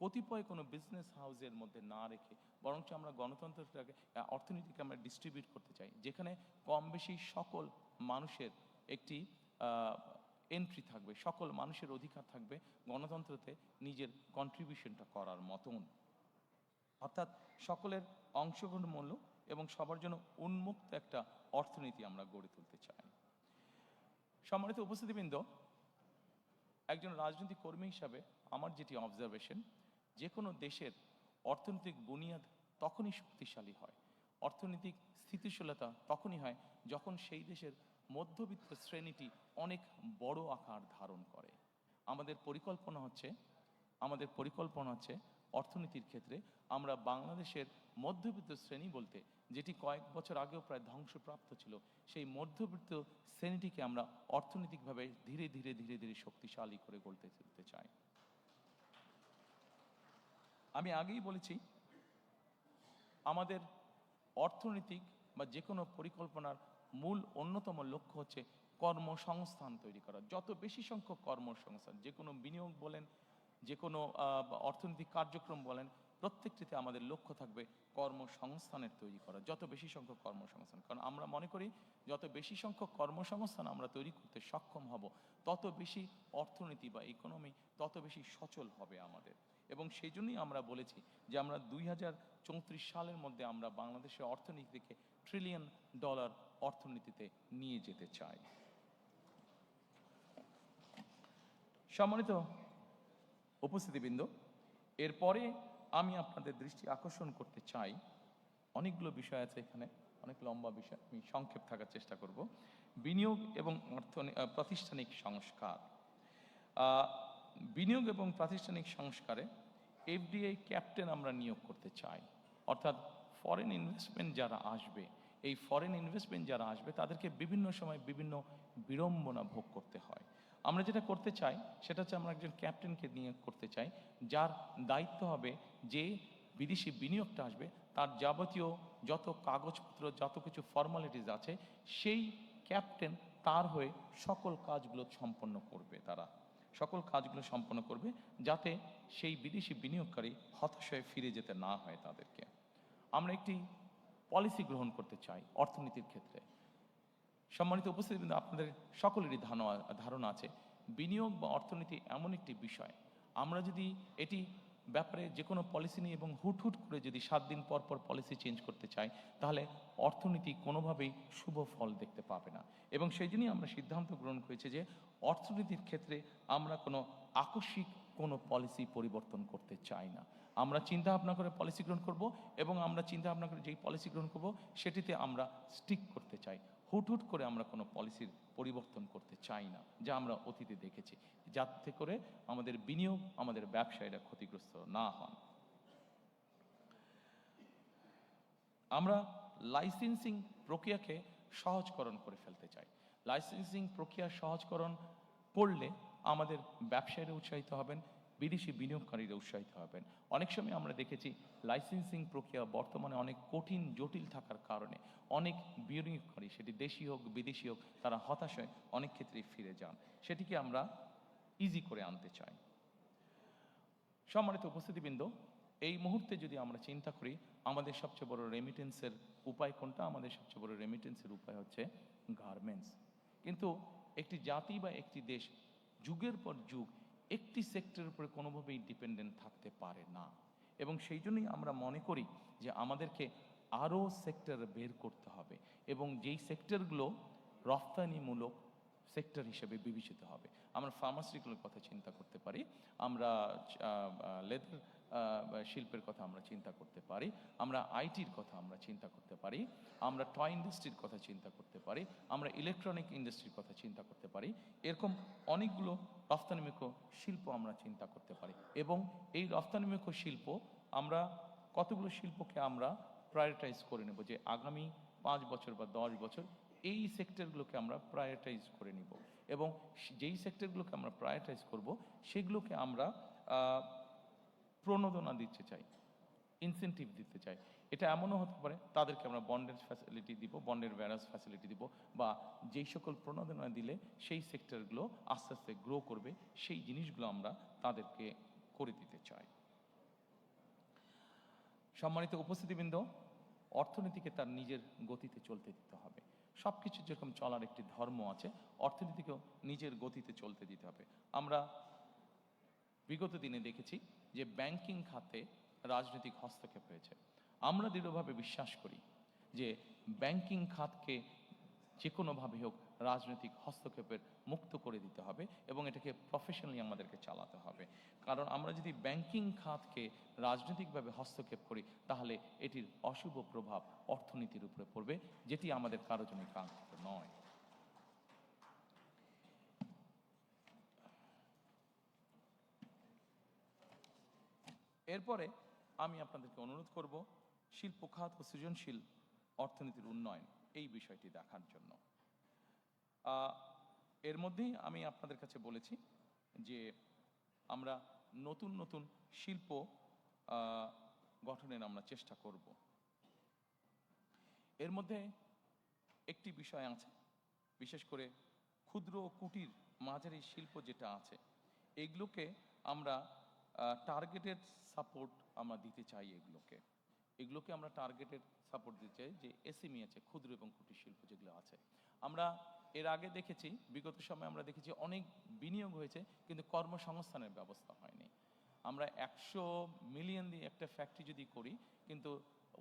কতিপয় কোনো বিজনেস হাউসের মধ্যে না রেখে বরঞ্চ আমরা গণতন্ত্রটাকে অর্থনীতিকে আমরা ডিস্ট্রিবিউট করতে চাই, যেখানে কম বেশি সকল মানুষের একটি এন্ট্রি থাকবে, সকল মানুষের অধিকার থাকবে গণতন্ত্রতে নিজের কন্ট্রিবিউশনটা করার মতন, অর্থাৎ সকলের অংশগ্রহণমূলক এবং সবার জন্য উন্মুক্ত একটা অর্থনীতি আমরা গড়ে তুলতে চাই। সম্মানিত উপস্থিতিবৃন্দ, একজন রাজনৈতিক কর্মী হিসাবে আমার যেটি অবজারভেশন, যে কোনো দেশের অর্থনৈতিক বুনিয়াদ তখনই শক্তিশালী হয়, অর্থনৈতিক স্থিতিশীলতা তখনই হয় যখন সেই দেশের মধ্যবিত্ত শ্রেণীটি অনেক বড় আকার ধারণ করে। আমাদের পরিকল্পনা হচ্ছে অর্থনীতির ক্ষেত্রে আমরা বাংলাদেশের মধ্যবিত্ত শ্রেণী বলতে, যেটি কয়েক বছর আগেও প্রায় ধ্বংসপ্রাপ্ত ছিল, সেই মধ্যবিত্ত শ্রেণীটিকে আমরা অর্থনৈতিকভাবে ধীরে ধীরে ধীরে ধীরে শক্তিশালী করে গড়তে তুলতে চাই। আমি আগেই বলেছি, আমাদের অর্থনৈতিক বা যে কোনো পরিকল্পনার মূল অন্যতম লক্ষ্য হচ্ছে কর্মসংস্থান তৈরি করা। যত বেশি সংখ্যক কর্মসংস্থান, যে কোনো বিনিয়োগ বলেন, যে কোনো অর্থনৈতিক কার্যক্রম বলেন, প্রত্যেকটিতে আমাদের লক্ষ্য থাকবে কর্মসংস্থানের তৈরি করা, যত বেশি সংখ্যক কর্মসংস্থান। কারণ আমরা মনে করি যত বেশি সংখ্যক কর্মসংস্থান আমরা তৈরি করতে সক্ষম হব, তত বেশি অর্থনীতি বা ইকোনমি তত বেশি সচল হবে আমাদের। এবং সেই জন্যই আমরা বলেছি যে আমরা 2034 সালের মধ্যে আমরা বাংলাদেশের অর্থনীতিকে $1 ট্রিলিয়ন অর্থনীতিতে নিয়ে যেতে চাই। সম্মানিত উপস্থিতিবৃন্দ, এরপরে আমি আপনাদের দৃষ্টি আকর্ষণ করতে চাই, অনেকগুলো বিষয় আছে এখানে, অনেক লম্বা বিষয়, আমি সংক্ষেপ থাকার চেষ্টা করব। বিনিয়োগ এবং প্রাতিষ্ঠানিক সংস্কার। বিনিয়োগ এবং প্রাতিষ্ঠানিক সংস্কারে এফডিআই ক্যাপ্টেন আমরা নিয়োগ করতে চাই, অর্থাৎ ফরেন ইনভেস্টমেন্ট যারা আসবে, এই ফরেন ইনভেস্টমেন্ট যারা আসবে তাদেরকে বিভিন্ন সময় বিভিন্ন বিড়ম্বনা ভোগ করতে হয়। আমরা যেটা করতে চাই সেটা হচ্ছে আমরা একজন ক্যাপ্টেনকে নিয়োগ করতে চাই, যার দায়িত্ব হবে যে বিদেশি বিনিয়োগটা আসবে তার যাবতীয় যত কাগজপত্র, যত কিছু ফর্মালিটিস আছে, সেই ক্যাপ্টেন তার হয়ে সকল কাজগুলো সম্পন্ন করবে, সকল কাজগুলো সম্পন্ন করবে, যাতে সেই বিদেশি বিনিয়োগকারী হতাশ হয়ে ফিরে যেতে না হয় তাদেরকে। আমরা একটি পলিসি গ্রহণ করতে চাই অর্থনীতির ক্ষেত্রে। সম্মানিত উপস্থিতিবৃন্দ, আপনাদের সকলেরই ধারণা আছে বিনিয়োগ বা অর্থনীতি এমন একটি বিষয়, আমরা যদি এটি ব্যাপারে যে কোনো পলিসি নিয়ে এবং হুট করে যদি 7 দিন পর পর পলিসি চেঞ্জ করতে চাই, তাহলে অর্থনীতি কোনোভাবেই শুভ ফল দেখতে পাবে না। এবং সেই জন্যই আমরা সিদ্ধান্ত গ্রহণ করেছি যে অর্থনীতির ক্ষেত্রে আমরা কোনো আকস্মিক কোনো পলিসি পরিবর্তন করতে চাই না। আমরা চিন্তা ভাবনা করে পলিসি গ্রহণ করব, এবং আমরা চিন্তা ভাবনা করে যেই পলিসি গ্রহণ করব সেটিতে আমরা স্টিক করতে চাই। হুট করে আমরা কোনো পলিসির পরিবর্তন করতে চাই না, যা আমরা অতীতে দেখেছি, যাতে করে আমাদের বিনিয়োগ, আমাদের ব্যবসায়ীরা ক্ষতিগ্রস্ত না হন। আমরা লাইসেন্সিং প্রক্রিয়াকে সহজকরণ করে ফেলতে চাই। লাইসেন্সিং প্রক্রিয়া সহজকরণ করলে আমাদের ব্যবসায়ীরা উৎসাহিত হবেন, বিদেশি বিনিয়োগকারীরা উৎসাহিত হবেন। অনেক সময় আমরা দেখেছি লাইসেন্সিং প্রক্রিয়া বর্তমানে অনেক কঠিন, জটিল থাকার কারণে অনেক বিনিয়োগকারী, সেটি দেশি হোক বিদেশি হোক, তারা হতাশ হয়ে অনেক ক্ষেত্রেই ফিরে যান। সেটিকে আমরা ইজি করে আনতে চাই। সম্মানিত উপস্থিতিবৃন্দ, এই মুহূর্তে যদি আমরা চিন্তা করি আমাদের সবচেয়ে বড় রেমিটেন্সের উপায় কোনটা, আমাদের সবচেয়ে বড় রেমিটেন্সের উপায় হচ্ছে গার্মেন্টস। কিন্তু একটি জাতি বা একটি দেশ যুগের পর যুগ একটি সেক্টরের উপরে কোনোভাবেই ডিপেন্ডেন্ট থাকতে পারে না, এবং সেই জন্যই আমরা মনে করি যে আমাদেরকে আরও সেক্টর বের করতে হবে, এবং যেই সেক্টরগুলো রফতানিমূলক সেক্টর হিসেবে বিবেচিত হবে। আমরা ফার্মাসিউটিক্যালের কথা চিন্তা করতে পারি, আমরা লেদার শিল্পের কথা আমরা চিন্তা করতে পারি, আমরা আইটির কথা আমরা চিন্তা করতে পারি, আমরা টয় ইন্ডাস্ট্রির কথা চিন্তা করতে পারি, আমরা ইলেকট্রনিক ইন্ডাস্ট্রির কথা চিন্তা করতে পারি। এরকম অনেকগুলো রফতানিমুখী শিল্প আমরা চিন্তা করতে পারি, এবং এই রফতানিমুখী শিল্প আমরা কতগুলো শিল্পকে আমরা প্রায়োরিটাইজ করে নেব যে আগামী 5 বছর বা 10 বছর এই সেক্টরগুলোকে আমরা প্রায়োরিটাইজ করে নিব, এবং যেই সেক্টরগুলোকে আমরা প্রায়োরিটাইজ করব সেগুলোকে আমরা প্রণোদনা দিতে চাই, ইনসেন্টিভ দিতে চাই। এটা এমনও হতে পারে তাদেরকে আমরা বন্ডের ফ্যাসিলিটি দিব, বন্ডের ভ্যারাস ফ্যাসিলিটি দিব, বা যেই সকল প্রণোদনা দিলে সেই সেক্টরগুলো আস্তে আস্তে গ্রো করবে, সেই জিনিসগুলো আমরা তাদেরকে করে দিতে চাই। সম্মানিত উপস্থিতিবৃন্দ, অর্থনীতিকে তার নিজের গতিতে চলতে দিতে হবে। সব কিছু যেরকম চলার একটি ধর্ম আছে, অর্থনীতিকেও নিজের গতিতে চলতে দিতে হবে। আমরা বিগত দিনে দেখেছি যে ব্যাংকিং খাতে রাজনৈতিক হস্তক্ষেপ হয়েছে। আমরা দৃঢ়ভাবে বিশ্বাস করি যে ব্যাংকিং খাতকে যে কোনোভাবে হোক রাজনৈতিক হস্তক্ষেপের মুক্ত করে দিতে হবে এবং এটাকে প্রফেশনালি আমাদেরকে চালাতে হবে। কারণ আমরা যদি ব্যাংকিং খাতকে রাজনৈতিকভাবে হস্তক্ষেপ করি তাহলে এটির অশুভ প্রভাব অর্থনীতির উপরে পড়বে, যেটি আমাদের কারো জন্য কাঙ্ক্ষিত নয়। এরপরে আমি আপনাদেরকে অনুরোধ করব শিল্প খাত ও সৃজনশীল অর্থনীতির উন্নয়ন এই বিষয়টি দেখার জন্য। এর মধ্যেই আমি আপনাদের কাছে বলেছি যে আমরা নতুন নতুন শিল্প গঠনের আমরা চেষ্টা করব। এর মধ্যে একটি বিষয় আছে, বিশেষ করে ক্ষুদ্র ও কুটির মাঝারি শিল্প যেটা আছে, এগুলোকে আমরা টার্গেটেড সাপোর্ট আমরা দিতে চাই। এগুলোকে আমরা টার্গেটেড সাপোর্ট দিতে চাই, যে এসএমই আছে, ক্ষুদ্র এবং কুটির শিল্প যেগুলো আছে। আমরা এর আগে দেখেছি, বিগত সময়ে আমরা দেখেছি অনেক বিনিয়োগ হয়েছে কিন্তু কর্মসংস্থানের ব্যবস্থা হয়নি। আমরা 100 মিলিয়ন দিয়ে একটা ফ্যাক্টরি যদি করি, কিন্তু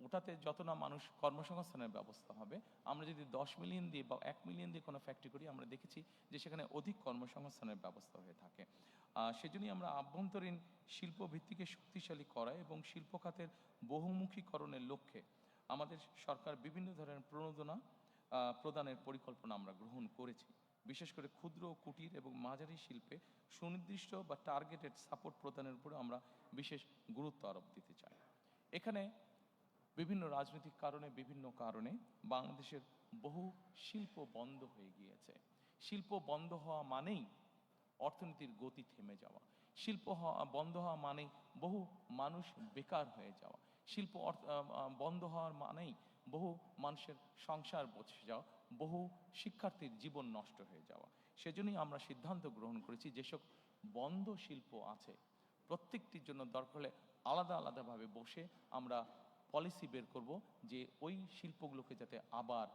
ওটাতে যত না মানুষ কর্মসংস্থানের ব্যবস্থা হবে, আমরা যদি 10 মিলিয়ন দিয়ে বা 1 মিলিয়ন দিয়ে কোনো ফ্যাক্টরি করি, আমরা দেখেছি যে সেখানে অধিক কর্মসংস্থানের ব্যবস্থা হয়ে থাকে। সেজন্যই আমরা আভ্যন্তরীণ শিল্প ভিত্তিকে শক্তিশালী করা এবং শিল্প খাতের বহুমুখীকরণের লক্ষ্যে আমাদের সরকার বিভিন্ন ধরনের প্রণোদনা প্রদানের পরিকল্পনা আমরা গ্রহণ করেছি। বিশেষ করে ক্ষুদ্র, কুটির এবং মাঝারি শিল্পে সুনির্দিষ্ট বা টার্গেটেড সাপোর্ট প্রদানের উপরে আমরা বিশেষ গুরুত্ব আরোপ দিতে চাই। এখানে বিভিন্ন রাজনৈতিক কারণে, বিভিন্ন কারণে বাংলাদেশের বহু শিল্প বন্ধ হয়ে গিয়েছে। শিল্প বন্ধ হওয়া মানেই অর্থনীতির গতি থেমে যাওয়া। শিল্প বন্ধ হওয়া মানেই বহু মানুষ বেকার হয়ে যাওয়া। শিল্প বন্ধ হওয়ার মানেই বহু মানুষের সংসার বসে যাওয়া, বহু শিক্ষার্থীর জীবন নষ্ট হয়ে যাওয়া। সেজন্যই আমরা সিদ্ধান্ত গ্রহণ করেছি যেসব বন্ধ শিল্প আছে প্রত্যেকটির জন্য দরকার হলে আলাদা আলাদাভাবে বসে আমরা পলিসি বের করব, যে ওই শিল্পগুলোকে যাতে আবার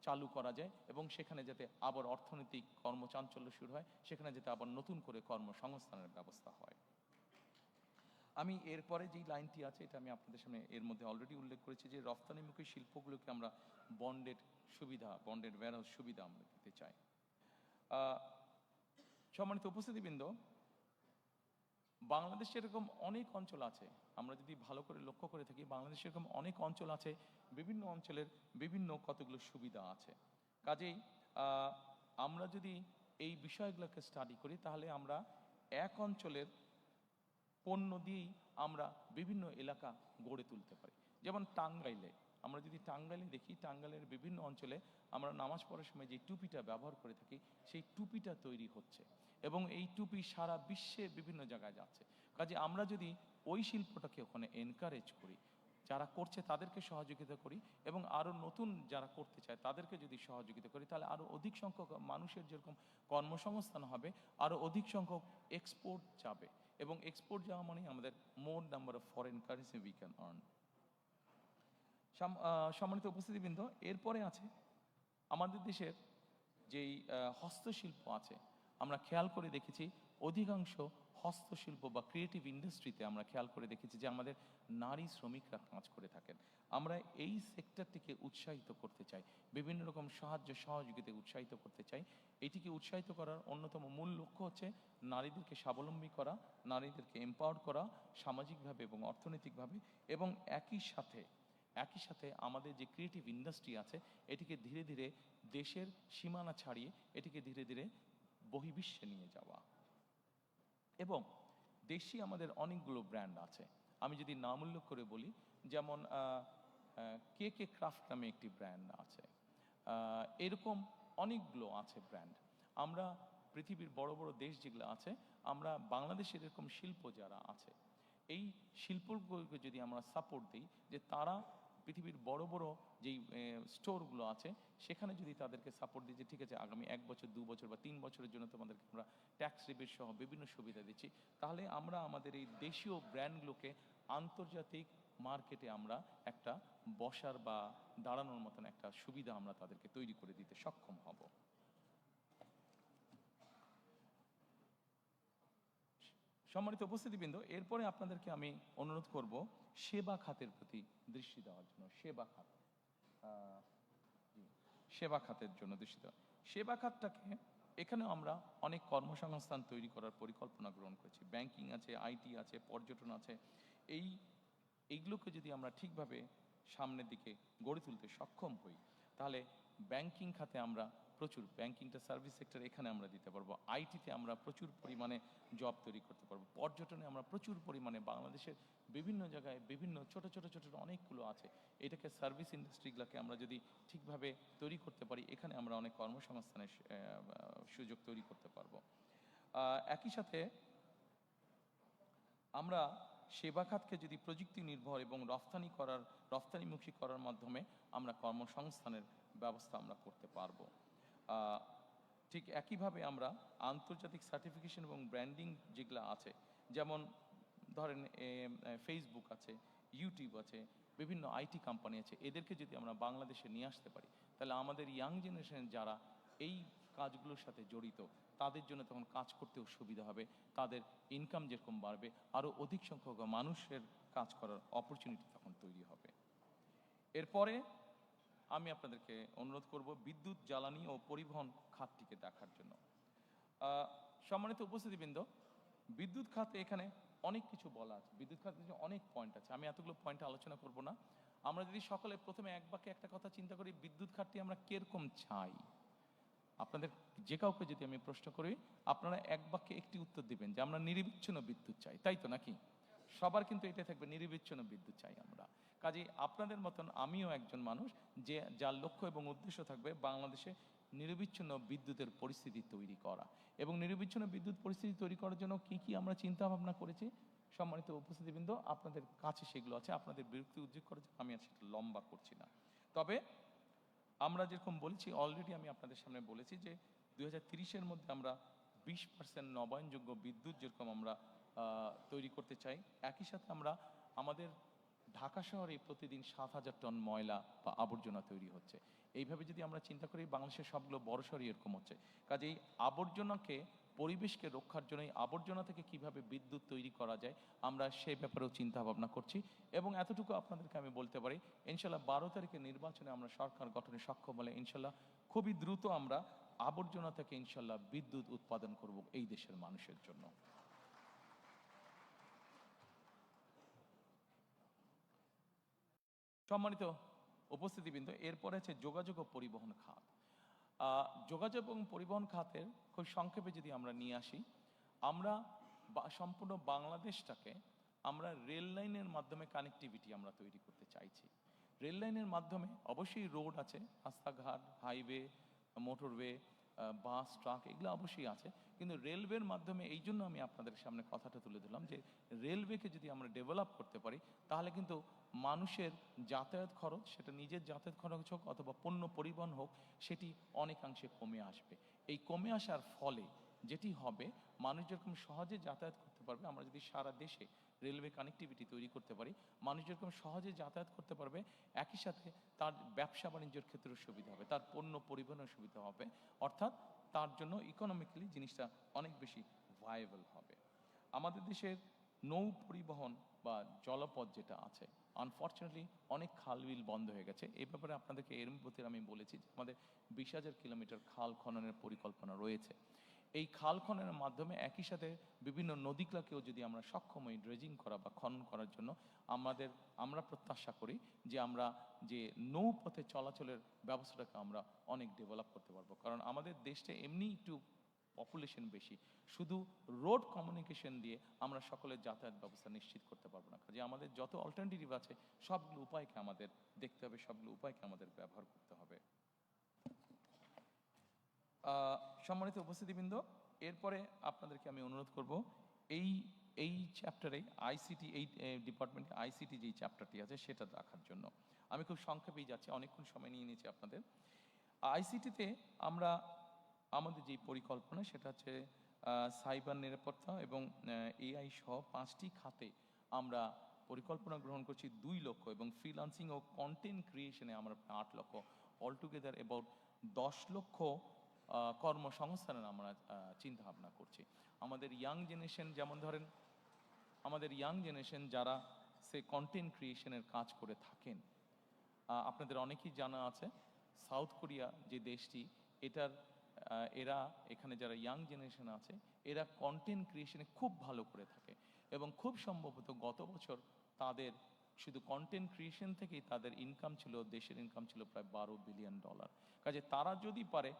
চালু করা যায় এবং সেখানে যাতে আবার অর্থনৈতিক কর্মচাঞ্চল্য শুরু হয়, সেখানে যাতে আবার নতুন করে কর্মসংস্থানের ব্যবস্থা হয়। আমি এরপরে যেই লাইনটি আছে, এটা আমি আপনাদের সামনে এর মধ্যে অলরেডি উল্লেখ করেছি, যে রফতানিমুখী শিল্পগুলোকে আমরা বন্ডেড ওয়্যারহাউস সুবিধা আমরা দিতে চাই। সম্মানিত উপস্থিতিবৃন্দ, বাংলাদেশে এরকম অনেক অঞ্চল আছে, আমরা যদি ভালো করে লক্ষ্য করে থাকি, বাংলাদেশে এরকম অনেক অঞ্চল আছে, বিভিন্ন অঞ্চলের বিভিন্ন কতগুলো সুবিধা আছে। কাজেই আমরা যদি এই বিষয়গুলোকে স্টাডি করি তাহলে আমরা এক অঞ্চলের পণ্য দিয়েই আমরা বিভিন্ন এলাকা গড়ে তুলতে পারি। যেমন টাঙ্গাইলে, আমরা যদি টাঙ্গাইলে দেখি, টাঙ্গাইলের বিভিন্ন অঞ্চলে আমরা নামাজ পড়ার সময় যে টুপিটা ব্যবহার করে থাকি, সেই টুপিটা তৈরি হচ্ছে এবং এই টুপি সারা বিশ্বে বিভিন্ন জায়গায় যাচ্ছে। কাজে আমরা যদি ওই শিল্পটাকে ওখানে এনকারেজ করি, যারা করছে তাদেরকে সহযোগিতা করি এবং আরও নতুন যারা করতে চায় তাদেরকে যদি সহযোগিতা করি, তাহলে আরও অধিক সংখ্যক মানুষের যেরকম কর্মসংস্থান হবে, আরও অধিক সংখ্যক এক্সপোর্ট যাবে এবং এক্সপোর্ট যাওয়া মানে আমাদের more number of foreign currency we can earn. সম্মানিত উপস্থিতিবৃন্দ, এরপরে আছে আমাদের দেশের যেই হস্তশিল্প আছে, আমরা খেয়াল করে দেখেছি অধিকাংশ হস্তশিল্প বা ক্রিয়েটিভ ইন্ডাস্ট্রিতে আমরা খেয়াল করে দেখেছি যে আমাদের নারী শ্রমিকরা কাজ করে থাকেন। আমরা এই সেক্টরটিকে উৎসাহিত করতে চাই, বিভিন্ন রকম সাহায্য সহযোগিতায় উৎসাহিত করতে চাই। এটিকে উৎসাহিত করার অন্যতম মূল লক্ষ্য হচ্ছে নারীদেরকে স্বাবলম্বী করা, নারীদেরকে এম্পাওয়ার করা সামাজিকভাবে এবং অর্থনৈতিকভাবে, এবং একই সাথে আমাদের যে ক্রিয়েটিভ ইন্ডাস্ট্রি আছে এটিকে ধীরে ধীরে দেশের সীমানা ছাড়িয়ে এটিকে ধীরে ধীরে বহির্বিশ্বে নিয়ে যাওয়া। এবং দেশি আমাদের অনেকগুলো ব্র্যান্ড আছে, আমি যদি নাম উল্লেখ করে বলি, যেমন কে কে ক্রাফট নামে একটি ব্র্যান্ড আছে, এরকম অনেকগুলো আছে ব্র্যান্ড। আমরা পৃথিবীর বড় বড় দেশ যেগুলো আছে, আমরা বাংলাদেশের এরকম শিল্প যারা আছে, এই শিল্পগুলোকে যদি আমরা সাপোর্ট দিই, যে তারা পৃথিবীর বড় বড় যেই স্টোরগুলো আছে সেখানে যদি তাদেরকে সাপোর্ট দিই, যে ঠিক আছে আগামী 1 বছর 2 বছর বা 3 বছরের জন্য তোমাদেরকে আমরা ট্যাক্স রিবেট সহ বিভিন্ন সুবিধা দিচ্ছি, তাহলে আমরা আমাদের এই দেশীয় ব্র্যান্ডগুলোকে আন্তর্জাতিক মার্কেটে আমরা একটা বসার বা দাঁড়ানোর মতন একটা সুবিধা আমরা তাদেরকে তৈরি করে দিতে সক্ষম হব। সম্মানিত উপস্থিতিবৃন্দ, এরপরে আপনাদেরকে আমি অনুরোধ করব সেবা খাতের প্রতি দৃষ্টি দেওয়ার জন্য। সেবা খাতের জন্য দৃষ্টি দেওয়া। সেবা খাতটাকে এখানেও আমরা অনেক কর্মসংস্থান তৈরি করার পরিকল্পনা গ্রহণ করেছি। ব্যাংকিং আছে, আইটি আছে, পর্যটন আছে। এইগুলোকে যদি আমরা ঠিকভাবে সামনের দিকে গড়ে তুলতে সক্ষম হই, তাহলে ব্যাংকিং খাতে আমরা প্রচুর, ব্যাংকিংটা সার্ভিস সেক্টর, এখানে আমরা দিতে পারবো। আইটিতে আমরা প্রচুর পরিমাণে জব তৈরি করতে পারবো। পর্যটনে আমরা প্রচুর পরিমাণে, বাংলাদেশের বিভিন্ন জায়গায় বিভিন্ন ছোট ছোট ছোট অনেকগুলো আছে, এটাকে সার্ভিস ইন্ডাস্ট্রিগুলোকে আমরা যদি ঠিকভাবে তৈরি করতে পারি, এখানে আমরা অনেক কর্মসংস্থানের সুযোগ তৈরি করতে পারবো। একই সাথে আমরা সেবা খাতকে যদি প্রযুক্তি নির্ভর এবং রফতানিমুখী করার মাধ্যমে আমরা কর্মসংস্থানের ব্যবস্থা আমরা করতে পারবো। ঠিক একইভাবে আমরা আন্তর্জাতিক সার্টিফিকেশন এবং ব্র্যান্ডিং যেগুলো আছে, যেমন ধরেন ফেসবুক আছে, ইউটিউব আছে, বিভিন্ন আইটি কোম্পানি আছে, এদেরকে যদি আমরা বাংলাদেশে নিয়ে আসতে পারি, তাহলে আমাদের ইয়াং জেনারেশন যারা এই কাজগুলোর সাথে জড়িত, তাদের জন্য তখন কাজ করতেও সুবিধা হবে, তাদের ইনকাম যেরকম বাড়বে, আরও অধিক সংখ্যক মানুষের কাজ করার অপরচুনিটি তখন তৈরি হবে। এরপরে আমি আপনাদেরকে অনুরোধ করব বিদ্যুৎ, জ্বালানি ও পরিবহন খাতটিকে দেখার জন্য। সম্মানিত উপস্থিতিবৃন্দ, বিদ্যুৎ খাতে এখানে অনেক কিছু বলা আছে, বিদ্যুৎ খাতে অনেক পয়েন্ট আছে, আমি এতগুলো পয়েন্ট আলোচনা করব না। আমরা যদি সকলে প্রথমে এক বাক্যে একটা কথা চিন্তা করি, বিদ্যুৎ খাতটি আমরা কিরকম চাই, আপনাদের যে কাউকে যদি আমি প্রশ্ন করি, আপনারা এক বাক্যে একটি উত্তর দিবেন যে আমরা নিরবিচ্ছিন্ন বিদ্যুৎ চাই, তাই তো নাকি? সবার কিন্তু এটা থাকবে, নিরবিচ্ছিন্ন বিদ্যুৎ চাই আমরা। কাজেই আপনাদের মতন আমিও একজন মানুষ যে যার লক্ষ্য এবং উদ্দেশ্য থাকবে বাংলাদেশে নিরবিচ্ছিন্ন বিদ্যুতের পরিস্থিতি তৈরি করা। এবং নিরবিচ্ছিন্ন বিদ্যুৎ পরিস্থিতি তৈরি করার জন্য কি কি আমরা চিন্তা ভাবনা করেছি, সম্মানিত উপস্থিতিবৃন্দ, আপনাদের কাছে সেগুলো আছে, আপনাদের বিরক্তি উদ্যোগ করার জন্য আমি আর সেটা লম্বা করছি না। তবে আমরা যেরকম বলছি, অলরেডি আমি আপনাদের সামনে বলেছি যে 2030-এর মধ্যে আমরা 20% নবায়নযোগ্য বিদ্যুৎ যেরকম আমরা তৈরি করতে চাই। একই সাথে আমরা আমাদের ঢাকা শহরে প্রতিদিন 7,000 টন ময়লা বা আবর্জনা তৈরি হচ্ছে। এইভাবে যদি আমরা চিন্তা করি, বাংলাদেশের সবগুলো বড় শহরে এরকম হচ্ছে। কাজেই আবর্জনাকে, পরিবেশকে রক্ষার জন্য আবর্জনা থেকে কিভাবে বিদ্যুৎ তৈরি করা যায়, আমরা সেই ব্যাপারেও চিন্তা ভাবনা করছি। এবং এতটুকু আপনাদেরকে আমি বলতে পারি, ইনশাল্লাহ 12 তারিখের নির্বাচনে আমরা সরকার গঠনে সক্ষম হলে ইনশাল্লাহ খুবই দ্রুত আমরা আবর্জনা থেকে ইনশাল্লাহ বিদ্যুৎ উৎপাদন করব এই দেশের মানুষের জন্য। সম্মানিত উপস্থিতিবৃন্দ, এরপরে আছে যোগাযোগ ও পরিবহন খাত। যোগাযোগ এবং পরিবহন খাতের খুব সংক্ষেপে যদি আমরা নিয়ে আসি, আমরা সম্পূর্ণ বাংলাদেশটাকে আমরা রেল লাইনের মাধ্যমে কানেক্টিভিটি আমরা তৈরি করতে চাইছি। রেল লাইনের মাধ্যমে অবশ্যই রোড আছে, রাস্তাঘাট, হাইওয়ে, মোটরওয়ে, বাস, ট্রাক, এগুলো অবশ্যই আছে, কিন্তু রেলওয়ের মাধ্যমে, এই জন্য আমি আপনাদের সামনে কথাটা তুলে ধরলাম যে রেলওয়েকে যদি আমরা ডেভেলপ করতে পারি, তাহলে কিন্তু মানুষের যাতায়াত খরচ, সেটা নিজের যাতায়াত খরচ হোক অথবা পণ্য পরিবহন হোক, সেটি অনেকাংশে কমে আসবে। এই কমে আসার ফলে যেটি হবে, মানুষ যেরকম সহজে যাতায়াত করতে পারবে, আমরা যদি সারা দেশে রেলওয়ে কানেক্টিভিটি তৈরি করতে পারি, মানুষ যেরকম সহজে যাতায়াত করতে পারবে, একই সাথে তার ব্যবসা বাণিজ্যের ক্ষেত্রেও সুবিধা হবে, তার পণ্য পরিবহনের সুবিধা হবে, অর্থাৎ তার জন্য ইকোনমিক্যালি জিনিসটা অনেক বেশি ভায়াবল হবে। আমাদের দেশের নৌ পরিবহন বা জলপথ যেটা আছে, আনফর্চুনেটলি অনেক খাল বিল বন্ধ হয়ে গেছে। এই ব্যাপারে আপনাদেরকে এর মধ্যে আমি বলেছি যে আমাদের 20,000 কিলোমিটার খাল খননের পরিকল্পনা রয়েছে। এই খাল খননের মাধ্যমে একই সাথে বিভিন্ন নদীগুলোকেও যদি আমরা সক্ষম হই ড্রেজিং করা বা খনন করার জন্য, আমরা প্রত্যাশা করি যে আমরা যে নৌপথে চলাচলের ব্যবস্থাটাকে আমরা অনেক ডেভেলপ করতে পারবো। কারণ আমাদের দেশটা এমনি একটু পপুলেশন বেশি, শুধু রোড কমিউনিকেশন দিয়ে আমরা সকলের যাতায়াত ব্যবস্থা নিশ্চিত করতে পারবো না। কাজে আমাদের যত অল্টারনেটিভ আছে, সবগুলো উপায়কে আমাদের দেখতে হবে, সবগুলো উপায়কে আমাদের ব্যবহার করতে হবে। সম্মানিত উপস্থিতিবৃন্দ, এরপরে আপনাদেরকে আমি অনুরোধ করব এই চ্যাপ্টারে আইসিটি, এই ডিপার্টমেন্টে আইসিটি যেই চ্যাপ্টারটি আছে সেটা রাখার জন্য আমি খুব সংক্ষেপেই যাচ্ছি, অনেকক্ষণ সময় নিয়ে নিয়েছি আপনাদের। আইসিটিতে আমরা আমাদের যে পরিকল্পনা, সেটা হচ্ছে সাইবার নিরাপত্তা এবং এআই সহ 5টি খাতে আমরা পরিকল্পনা গ্রহণ করছি 2 লক্ষ, এবং ফ্রিল্যান্সিং ও কন্টেন্ট ক্রিয়েশনে আমরা 8 লক্ষ, অলটুগেদার অ্যাবাউট 10 লক্ষ কর্মসংস্থানের আমরা চিন্তা ভাবনা করছি। আমাদের ইয়াং জেনারেশন, যেমন ধরেন আমাদের ইয়াং জেনারেশন যারা সে কন্টেন্ট ক্রিয়েশনের কাজ করে থাকেন, আপনাদের অনেকেই জানা আছে সাউথ কোরিয়া যে দেশটি, এরা এখানে যারা ইয়াং জেনারেশন আছে এরা কন্টেন্ট ক্রিয়েশনে খুব ভালো করে থাকে, এবং খুব সম্ভবত গত বছর তাদের শুধু কন্টেন্ট ক্রিয়েশন থেকেই তাদের ইনকাম ছিল, দেশের ইনকাম ছিল প্রায় $12 বিলিয়ন। কাজে তারা যদি পারে,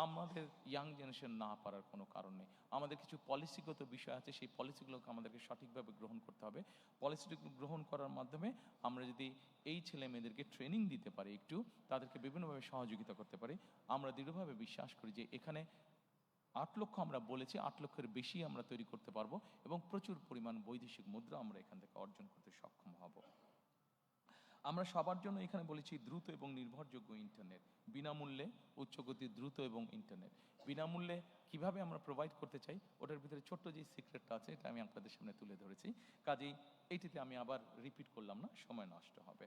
আমাদের ইয়াং জেনারেশন না পারার কোনো কারণ নেই। আমাদের কিছু পলিসিগত বিষয় আছে, সেই পলিসিগুলোকে আমাদেরকে সঠিকভাবে গ্রহণ করতে হবে। পলিসিগুলো গ্রহণ করার মাধ্যমে আমরা যদি এই ছেলে মেয়েদেরকে ট্রেনিং দিতে পারি, একটু তাদেরকে বিভিন্নভাবে সহযোগিতা করতে পারি, আমরা দৃঢ়ভাবে বিশ্বাস করি যে এখানে 8 লক্ষ আমরা বলেছি, 8 লক্ষের বেশি আমরা তৈরি করতে পারবো, এবং প্রচুর পরিমাণ বৈদেশিক মুদ্রা আমরা এখান থেকে অর্জন করতে সক্ষম হব। আমরা সবার জন্য এখানে বলেছি দ্রুত এবং নির্ভরযোগ্য ইন্টারনেট, বিনামূল্যে উচ্চগতির দ্রুত এবং ইন্টারনেট। বিনামূল্যে কিভাবে আমরা প্রোভাইড করতে চাই, ওটার ভিতরে ছোট্ট যে সিক্রেটটা আছে এটা আমি আপনাদের সামনে তুলে ধরেছি, কাজেই এইটিতে আমি আবার রিপিট করলাম না, সময় নষ্ট হবে।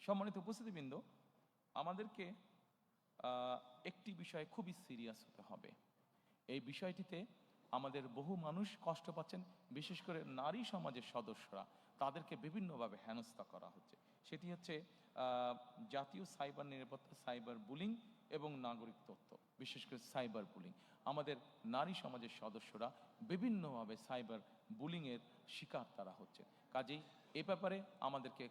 সম্মানিত উপস্থিতিবৃন্দ, আমাদেরকে একটি বিষয়ে খুবই সিরিয়াস হতে হবে। এই বিষয়টিতে আমাদের বহু মানুষ কষ্ট পাচ্ছেন, বিশেষ করে নারী সমাজের সদস্যরা, তাদেরকে বিভিন্নভাবে হেনস্থা করা হচ্ছে। সেটি হচ্ছে জাতীয় সাইবার নিরাপত্তা, সাইবার বুলিং এবং নাগরিক তথ্য, বিশেষ করে সাইবার বুলিং। আমাদের নারী সমাজের সদস্যরা বিভিন্নভাবে সাইবার বুলিংয়ের শিকার তারা হচ্ছে। কাজেই এ ব্যাপারে আমাদেরকে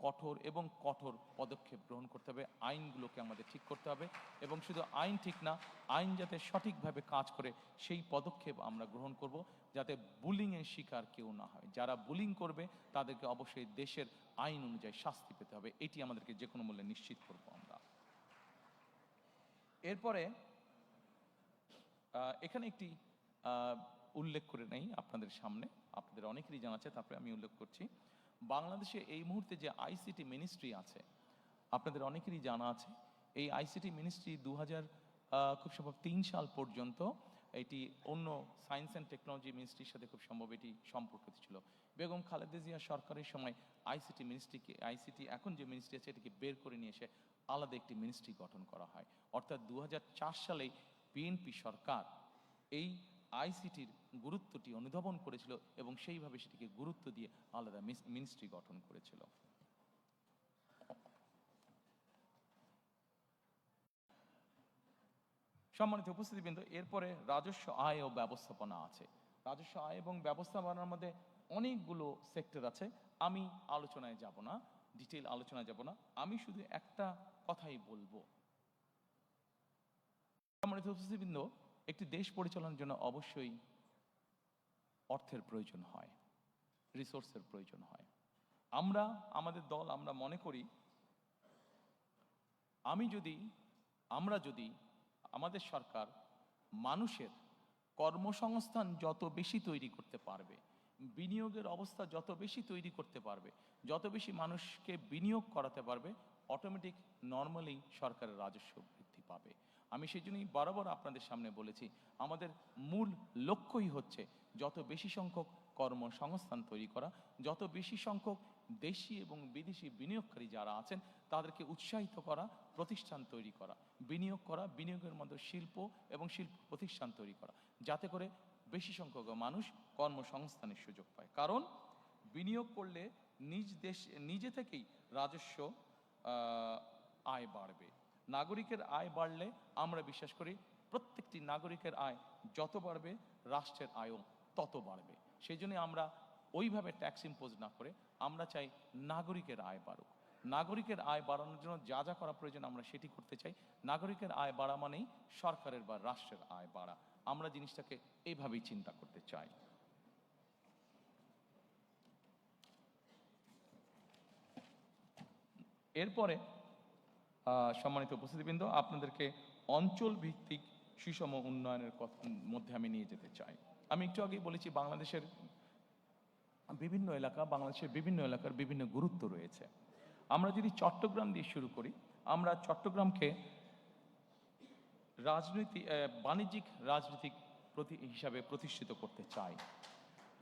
কঠোর এবং কঠোর পদক্ষেপ গ্রহণ করতে হবে। আইনগুলোকে আমাদের ঠিক করতে হবে, এবং শুধু আইন ঠিক না, আইন যাতে সঠিকভাবে কাজ করে সেই পদক্ষেপ আমরা গ্রহণ করব, যাতে বুলিংয়ের শিকার কেউ না হয়। যারা বুলিং করবে তাদেরকে অবশ্যই দেশের আইন অনুযায়ী শাস্তি পেতে হবে, এটি আমাদেরকে যে কোনো মূল্যে নিশ্চিত করব আমরা। এরপরে এখানে একটি উল্লেখ করে নেই আপনাদের সামনে, আপনাদের অনেকেরই জানা আছে, তারপরে আমি উল্লেখ করছি। বাংলাদেশে এই মুহূর্তে যে আইসিটি মিনিস্ট্রি আছে, আপনাদের অনেকেরই জানা আছে, এই আইসিটি মিনিস্ট্রি 2003 সাল পর্যন্ত এটি অন্য সায়েন্স অ্যান্ড টেকনোলজি মিনিস্ট্রির সাথে খুব সম্ভব এটি সম্পর্কিত ছিল। বেগম খালেদা জিয়া সরকারের সময় আইসিটি এখন যে মিনিস্ট্রি আছে এটিকে বের করে নিয়ে এসে আলাদা একটি মিনিস্ট্রি গঠন করা হয়। অর্থাৎ 2004 সালে বিএনপি সরকার এই আইসিটির গুরুত্বটি অনুধাবন করেছিল, এবং সেইভাবে সেটিকে গুরুত্ব দিয়ে আলাদা মিনিস্ট্রি গঠন করেছিল। সম্মানিত উপস্থিতিবৃন্দ, এরপরে রাজস্ব আয় ও ব্যবস্থাপনা আছে। রাজস্ব আয় এবং ব্যবস্থাপনার মধ্যে অনেকগুলো সেক্টর আছে, আমি আলোচনায় যাব না, ডিটেইল আলোচনায় যাব না, আমি শুধু একটা কথাই বলবো। সম্মানিত উপস্থিতিবৃন্দ, একটি দেশ পরিচালনার জন্য অবশ্যই অর্থের প্রয়োজন হয়, রিসোর্সের প্রয়োজন হয়। আমাদের দল আমরা মনে করি, আমরা যদি আমাদের সরকার মানুষের কর্মসংস্থান যত বেশি তৈরি করতে পারবে, বিনিয়োগের অবস্থা যত বেশি তৈরি করতে পারবে, যত বেশি মানুষকে বিনিয়োগ করাতে পারবে, অটোমেটিক নর্মালি সরকারের রাজস্ব বৃদ্ধি পাবে। আমি সেই জন্যই বরাবর আপনাদের সামনে বলেছি, আমাদের মূল লক্ষ্যই হচ্ছে যত বেশি সংখ্যক কর্মসংস্থান তৈরি করা, যত বেশি সংখ্যক দেশি এবং বিদেশি বিনিয়োগকারী যারা আছেন তাদেরকে উৎসাহিত করা, প্রতিষ্ঠান তৈরি করা, বিনিয়োগ করা, বিনিয়োগের মধ্যে শিল্প এবং শিল্প প্রতিষ্ঠান তৈরি করা, যাতে করে বেশি সংখ্যক মানুষ কর্মসংস্থানের সুযোগ পায়। কারণ বিনিয়োগ করলে নিজে থেকেই রাজস্ব আয় বাড়বে। নাগরিকের আয় বাড়লে আমরা বিশ্বাস করি প্রত্যেকটি নাগরিকের আয় যত বাড়বে রাষ্ট্রের আয়ও তত বাড়বে। সেই জন্য আমরা ওইভাবে ট্যাক্স ইম্পোজ না করে আমরা চাই নাগরিকের আয় বাড়ুক। নাগরিকের আয় বাড়ানোর জন্য যা যা করা প্রয়োজন আমরা সেটি করতে চাই। নাগরিকের আয় বাড়া মানেই সরকারের বা রাষ্ট্রের আয় বাড়া। আমরা জিনিসটাকে এইভাবেই চিন্তা করতে চাই। এরপরে সম্মানিত উপস্থিতিবৃন্দ, আপনাদেরকে অঞ্চল ভিত্তিক সুষম উন্নয়নের মধ্যে আমি নিয়ে যেতে চাই। আমি একটু আগেই বলেছি বাংলাদেশের বিভিন্ন এলাকার বিভিন্ন গুরুত্ব রয়েছে। আমরা যদি চট্টগ্রাম দিয়ে শুরু করি, আমরা চট্টগ্রামকে বাণিজ্যিক রাজনৈতিক হিসাবে প্রতিষ্ঠিত করতে চাই।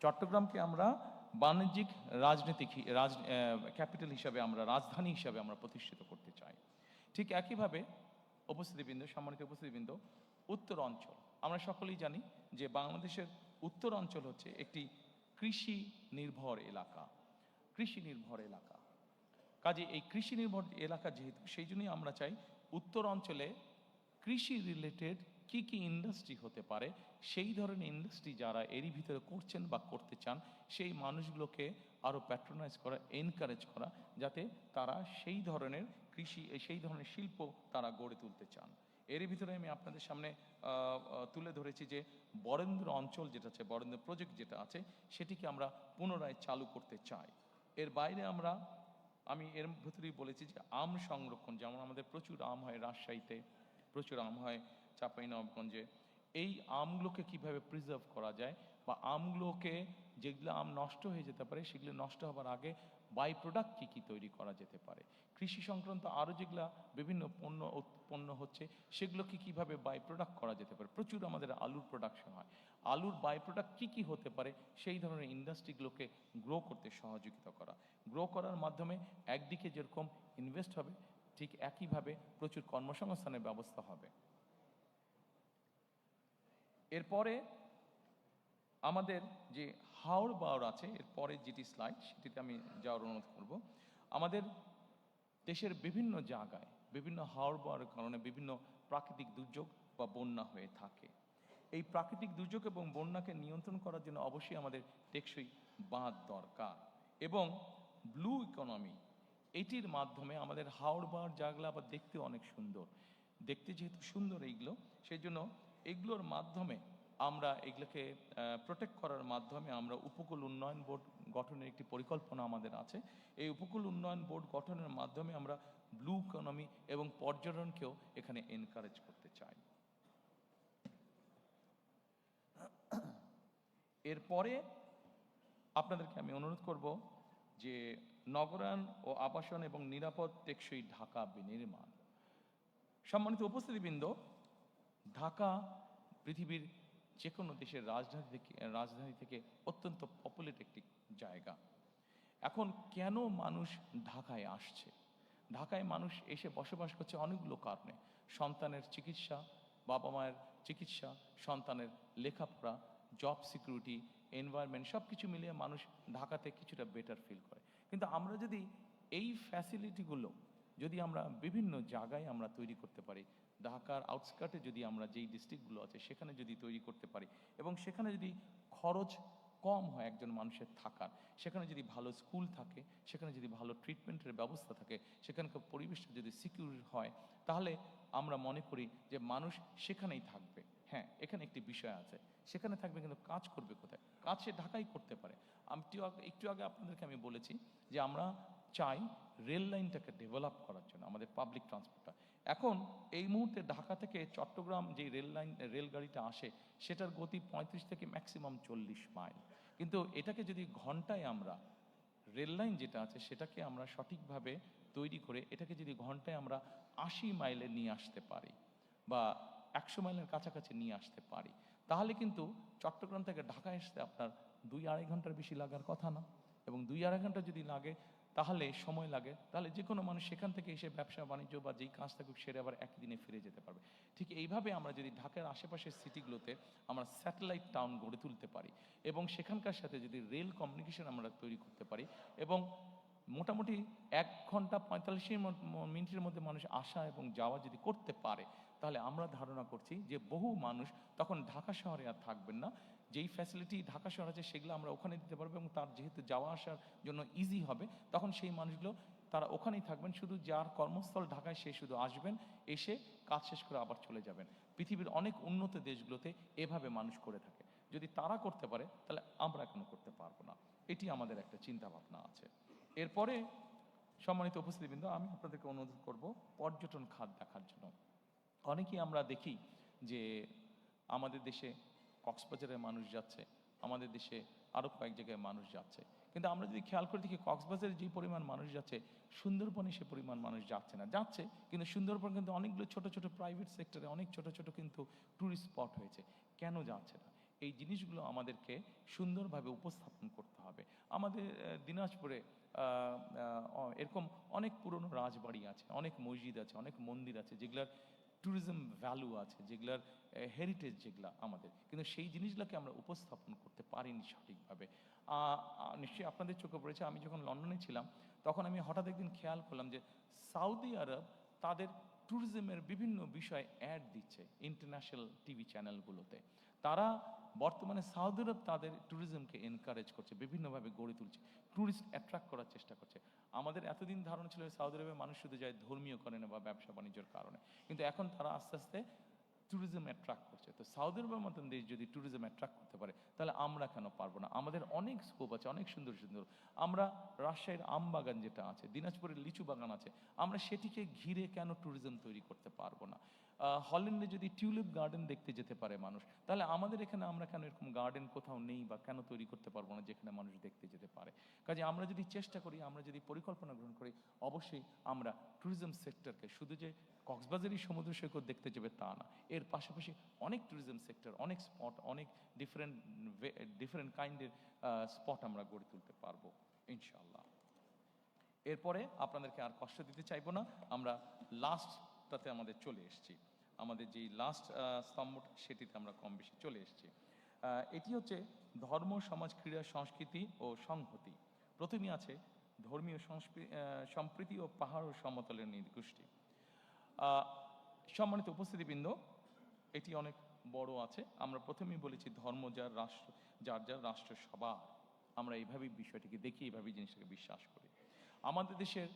চট্টগ্রামকে আমরা বাণিজ্যিক রাজনৈতিক ক্যাপিটাল হিসাবে আমরা, রাজধানী হিসাবে আমরা প্রতিষ্ঠিত করতে চাই। ঠিক একইভাবে উপস্থিতিবৃন্দ, সম্মানিত উপস্থিতিবৃন্দ, উত্তর অঞ্চল, আমরা সকলেই জানি যে বাংলাদেশের উত্তর অঞ্চল হচ্ছে একটি কৃষি নির্ভর এলাকা, কৃষি নির্ভর এলাকা। কাজে এই কৃষি নির্ভর এলাকা যেহেতু, সেই জন্যই আমরা চাই উত্তর অঞ্চলে কৃষি রিলেটেড কি কি ইন্ডাস্ট্রি হতে পারে, সেই ধরনের ইন্ডাস্ট্রি যারা এরই ভিতরে করছেন বা করতে চান, সেই মানুষগুলোকে আরও প্যাট্রোনাইজ করা, এনকারেজ করা, যাতে তারা সেই ধরনের কৃষি, সেই ধরনের শিল্প তারা গড়ে তুলতে চান। এরই ভিতরে আমি আপনাদের সামনে তুলে ধরেছি যে বরেন্দ্র অঞ্চল যেটা আছে, বরেন্দ্র প্রজেক্ট যেটা আছে, সেটিকে আমরা পুনরায় চালু করতে চাই। এর বাইরে আমি এর ভিতরেই বলেছি যে আম সংরক্ষণ, যেমন আমাদের প্রচুর আম হয় রাজশাহীতে, প্রচুর আম হয় চাঁপাইনবাবগঞ্জে, এই আমগুলোকে কিভাবে প্রিজার্ভ করা যায়, বা আমগুলোকে, যেগুলো আম নষ্ট হয়ে যেতে পারে, সেগুলো নষ্ট হবার আগে বাই প্রোডাক্ট কী কী তৈরি করা যেতে পারে, কৃষি সংক্রান্ত আরও যেগুলো বিভিন্ন পণ্য উৎপন্ন হচ্ছে, সেগুলোকে কীভাবে বাই প্রোডাক্ট করা যেতে পারে। প্রচুর আমাদের আলুর প্রোডাকশন হয়, আলুর বাই প্রোডাক্ট কী কী হতে পারে, সেই ধরনের ইন্ডাস্ট্রিগুলোকে গ্রো করতে সহযোগিতা করা। গ্রো করার মাধ্যমে একদিকে যেরকম ইনভেস্ট হবে, ঠিক একইভাবে প্রচুর কর্মসংস্থানের ব্যবস্থা হবে। এরপরে আমাদের যে হাওড় বাওড় আছে, এরপরে যেটি স্লাইড, সেটিতে আমি যাওয়ার অনুরোধ করব। আমাদের দেশের বিভিন্ন জায়গায় বিভিন্ন হাওড় বাওড়ের কারণে বিভিন্ন প্রাকৃতিক দুর্যোগ বা বন্যা হয়ে থাকে। এই প্রাকৃতিক দুর্যোগ এবং বন্যাকে নিয়ন্ত্রণ করার জন্য অবশ্যই আমাদের টেকসই বাঁধ দরকার, এবং ব্লু ইকোনমি, এটির মাধ্যমে আমাদের হাওড় বাওড় জায়গাগুলো আবার দেখতে অনেক সুন্দর, দেখতে যেহেতু সুন্দর এইগুলো, সেই জন্য এগুলোর মাধ্যমে আমরা এগুলোকে প্রোটেক্ট করার মাধ্যমে আমরা উপকূল উন্নয়ন বোর্ড গঠনের একটি পরিকল্পনা আমাদের আছে। এই উপকূল উন্নয়ন বোর্ড গঠনের মাধ্যমে আমরা ব্লু ইকোনমি এবং পর্যটনকেও এখানে এনকারেজ করতে চাই। এরপরে আপনাদেরকে আমি অনুরোধ করব যে নগরায়ণ ও আবাসন এবং নিরাপদ টেকসই ঢাকা বিনির্মাণ। সম্মানিত উপস্থিতিবৃন্দ, ঢাকা পৃথিবীর যে কোনো দেশের রাজধানী থেকে অত্যন্ত পপুলেট একটি জায়গা। এখন কেন মানুষ ঢাকায় আসছে? ঢাকায় মানুষ এসে বসবাস করছে অনেকগুলো কারণে। সন্তানের চিকিৎসা, বাবা মায়ের চিকিৎসা, সন্তানের লেখাপড়া, জব সিকিউরিটি, এনভায়রনমেন্ট, সব কিছু মিলিয়ে মানুষ ঢাকাতে কিছুটা বেটার ফিল করে। কিন্তু আমরা যদি এই ফ্যাসিলিটিগুলো যদি আমরা বিভিন্ন জায়গায় আমরা তৈরি করতে পারি, ঢাকার আউটস্কার্টে যদি আমরা যেই ডিস্ট্রিক্টগুলো আছে সেখানে যদি তৈরি করতে পারি, এবং সেখানে যদি খরচ কম হয় একজন মানুষের থাকার, সেখানে যদি ভালো স্কুল থাকে, সেখানে যদি ভালো ট্রিটমেন্টের ব্যবস্থা থাকে, সেখানকার পরিবেশটা যদি সিকিউর হয়, তাহলে আমরা মনে করি যে মানুষ সেখানেই থাকবে। হ্যাঁ, এখানে একটি বিষয় আছে, সেখানে থাকবে কিন্তু কাজ করবে কোথায়? কাজ সে ঢাকায় করতে পারে। একটু আগে আপনাদেরকে আমি বলেছি যে আমরা চাই রেল লাইনটাকে ডেভেলপ করার জন্য, আমাদের পাবলিক ট্রান্সপোর্টটা। এখন এই মুহূর্তে ঢাকা থেকে চট্টগ্রাম যে রেলগাড়িটা আসে, সেটার গতি 35 থেকে ম্যাক্সিমাম 40 মাইল। কিন্তু এটাকে যদি ঘন্টায় আমরা, রেল লাইন যেটা আছে সেটাকে আমরা সঠিকভাবে তৈরি করে এটাকে যদি ঘন্টায় আমরা 80 মাইলে নিয়ে আসতে পারি, বা 100 মাইলের কাছাকাছি নিয়ে আসতে পারি, তাহলে কিন্তু চট্টগ্রাম থেকে ঢাকায় আসতে আপনার 2-2.5 ঘন্টার বেশি লাগার কথা না। এবং 2-2.5 ঘন্টা যদি লাগে, তাহলে সময় লাগে, তাহলে যে কোনো মানুষ সেখান থেকে এসে ব্যবসা বাণিজ্য বা যেই কাজ থাকুক সেরে আবার একই দিনে ফিরে যেতে পারবে। ঠিক এইভাবে আমরা যদি ঢাকার আশেপাশের সিটিগুলোতে আমরা স্যাটেলাইট টাউন গড়ে তুলতে পারি, এবং সেখানকার সাথে যদি রেল কমিউনিকেশন আমরা তৈরি করতে পারি, এবং মোটামুটি 1 ঘন্টা 45 মিনিটের মধ্যে মানুষ আসা এবং যাওয়া যদি করতে পারে, তাহলে আমরা ধারণা করছি যে বহু মানুষ তখন ঢাকা শহরে আর থাকবেন না। যেই ফ্যাসিলিটি ঢাকা শহর আছে সেগুলো আমরা ওখানে দিতে পারবো, এবং তার যেহেতু যাওয়া আসার জন্য ইজি হবে, তখন সেই মানুষগুলো তারা ওখানেই থাকবেন। শুধু যার কর্মস্থল ঢাকায়, সে শুধু আসবেন, এসে কাজ শেষ করে আবার চলে যাবেন। পৃথিবীর অনেক উন্নত দেশগুলোতে এভাবে মানুষ করে থাকে। যদি তারা করতে পারে, তাহলে আমরা কেন করতে পারবো না? এটি আমাদের একটা চিন্তা ভাবনা আছে। এরপরে সম্মানিত উপস্থিতিবৃন্দ, আমি আপনাদেরকে অনুরোধ করব পর্যটন খাত দেখার জন্য। অনেকেই আমরা দেখি যে আমাদের দেশে কক্সবাজারের মানুষ যাচ্ছে, আমাদের দেশে আরও কয়েক জায়গায় মানুষ যাচ্ছে, কিন্তু আমরা যদি খেয়াল করে দেখি কক্সবাজারে যে পরিমাণ মানুষ যাচ্ছে, সুন্দরবনে সে পরিমাণ মানুষ যাচ্ছে না। যাচ্ছে, কিন্তু সুন্দরবন কিন্তু অনেকগুলো ছোট ছোট প্রাইভেট সেক্টরে অনেক ছোট ছোট কিন্তু ট্যুরিস্ট স্পট হয়েছে। কেন যাচ্ছে না? এই জিনিসগুলো আমাদেরকে সুন্দরভাবে উপস্থাপন করতে হবে। আমাদের দিনাজপুরে এরকম অনেক পুরনো রাজবাড়ি আছে, অনেক মসজিদ আছে, অনেক মন্দির আছে, যেগুলার ট্যুরিজম ভ্যালু আছে, যেগুলার হেরিটেজ যেগুলা আমাদের, কিন্তু সেই জিনিসগুলোকে আমরা উপস্থাপন করতে পারিনি সঠিকভাবে। নিশ্চয়ই আপনাদের চোখে পড়েছে, আমি যখন লন্ডনে ছিলাম তখন আমি হঠাৎ একদিন খেয়াল করলাম যে সৌদি আরব তাদের ট্যুরিজমের বিভিন্ন বিষয় অ্যাড দিচ্ছে ইন্টারন্যাশনাল টিভি চ্যানেলগুলোতে। তারা বর্তমানে সৌদি আরব তাদের ট্যুরিজমকে এনকারেজ করছে, বিভিন্নভাবে গড়ে তুলছে, ট্যুরিস্ট অ্যাট্রাক্ট করার চেষ্টা করছে। আমাদের এতদিন ধারণা ছিল সৌদি আরবে মানুষ শুধু যায় ধর্মীয় কারণে বা ব্যবসা বাণিজ্যের কারণে, কিন্তু এখন তারা আস্তে আস্তে ট্যুরিজম অ্যাট্রাক্ট করছে। তো সৌদি আরবের মতন দেশ যদি ট্যুরিজম অ্যাট্রাক্ট করতে পারে, তাহলে আমরা কেন পারবো না? আমাদের অনেক স্কোপ আছে, অনেক সুন্দর সুন্দর। আমরা রাজশাহীর আম বাগান যেটা আছে, দিনাজপুরের লিচু বাগান আছে, আমরা সেটিকে ঘিরে কেন ট্যুরিজম তৈরি করতে পারবো না? হল্যান্ডে যদি টিউলিপ গার্ডেন দেখতে যেতে পারে মানুষ, তাহলে আমাদের এখানে আমরা কেন এরকম গার্ডেন কোথাও নেই বা কেন তৈরি করতে পারবো না যেখানে মানুষ দেখতে যেতে পারে? কাজে আমরা যদি চেষ্টা করি, আমরা যদি পরিকল্পনা গ্রহণ করি, অবশ্যই আমরা ট্যুরিজম সেক্টরকে শুধু যে কক্সবাজারই সমুদ্র সৈকত দেখতে যাবে তা না, এর পাশাপাশি অনেক ট্যুরিজম সেক্টর, অনেক স্পট, অনেক ডিফারেন্ট কাইন্ডের স্পট আমরা গড়ে তুলতে পারবো ইনশাআল্লাহ। এরপরে আপনাদেরকে আর কষ্ট দিতে চাইবো না, আমরা লাস্টটাতে আমাদের চলে এসেছি। আমাদের যেই লাস্ট স্তম্ভ, সেটিতে আমরা কম বেশি চলে এসেছি। এটি হচ্ছে ধর্ম, সমাজ, ক্রীড়া, সংস্কৃতি ও সংহতি। প্রথমেই আছে ধর্মীয় সম্প্রীতি ও পাহাড় ও সমতলের নৃগোষ্ঠী। সম্মানিত উপস্থিতিবৃন্দ, এটি অনেক বড় আছে। আমরা প্রথমেই বলেছি ধর্ম যার রাষ্ট্র, যার যার রাষ্ট্র সবার। আমরা এইভাবেই বিষয়টিকে দেখি, এইভাবেই জিনিসটাকে বিশ্বাস করি। আমাদের দেশের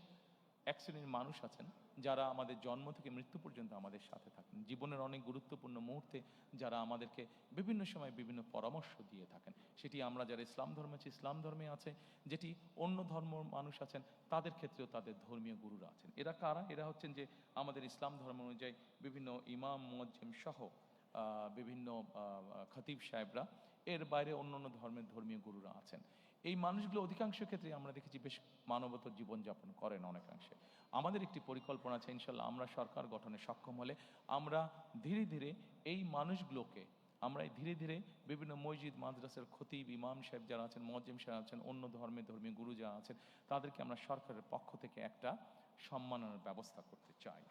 এক শ্রেণীর মানুষ আছেন যারা আমাদের জন্ম থেকে মৃত্যু পর্যন্ত আমাদের সাথে থাকেন, জীবনের অনেক গুরুত্বপূর্ণ মুহূর্তে যারা আমাদেরকে বিভিন্ন সময় বিভিন্ন পরামর্শ দিয়ে থাকেন। সেটি আমরা যারা ইসলাম ধর্মে আছি, ইসলাম ধর্মে আছে, যেটি অন্য ধর্ম মানুষ আছেন তাদের ক্ষেত্রেও তাদের ধর্মীয় গুরুরা আছেন। এরা কারা? এরা হচ্ছেন যে আমাদের ইসলাম ধর্ম অনুযায়ী বিভিন্ন ইমাম, মুয়াজ্জিম সহ বিভিন্ন খতিব সাহেবরা, এর বাইরে অন্য অন্য ধর্মের ধর্মীয় গুরুরা আছেন। এই মানুষগুলো অধিকাংশ ক্ষেত্রে আমরা দেখেছি বেশ মানবতার জীবনযাপন করেন অনেকাংশে। আমাদের একটি পরিকল্পনা আছে, ইনশাল্লাহ আমরা সরকার গঠনে সক্ষম হলে আমরা ধীরে ধীরে এই মানুষগুলোকে, আমরা ধীরে ধীরে বিভিন্ন মসজিদ, মাদ্রাসার খতিব, ইমাম সাহেব যারা আছেন, মুয়াজ্জিম সাহেব আছেন, অন্য ধর্মের ধর্মীয় গুরু যারা আছেন, তাদেরকে আমরা সরকারের পক্ষ থেকে একটা সম্মাননার ব্যবস্থা করতে চাই।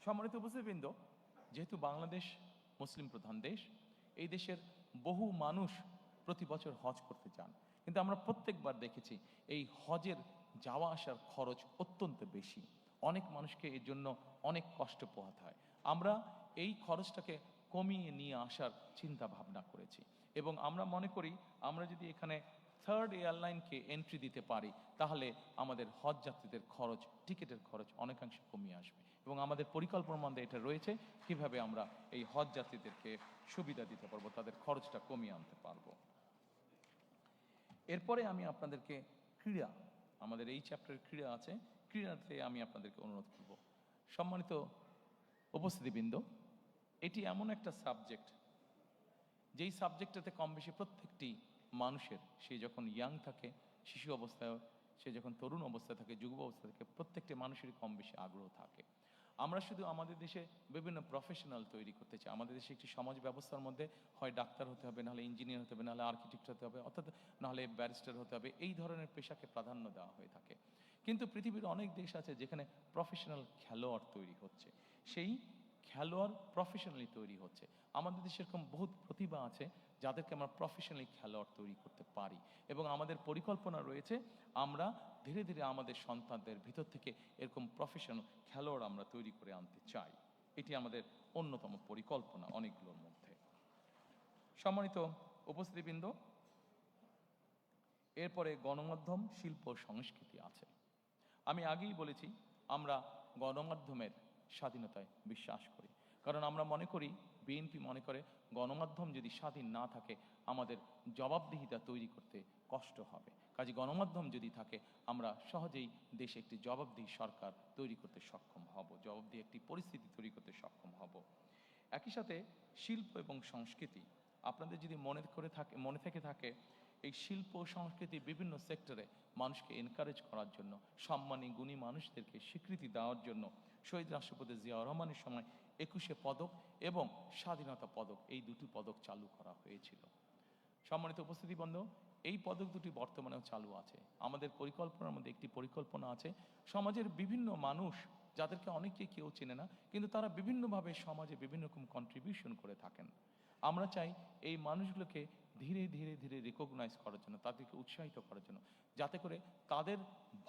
সম্মানিত উপস্থিতিবৃন্দ, যেহেতু বাংলাদেশ মুসলিম প্রধান দেশ, এই দেশের বহু মানুষ প্রতি বছর হজ করতে যান, কিন্তু আমরা প্রত্যেকবার দেখেছি এই হজের যাওয়া আসার খরচ অত্যন্ত বেশি। অনেক মানুষকে এর জন্য অনেক কষ্ট পোহাতে হয়। আমরা এই খরচটাকে কমিয়ে নিয়ে আসার চিন্তা ভাবনা করেছি এবং আমরা মনে করি আমরা যদি এখানে থার্ড এয়ারলাইনকে এন্ট্রি দিতে পারি, তাহলে আমাদের হজ যাত্রীদের খরচ, টিকিটের খরচ অনেকাংশে কমিয়ে আসবে এবং আমাদের পরিকল্পনার মধ্যে এটা রয়েছে কিভাবে আমরা এই হজ যাত্রীদেরকে সুবিধা দিতে পারবো, তাদের খরচটা কমিয়ে আনতে পারবো। এরপরে আমি আপনাদেরকে ক্রীড়া, আমাদের এই চ্যাপ্টারের ক্রীড়া আছে, ক্রীড়াতে আমি আপনাদেরকে অনুরোধ করব। সম্মানিত উপস্থিতিবৃন্দ, এটি এমন একটা সাবজেক্ট, যেই সাবজেক্টটাতে কম বেশি প্রত্যেকটি মানুষের, সে যখন ইয়াং থাকে, শিশু অবস্থায়, সে যখন তরুণ অবস্থায় থাকে, যুব অবস্থা থাকে, প্রত্যেকটি মানুষেরই কম বেশি আগ্রহ থাকে। আমরা শুধু আমাদের দেশে বিভিন্ন প্রফেশনাল তৈরি করতে চাই। আমাদের দেশে একটি সমাজ ব্যবস্থার মধ্যে হয় ডাক্তার হতে হবে, নাহলে ইঞ্জিনিয়ার হতে হবে, নাহলে আর্কিটেক্ট হতে হবে, অর্থাৎ নাহলে ব্যারিস্টার হতে হবে, এই ধরনের পেশাকে প্রাধান্য দেওয়া হয়ে থাকে। কিন্তু পৃথিবীর অনেক দেশ আছে যেখানে প্রফেশনাল খেলোয়াড় তৈরি হচ্ছে, সেই খেলোয়াড় প্রফেশনালি তৈরি হচ্ছে। আমাদের দেশে এরকম বহুত প্রতিভা আছে যাদেরকে আমরা প্রফেশনালি খেলোয়াড় তৈরি করতে পারি এবং আমাদের পরিকল্পনা রয়েছে আমরা ধীরে ধীরে আমাদের সন্তানদের ভিতর থেকে এরকম প্রফেশনাল খেলোয়াড় আমরা তৈরি করে আনতে চাই। এটি আমাদের অন্যতম পরিকল্পনা অনেকগুলোর মধ্যে। সম্মানিত উপস্থিতিবৃন্দ, এরপরে গণমাধ্যম, শিল্প, সংস্কৃতি আছে। আমি আগেই বলেছি আমরা গণমাধ্যমের স্বাধীনতায় বিশ্বাস করি, কারণ আমরা মনে করি, বিএনপি মনে করে, গণমাধ্যম যদি স্বাধীন না থাকে আমাদের জবাবদিহিতা তৈরি করতে কষ্ট হবে। কাজে গণমাধ্যম যদি থাকে আমরা সহজেই দেশে একটি জবাবদিহি সরকার তৈরি করতে সক্ষম হব, জবাবদিহি একটি পরিস্থিতি তৈরি করতে সক্ষম হব। একই সাথে শিল্প এবং সংস্কৃতি, আপনাদের যদি মনে থেকে থাকে, এই শিল্প সংস্কৃতি বিভিন্ন সেক্টরে মানুষকে এনকারেজ করার জন্য, সম্মানী গুণী মানুষদেরকে স্বীকৃতি দেওয়ার জন্য শহীদ রাষ্ট্রপতি জিয়াউর রহমানের সময় 21শে পদক এবং স্বাধীনতা পদক, এই দুটি পদক চালু করা হয়েছিল। সম্মানিত উপস্থিতিবৃন্দ, এই পদক দুটি বর্তমানেও চালু আছে। আমাদের পরিকল্পনার মধ্যে একটি পরিকল্পনা আছে, সমাজের বিভিন্ন মানুষ যাদেরকে অনেকে কেউ চেনে না, কিন্তু তারা বিভিন্নভাবে সমাজে বিভিন্ন রকম কন্ট্রিবিউশন করে থাকেন। আমরা চাই এই মানুষগুলোকে ধীরে ধীরে ধীরে রিকগনাইজ করার জন্য, তাদেরকে উৎসাহিত করার জন্য, যাতে করে তাদের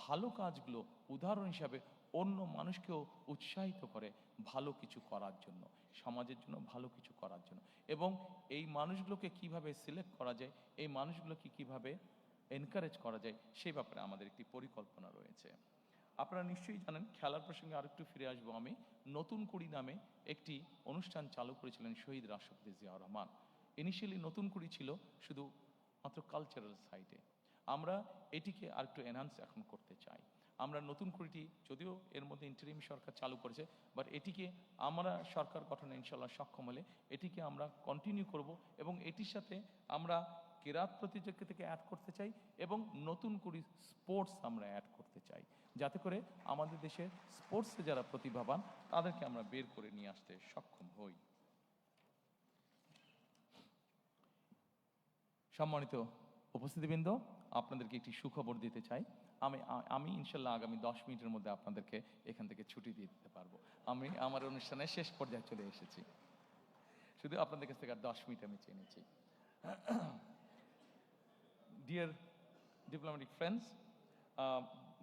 ভালো কাজগুলো উদাহরণ হিসাবে অন্য মানুষকেও উৎসাহিত করে ভালো কিছু করার জন্য, সমাজের জন্য ভালো কিছু করার জন্য। এবং এই মানুষগুলোকে কিভাবে সিলেক্ট করা যায়, এই মানুষগুলোকে কিভাবে এনকারেজ করা যায়, সেই ব্যাপারে আমাদের একটি পরিকল্পনা রয়েছে। আপনারা নিশ্চয়ই জানেন, খেলার প্রসঙ্গে আরেকটু ফিরে আসবো আমি, নতুন কুড়ি নামে একটি অনুষ্ঠান চালু করেছিলেন শহীদ রাষ্ট্রপতি জিয়াউর রহমান। ইনিশিয়ালি নতুন কুড়ি ছিল শুধু মাত্র কালচারাল সাইডে, আমরা এটিকে আরেকটু এনহান্স এখন করতে চাই। আমরা নতুন কুড়িটি যদিও এর মধ্যে ইন্টারিম সরকার চালু করেছে, বাট এটিকে আমরা সরকার গঠনে ইনশাল্লাহ সক্ষম হলে এটিকে আমরা কন্টিনিউ করব, এবং এটির সাথে আমরা কেরাত প্রতিযোগিতাকে অ্যাড করতে চাই এবং নতুন করে স্পোর্টস আমরা অ্যাড করতে চাই, যাতে করে আমাদের দেশের স্পোর্টসে যারা প্রতিভাবান তাদেরকে আমরা বের করে নিয়ে আসতে সক্ষম হই। সম্মানিত উপস্থিতিবৃন্দ, আপনাদেরকে একটি সুখবর দিতে চাই। আমি ইনশাল্লাহ আগামী 10 মিনিটের মধ্যে আপনাদেরকে এখান থেকে ছুটি দিয়ে দিতে পারবো। আমি আমার অনুষ্ঠানের শেষ পর্যায়ে চলে এসেছি, শুধু আপনাদের কাছ থেকে আর 10 মিনিট আমি চেয়ে নিচ্ছি। Dear diplomatic friends,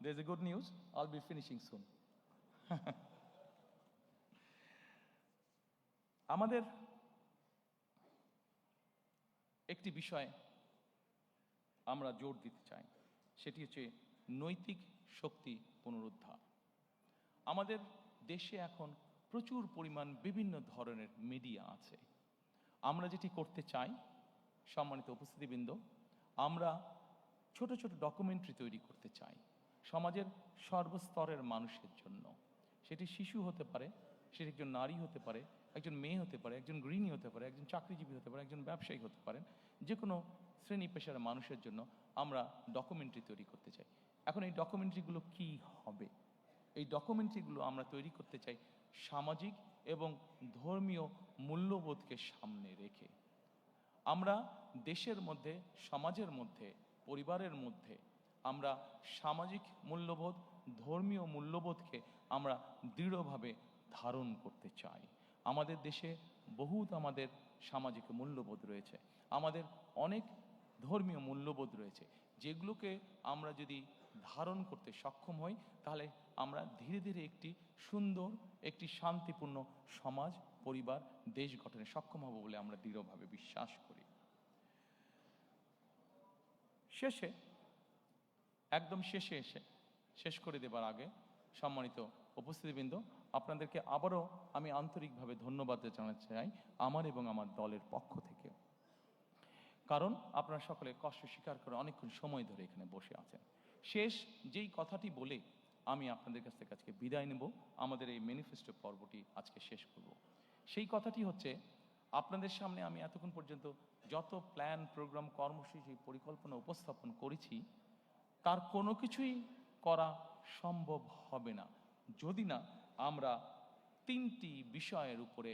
there's a good news. I'll be finishing soon. আমাদের একটি বিষয় আমরা জোর দিতে চাই, সেটি হচ্ছে নৈতিক শক্তি পুনরুদ্ধার। আমাদের দেশে এখন প্রচুর পরিমাণ বিভিন্ন ধরনের মিডিয়া আছে। আমরা যেটি করতে চাই, সম্মানিত উপস্থিতিবৃন্দ, আমরা ছোট ছোট ডকুমেন্টারি তৈরি করতে চাই সমাজের সর্বস্তরের মানুষের জন্য। সেটি শিশু হতে পারে, সেটি একজন নারী হতে পারে, একজন মেয়ে হতে পারে, একজন গৃহিণী হতে পারে, একজন চাকরিজীবী হতে পারে, একজন ব্যবসায়ী হতে পারেন, যে কোনো শ্রেণী পেশার মানুষের জন্য আমরা ডকুমেন্টারি তৈরি করতে চাই। এখন এই ডকুমেন্টারিগুলো কি হবে? এই ডকুমেন্টারিগুলো আমরা তৈরি করতে চাই সামাজিক এবং ধর্মীয় মূল্যবোধকে সামনে রেখে। আমরা দেশের মধ্যে, সমাজের মধ্যে, পরিবারের মধ্যে আমরা সামাজিক মূল্যবোধ, ধর্মীয় মূল্যবোধকে আমরা দৃঢ়ভাবে ধারণ করতে চাই। আমাদের দেশে বহুত আমাদের সামাজিক মূল্যবোধ রয়েছে, আমাদের অনেক ধর্মীয় মূল্যবোধ রয়েছে, যেগুলোকে আমরা যদি ধারণ করতে সক্ষম হই, তাহলে আমরা ধীরে ধীরে একটি সুন্দর, একটি শান্তিপূর্ণ সমাজ, পরিবার, দেশ গঠনে সক্ষম হব বলে আমরা দৃঢ়ভাবে বিশ্বাস করি। শেষে, একদম শেষে এসে শেষ করে দেবার আগে, সম্মানিত উপস্থিতিবৃন্দ, আপনাদেরকে আবারও আমি আন্তরিকভাবে ধন্যবাদ জানাতে চাই আমার এবং আমার দলের পক্ষ থেকে। কারণ আপনারা সকলে কষ্ট স্বীকার করে অনেকক্ষণ সময় ধরে এখানে বসে আছেন। শেষ যেই কথাটি বলে আমি আপনাদের কাছ থেকে আজকে বিদায় নেব, আমাদের এই ম্যানিফেস্টো পর্বটি আজকে শেষ করব। সেই কথাটি হচ্ছে, আপনাদের সামনে আমি এতক্ষণ পর্যন্ত যত প্ল্যান, প্রোগ্রাম, কর্মসূচি, পরিকল্পনা উপস্থাপন করেছি, তার কোনো কিছুই করা সম্ভব হবে না যদি না আমরা 3টি বিষয়ের উপরে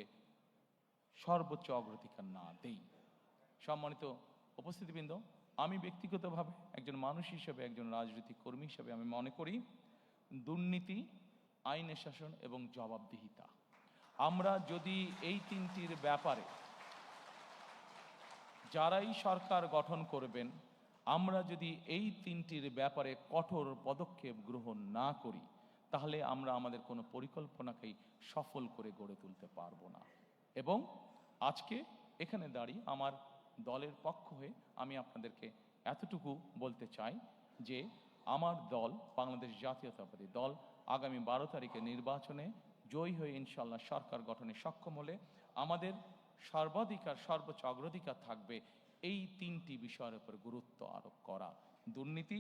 সর্বোচ্চ অগ্রাধিকার না দেই। সম্মানিত উপস্থিতিবৃন্দ, আমি ব্যক্তিগতভাবে একজন মানুষ হিসেবে, একজন রাজনৈতিক কর্মী হিসেবে আমি মনে করি দুর্নীতি, আইনের শাসন এবং জবাবদিহিতা, আমরা যদি এই 3টির ব্যাপারে, যারাই সরকার গঠন করবেন, আমরা যদি এই 3টির ব্যাপারে কঠোর পদক্ষেপ গ্রহণ না করি, তাহলে আমরা আমাদের কোনো পরিকল্পনাকেই সফল করে গড়ে তুলতে পারবো না। এবং আজকে এখানে দাঁড়িয়ে আমার দলের পক্ষ হয়ে আমি আপনাদেরকে এতটুকু বলতে চাই যে আমার দল, বাংলাদেশ জাতীয়তাবাদী দল, আগামী 12 তারিখে নির্বাচনে জয়ী হয়ে ইনশাল্লাহ সরকার গঠনে সক্ষম হলে আমাদের সর্বাধিকার, সর্বোচ্চ অগ্রাধিকার থাকবে এই 3টি বিষয়ের উপর গুরুত্ব আরোপ করা: দুর্নীতি,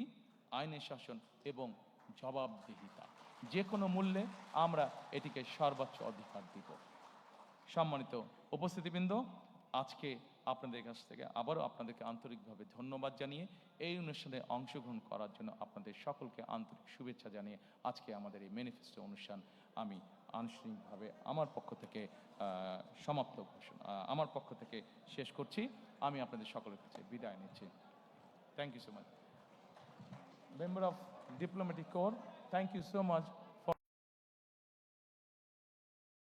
আইনের শাসন এবং জবাবদিহিতা। যে কোনো মূল্যে আমরা এটিকে সর্বোচ্চ অধিকার দিব। সম্মানিত উপস্থিতিবৃন্দ, আজকে আপনাদের কাছ থেকে আবারও আপনাদেরকে আন্তরিকভাবে ধন্যবাদ জানিয়ে এই অনুষ্ঠানে অংশগ্রহণ করার জন্য আপনাদের সকলকে আন্তরিক শুভেচ্ছা জানিয়ে আজকে আমাদের এই ম্যানিফেস্টো অনুষ্ঠান আমি আনুষ্ঠানিকভাবে আমার পক্ষ থেকে আমার পক্ষ থেকে শেষ করছি। আমি আপনাদের সকলের কাছে বিদায় নিচ্ছি। Thank you so much. Member of Diplomatic Corps, thank you so much